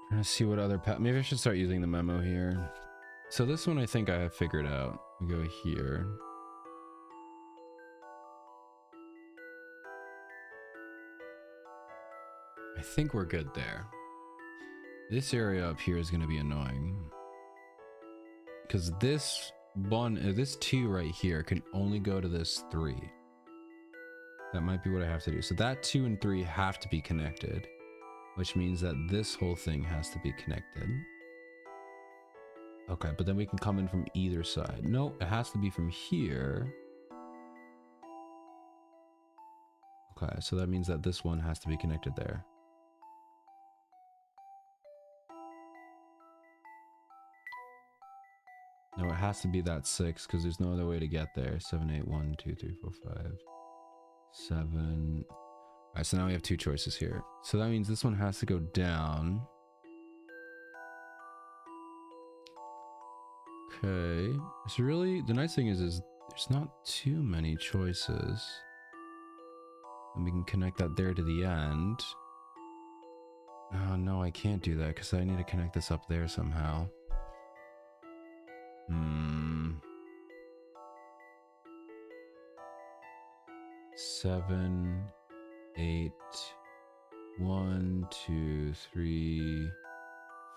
Trying to see what other path. Maybe I should start using the memo here. So this one I think I have figured out. We go here. I think we're good there. This area up here is going to be annoying. Because this one, this 2 right here can only go to this 3. That might be what I have to do. So that 2 and 3 have to be connected, which means that this whole thing has to be connected. Okay, but then we can come in from either side. No, it has to be from here. Okay, so that means that this one has to be connected there. No, it has to be that 6 because there's no other way to get there. 7, 8, 1, 2, 3, 4, 5, 7. All right, so now we have 2 choices here. So that means this one has to go down. Okay. It's really, the nice thing is there's not too many choices. And we can connect that there to the end. Oh, no, I can't do that because I need to connect this up there somehow. 7, 8, 1, 2, 3,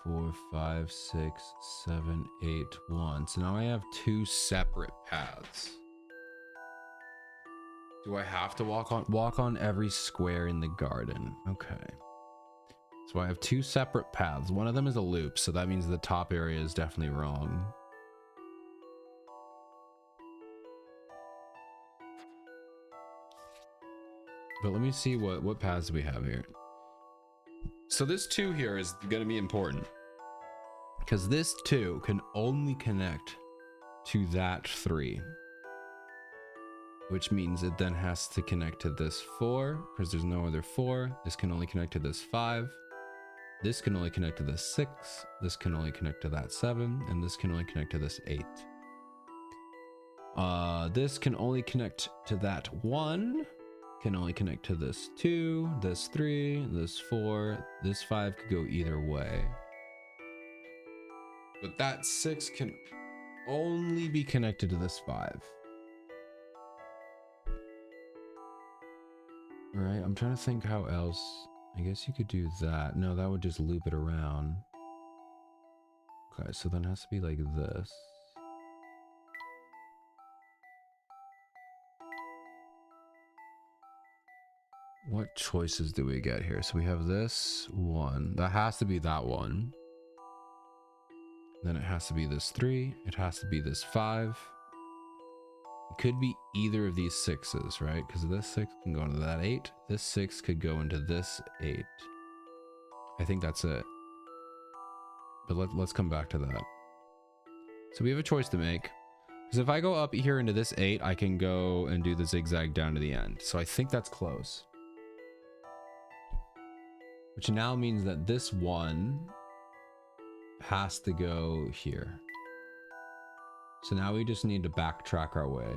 4, 5, 6, 7, 8, 1. So now I have 2 separate paths. Do I have to walk on every square in the garden? Okay. So I have 2 separate paths. One of them is a loop, so that means the top area is definitely wrong. But let me see what paths we have here. So this 2 here is going to be important because this 2 can only connect to that 3, which means it then has to connect to this 4 because there's no other 4. This can only connect to this 5. This can only connect to this 6. This can only connect to that 7, and this can only connect to this 8. This can only connect to that 1. Can only connect to this 2, this 3, this 4, this 5 could go either way. But that 6 can only be connected to this 5. Right, I'm trying to think how else. I guess you could do that. No, that would just loop it around. Okay, so then it has to be like this. What choices do we get here? So we have this 1. That has to be that 1. Then it has to be this 3. It has to be this 5. It could be either of these 6s, right? Because this 6 can go into that 8. This 6 could go into this 8. I think that's it. But let's come back to that. So we have a choice to make. Because if I go up here into this 8, I can go and do the zigzag down to the end. So I think that's close. Which now means that this 1 has to go here. So now we just need to backtrack our way.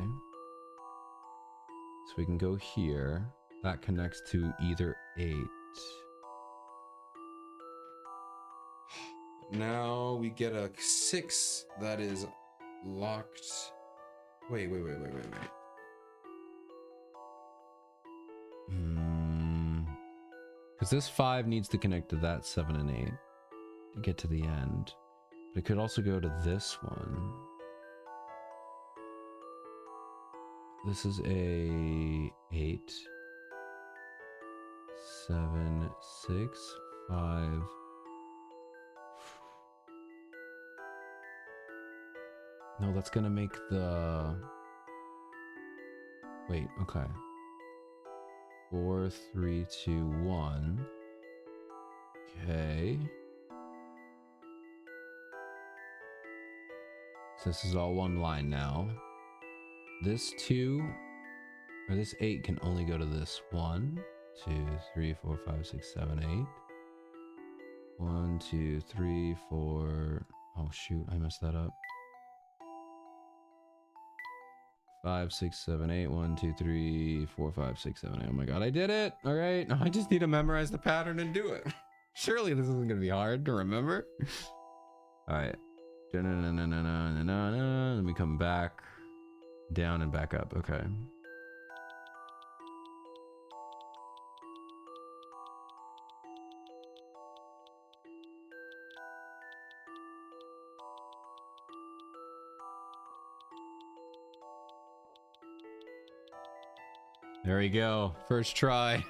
So we can go here. That connects to either 8. Now we get a 6 that is locked. Wait. Because this 5 needs to connect to that 7 and 8 to get to the end. But it could also go to this one. This is a 8, 7, 6, 5. No, that's gonna make the... Wait, okay. 4, 3, 2, 1. Okay. So this is all one line now. This 2, or this 8 can only go to this 1, 2, 3, 4, 5, 6, 7, 8. 1, 2, 3, 4. Oh shoot, I messed that up. 5, 6, 7, 8. 1, 2, 3, 4, 5, 6, 7, 8. Oh my god, I did it! Alright, I just need to memorize the pattern and do it. Surely this isn't gonna be hard to remember. Alright. Let me come back. Down and back up. Okay. There we go. First try.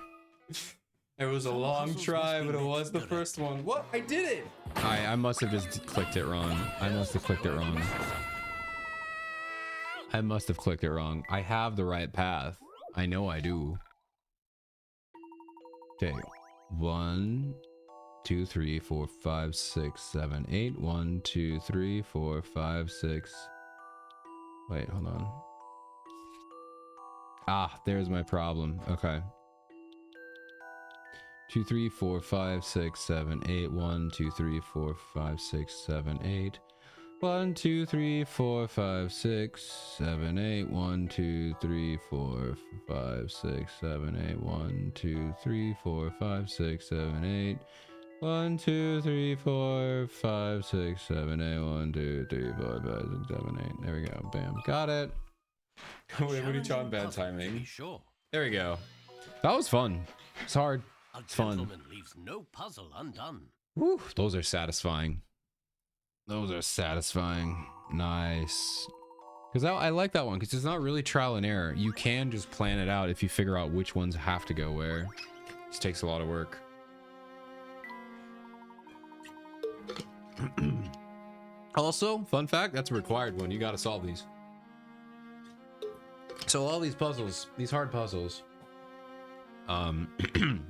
It was a long try, but it was the first one. What? I did it! I must have just clicked it wrong. I must have clicked it wrong. I must have clicked it wrong. I have the right path. I know I do. Okay. 1, 2, 3, 4, 5, 6, 7, 8. 1, 2, 3, 4, 5, 6. Wait, hold on. Ah, there's my problem. Okay. 2, 3, 4, 5, 6, 7, 8. 1, 2, 3, 4, 5, 6, 7, 8. 1, 2, 3, 4, 5, 6, 7, 8. 1, 2, 3, 4, 5, 6, 7, 8. 1, 2, 3, 4, 5, 6, 7, 8. 1, 2, 3, 4, 5, 6, 7, 8. 1, 2, 3, 4, 5, 6, 7, 8. There we go. Bam. Got it. Wait, what are you talking bad timing? Sure. There we go. That was fun. It's hard. A It's fun. gentleman leaves no puzzle undone. Woo, those are satisfying. Those are satisfying. Nice. Because I like that one because it's not really trial and error. You can just plan it out if you figure out which ones have to go where. It just takes a lot of work. Also, fun fact, that's a required one. You got to solve these. So all these puzzles, these hard puzzles,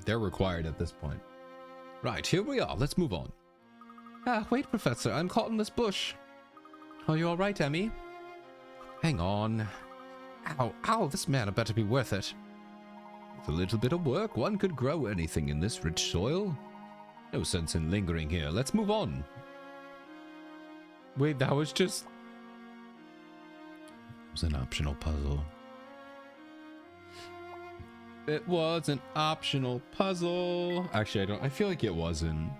they're required at this point. Right, here we are. Let's move on. Ah, wait, Professor. I'm caught in this bush. Are you all right, Emmy? Hang on. Ow, ow, this man had better be worth it. With a little bit of work, one could grow anything in this rich soil. No sense in lingering here. Let's move on. Wait, that was just... It was an optional puzzle. It was an optional puzzle. Actually, I feel like it wasn't.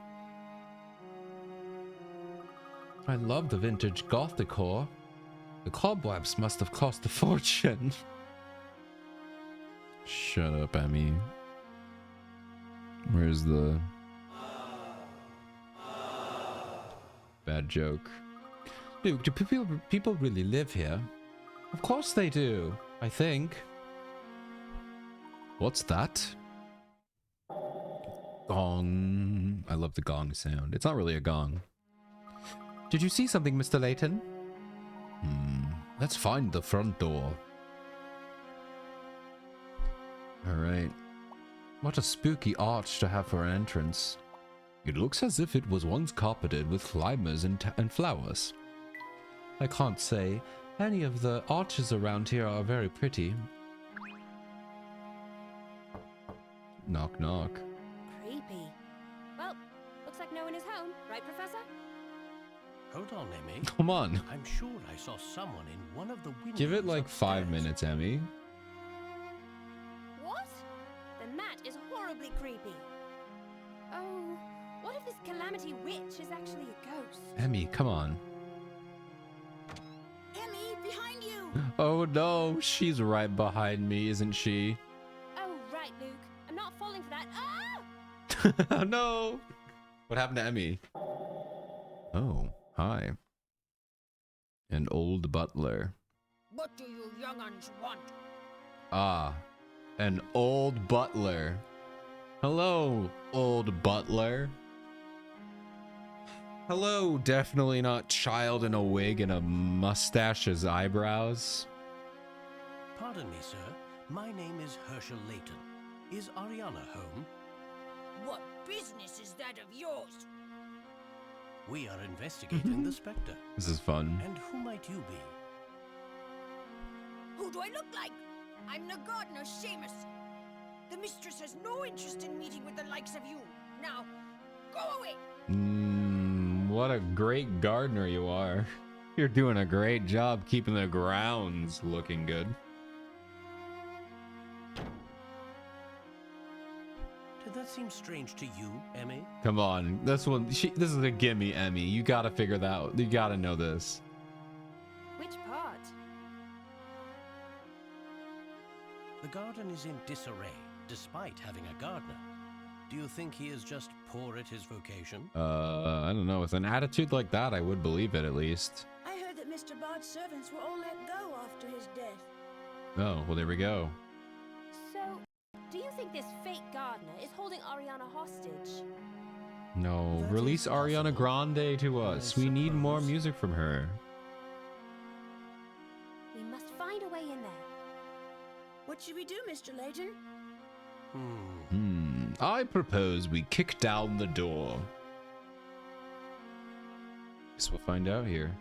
I love the vintage goth decor. The cobwebs must have cost a fortune. Shut up, Emmy. Where's the... Bad joke. Luke, do people really live here? Of course they do, I think. What's that? Gong. I love the gong sound. It's not really a gong. Did you see something, Mr. Layton? Let's find the front door. Alright. What a spooky arch to have for an entrance. It looks as if it was once carpeted with climbers and flowers. I can't say. Any of the arches around here are very pretty. Knock, knock. Creepy. Well, looks like no one is home, right, Professor? Hold on, Emmy. Come on. I'm sure I saw someone in one of the windows. Give it like 5 upstairs. minutes, Emmy. What? Then that is horribly creepy. Oh, what if this calamity witch is actually a ghost? Emmy, come on. Emmy, behind you! Oh no, she's right behind me, isn't she? Oh, right, Luke. I'm not falling for that. Ah! Oh no! What happened to Emmy? Oh, hi. An old butler. What do you young'uns want? Ah, an old butler. Hello, old butler. Hello, definitely not child in a wig and a mustache as eyebrows. Pardon me, sir. My name is Herschel Layton. Is Ariana home? What business is that of yours? We are investigating the spectre. This is fun. And who might you be? Who do I look like? I'm the gardener, Seamus. The mistress has no interest in meeting with the likes of you. Now, go away! What a great gardener you are. You're doing a great job keeping the grounds looking good. Did that seem strange to you, Emmy? Come on, this is a gimme, Emmy. You gotta figure that out. You gotta know this. Which part? The garden is in disarray, despite having a gardener. Do you think he is just poor at his vocation? I don't know. With an attitude like that, I would believe it at least. I heard that Mr. Bard's servants were all let go after his death. Oh, well, there we go. So, do you think this fake gardener is holding Ariana hostage? No, That release is Ariana possible. Grande to us. We need more suppose. music from her. We must find a way in there. What should we do, Mr. Layton? I propose we kick down the door. Guess we'll find out here.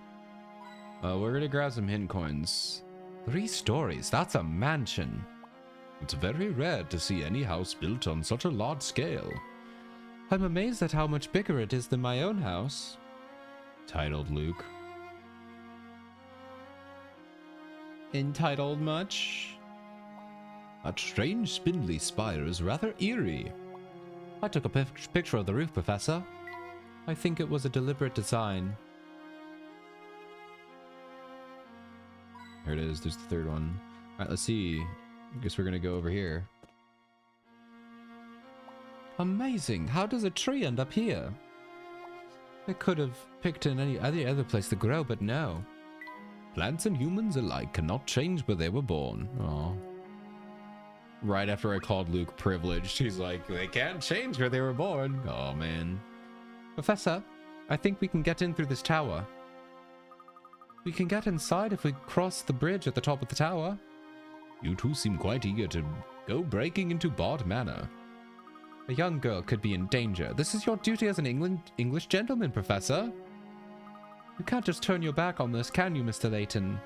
We're gonna grab some hint coins. 3 stories, that's a mansion. It's very rare to see any house built on such a large scale. I'm amazed at how much bigger it is than my own house. Titled Luke. Entitled much? That strange spindly spire is rather eerie. I took a picture of the roof, Professor. I think it was a deliberate design. Here it is, there's the 3rd one. Alright, let's see. I guess we're gonna go over here. Amazing! How does a tree end up here? I could have picked in any other place to grow, but no. Plants and humans alike cannot change where they were born. Aw. Right after I called Luke privileged, he's like, they can't change where they were born. Oh, man. Professor, I think we can get in through this tower. We can get inside if we cross the bridge at the top of the tower. You two seem quite eager to go breaking into Bard Manor. A young girl could be in danger. This is your duty as an English gentleman, Professor. You can't just turn your back on this, can you, Mr. Layton?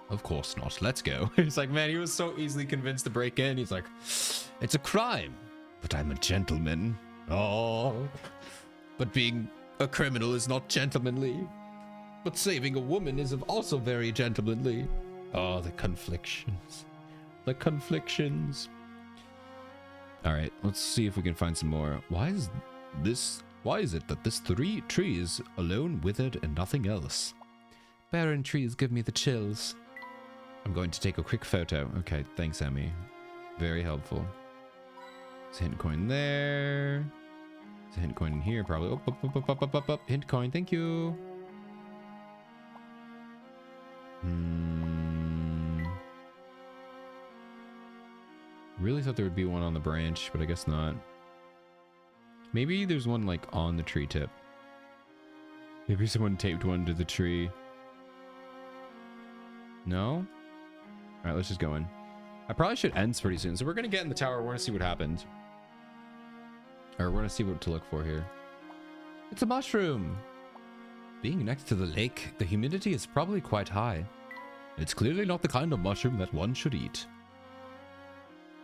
Of course not. Let's go. He's like, man, he was so easily convinced to break in. He's like, it's a crime, but I'm a gentleman. Oh, but being a criminal is not gentlemanly. But saving a woman is also very gentlemanly. Oh, the conflictions. The conflictions. All right, let's see if we can find some more. Why is it that this tree is alone, withered, and nothing else? Barren trees give me the chills. I'm going to take a quick photo. Okay, thanks, Emmy. Very helpful. There's a hint coin there. There's a hint coin in here, probably. Up. Hint coin, thank you. Really thought there would be one on the branch, but I guess not. Maybe there's one like on the tree tip. Maybe someone taped one to the tree. No? Alright, let's just go in. I probably should end pretty soon. So we're going to get in the tower. We're going to see what happened. Or we're going to see what to look for here. It's a mushroom! Being next to the lake, the humidity is probably quite high. It's clearly not the kind of mushroom that one should eat.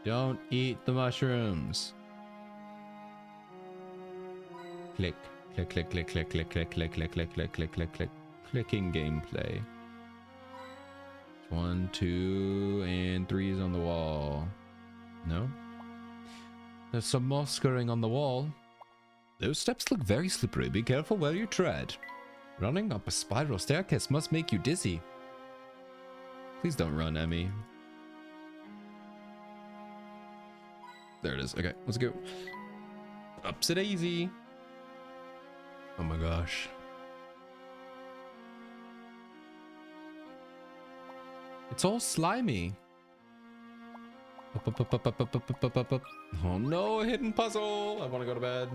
Don't eat the mushrooms. Click, click, click, click, click, click, click, click, click, click, click, click, click, click. Clicking gameplay. 1, 2, and 3 is on the wall. No? There's some more scurrying on the wall. Those steps look very slippery. Be careful where you tread. Running up a spiral staircase must make you dizzy. Please don't run, Emmy. There it is. Okay, let's go. Ups a daisy. Oh my gosh. It's all slimy. Oh no, a hidden puzzle. I want to go to bed.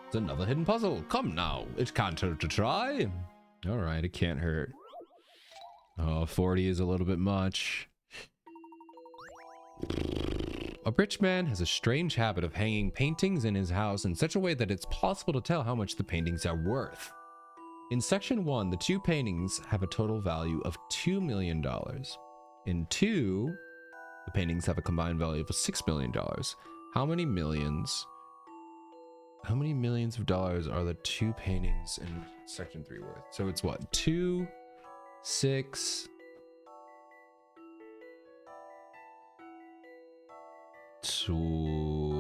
It's another hidden puzzle. Come now. It can't hurt to try. All right, it can't hurt. Oh, 40 is a little bit much. A rich man has a strange habit of hanging paintings in his house in such a way that it's possible to tell how much the paintings are worth. In section 1, the 2 paintings have a total value of $2 million. In 2, the paintings have a combined value of $6 million. How many millions of dollars are the 2 paintings in section 3 worth? So it's what? 2, 6,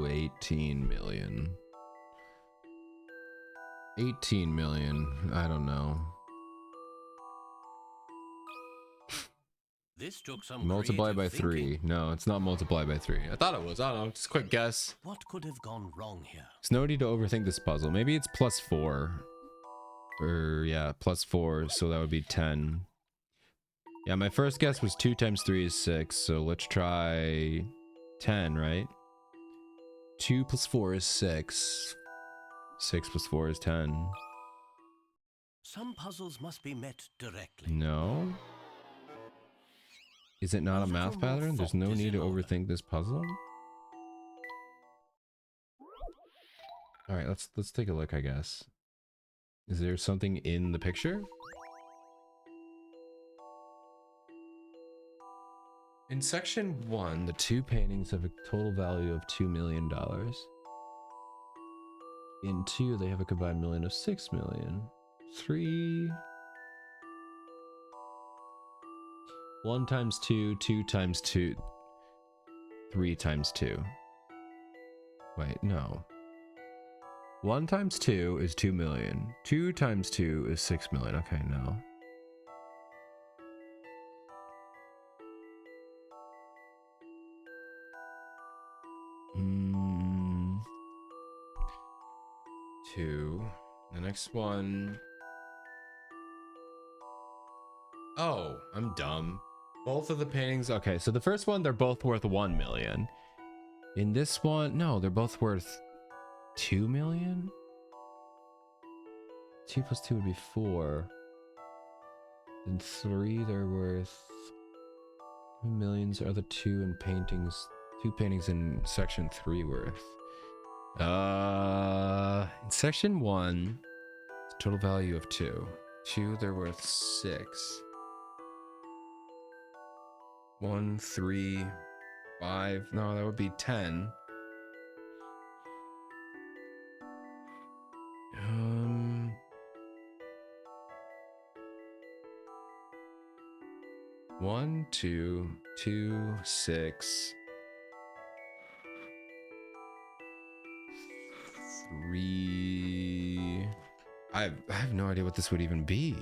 18 million. 18 million. I don't know. This took some Multiply by creative 3. thinking. No, it's not multiply by 3. I thought it was. I don't know. Just a quick guess. What could have gone wrong here? There's no need to overthink this puzzle. Maybe it's +4. Or, yeah, +4. So that would be 10. Yeah, my first guess was 2 times 3 is 6. So let's try 10, right? 2 plus 4 is 6. 6 plus 4 is 10. Some puzzles must be met directly. No. Is it not a math pattern? There's no need to overthink this puzzle. All right, let's take a look, I guess. Is there something in the picture? In section 1, the 2 paintings have a total value of $2 million. In 2, they have a combined million of $6 million. 3... 1 times 2, 2 times 2, 3 times 2. Wait, no. 1 times 2 is 2 million. 2 times 2 is 6 million. Okay, no. Hmm. 2. The next one. Oh, I'm dumb. Both of the paintings. Okay, so the first one, they're both worth 1 million. In this one, no, they're both worth 2 million? 2 plus 2 would be 4. And 3, they're worth... How many millions are the 2 in paintings? 2 paintings in section 3 worth? In section 1, it's a total value of 2. 2, they're worth 6. 1, 3, 5. No, that would be 10. 1, 2, 2, 6, 3. I have no idea what this would even be.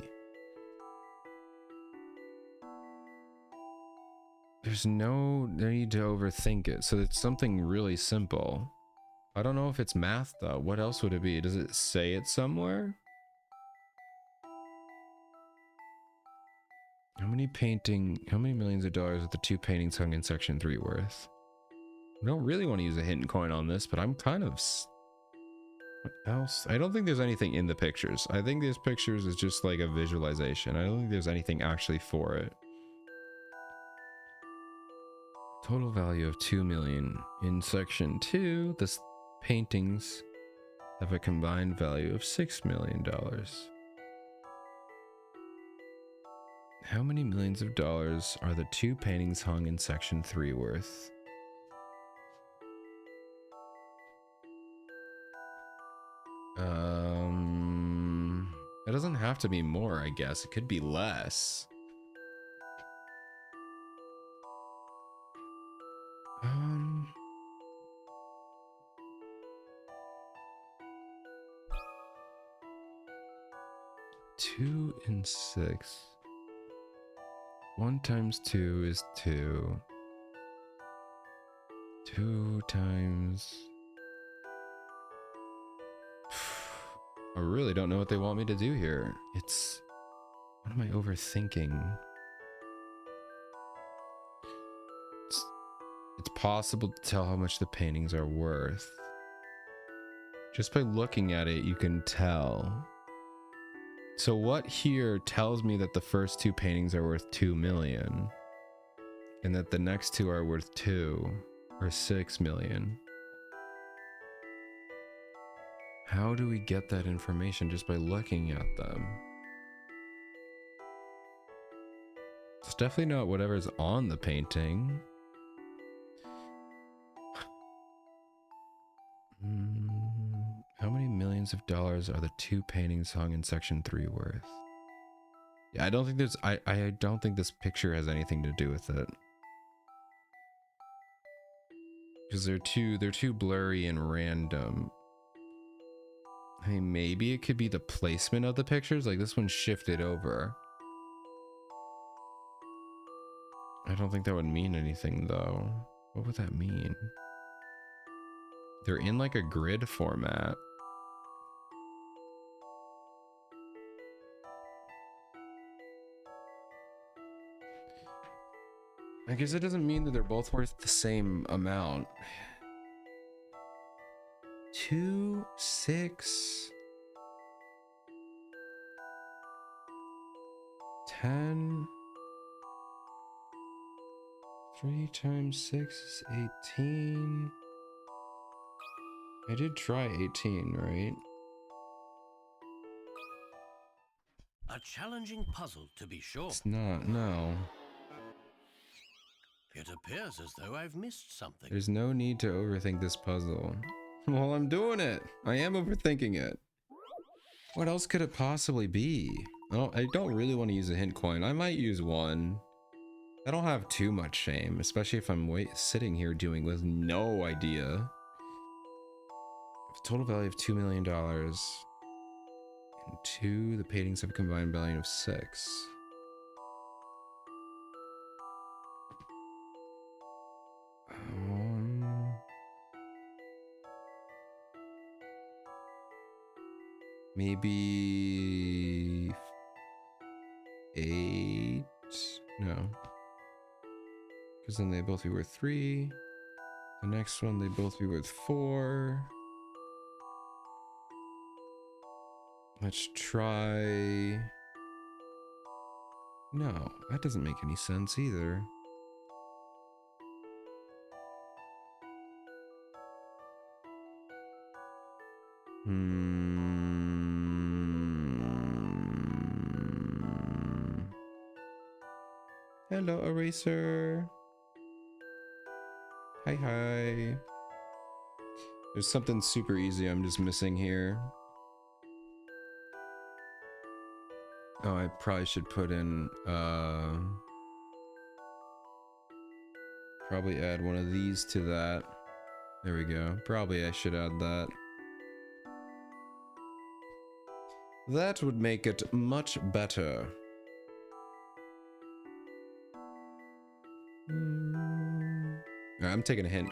There's no need to overthink it, so it's something really simple. I don't know if it's math though. What else would it be? Does it say it somewhere? How many millions of dollars are the 2 paintings hung in section 3 worth? I don't really want to use a hidden coin on this, but I'm kind of... What else? I don't think there's anything in the pictures. I think these pictures is just like a visualization. I don't think there's anything actually for it. Total value of 2 million. In section 2, the paintings have a combined value of $6 million. How many millions of dollars are the 2 paintings hung in section 3 worth? It doesn't have to be more, I guess. It could be less. Two and 6. 1 times 2 is 2. 2 times... I really don't know what they want me to do here. It's... What am I overthinking? It's possible to tell how much the paintings are worth. Just by looking at it, you can tell. So what here tells me that the first two paintings are worth 2 million and that the next two are worth 2 or 6 million? How do we get that information just by looking at them? It's definitely not whatever's on the painting. How many millions of dollars are the two paintings hung in section 3 worth? Yeah, I don't think there's I don't think this picture has anything to do with it. Because they're too blurry and random. I mean, maybe it could be the placement of the pictures, like this one's shifted over. I don't think that would mean anything though. What would that mean? They're in like a grid format. I guess it doesn't mean that they're both worth the same amount. 2, 6, 10. 3 times 6 is 18. I did try 18, right? A challenging puzzle, to be sure. It's not, no. It appears as though I've missed something. There's no need to overthink this puzzle. Well, I'm doing it. I am overthinking it. What else could it possibly be? Oh, I don't really want to use a hint coin. I might use one. I don't have too much shame, especially if I'm sitting here doing with no idea. Total value of $2 million. And 2, the paintings have a combined value of 6. Maybe 8? No. Because then they both be worth 3. The next one, they both be worth 4. Let's try... No, that doesn't make any sense either. Hello, Eraser. Hi, hi. There's something super easy I'm just missing here. Oh, I probably should put in, probably add one of these to that. There we go. Probably I should add that. That would make it much better. I'm taking a hint.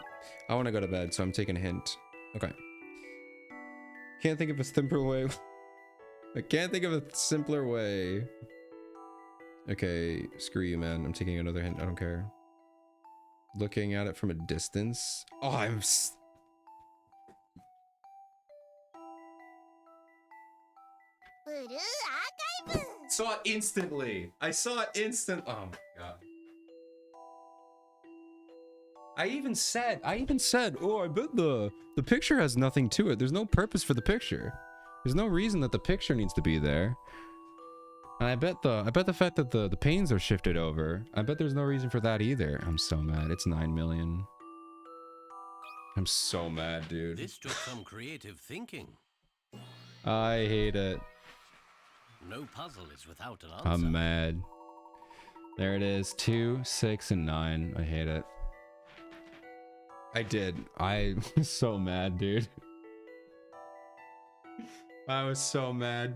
I want to go to bed, so I'm taking a hint. Okay. Can't think of a simpler way. I can't think of a simpler way. Okay, screw you, man. I'm taking another hint. I don't care. Looking at it from a distance. Oh, I'm... Saw it instantly. I saw it instant. Oh my god. I even said, oh, I bet the picture has nothing to it. There's no purpose for the picture. There's no reason that the picture needs to be there. And I bet the fact that the paintings are shifted over, I bet there's no reason for that either. I'm so mad. It's 9 million. I'm so mad, dude. This took some creative thinking. I hate it. No puzzle is without an answer. I'm mad. There it is. 2, 6, and 9. I hate it. I did. I'm so mad, dude. I was so mad.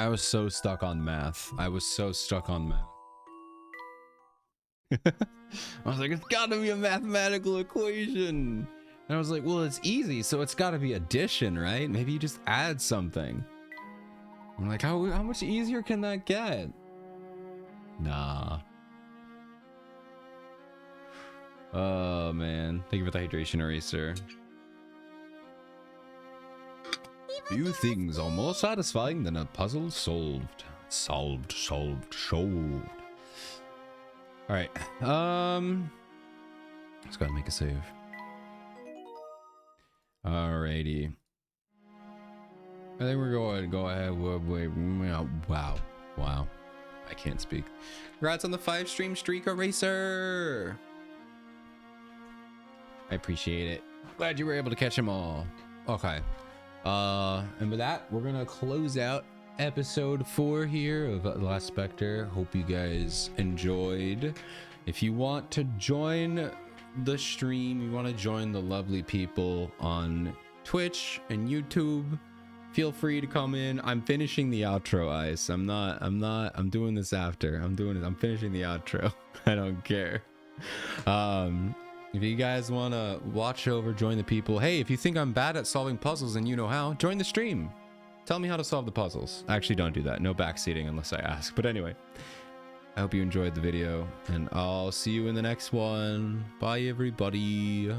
I was so stuck on math. I was so stuck on math. I was like, it's gotta be a mathematical equation. And I was like, well, it's easy, so it's gotta be addition, right? Maybe you just add something. I'm like, how much easier can that get? Nah. Oh man, thank you for the hydration eraser. Few things are more satisfying than a puzzle solved. Solved. All right. Let's go ahead and make a save. Alrighty. I think we're going to go ahead. Wow. I can't speak. Congrats on the 5-stream streak eraser. I appreciate it. Glad you were able to catch them all. Okay. And with that, we're gonna close out episode 4 here of The Last Spectre. Hope you guys enjoyed. If you want to join the stream, you want to join the lovely people on Twitch and YouTube, feel free to come in. I'm finishing the outro, Ice. I'm doing this after. I'm finishing the outro. I don't care. If you guys want to watch over, join the people. Hey, if you think I'm bad at solving puzzles and you know how, join the stream. Tell me how to solve the puzzles. Actually, don't do that. No backseating unless I ask. But anyway, I hope you enjoyed the video, and I'll see you in the next one. Bye, everybody.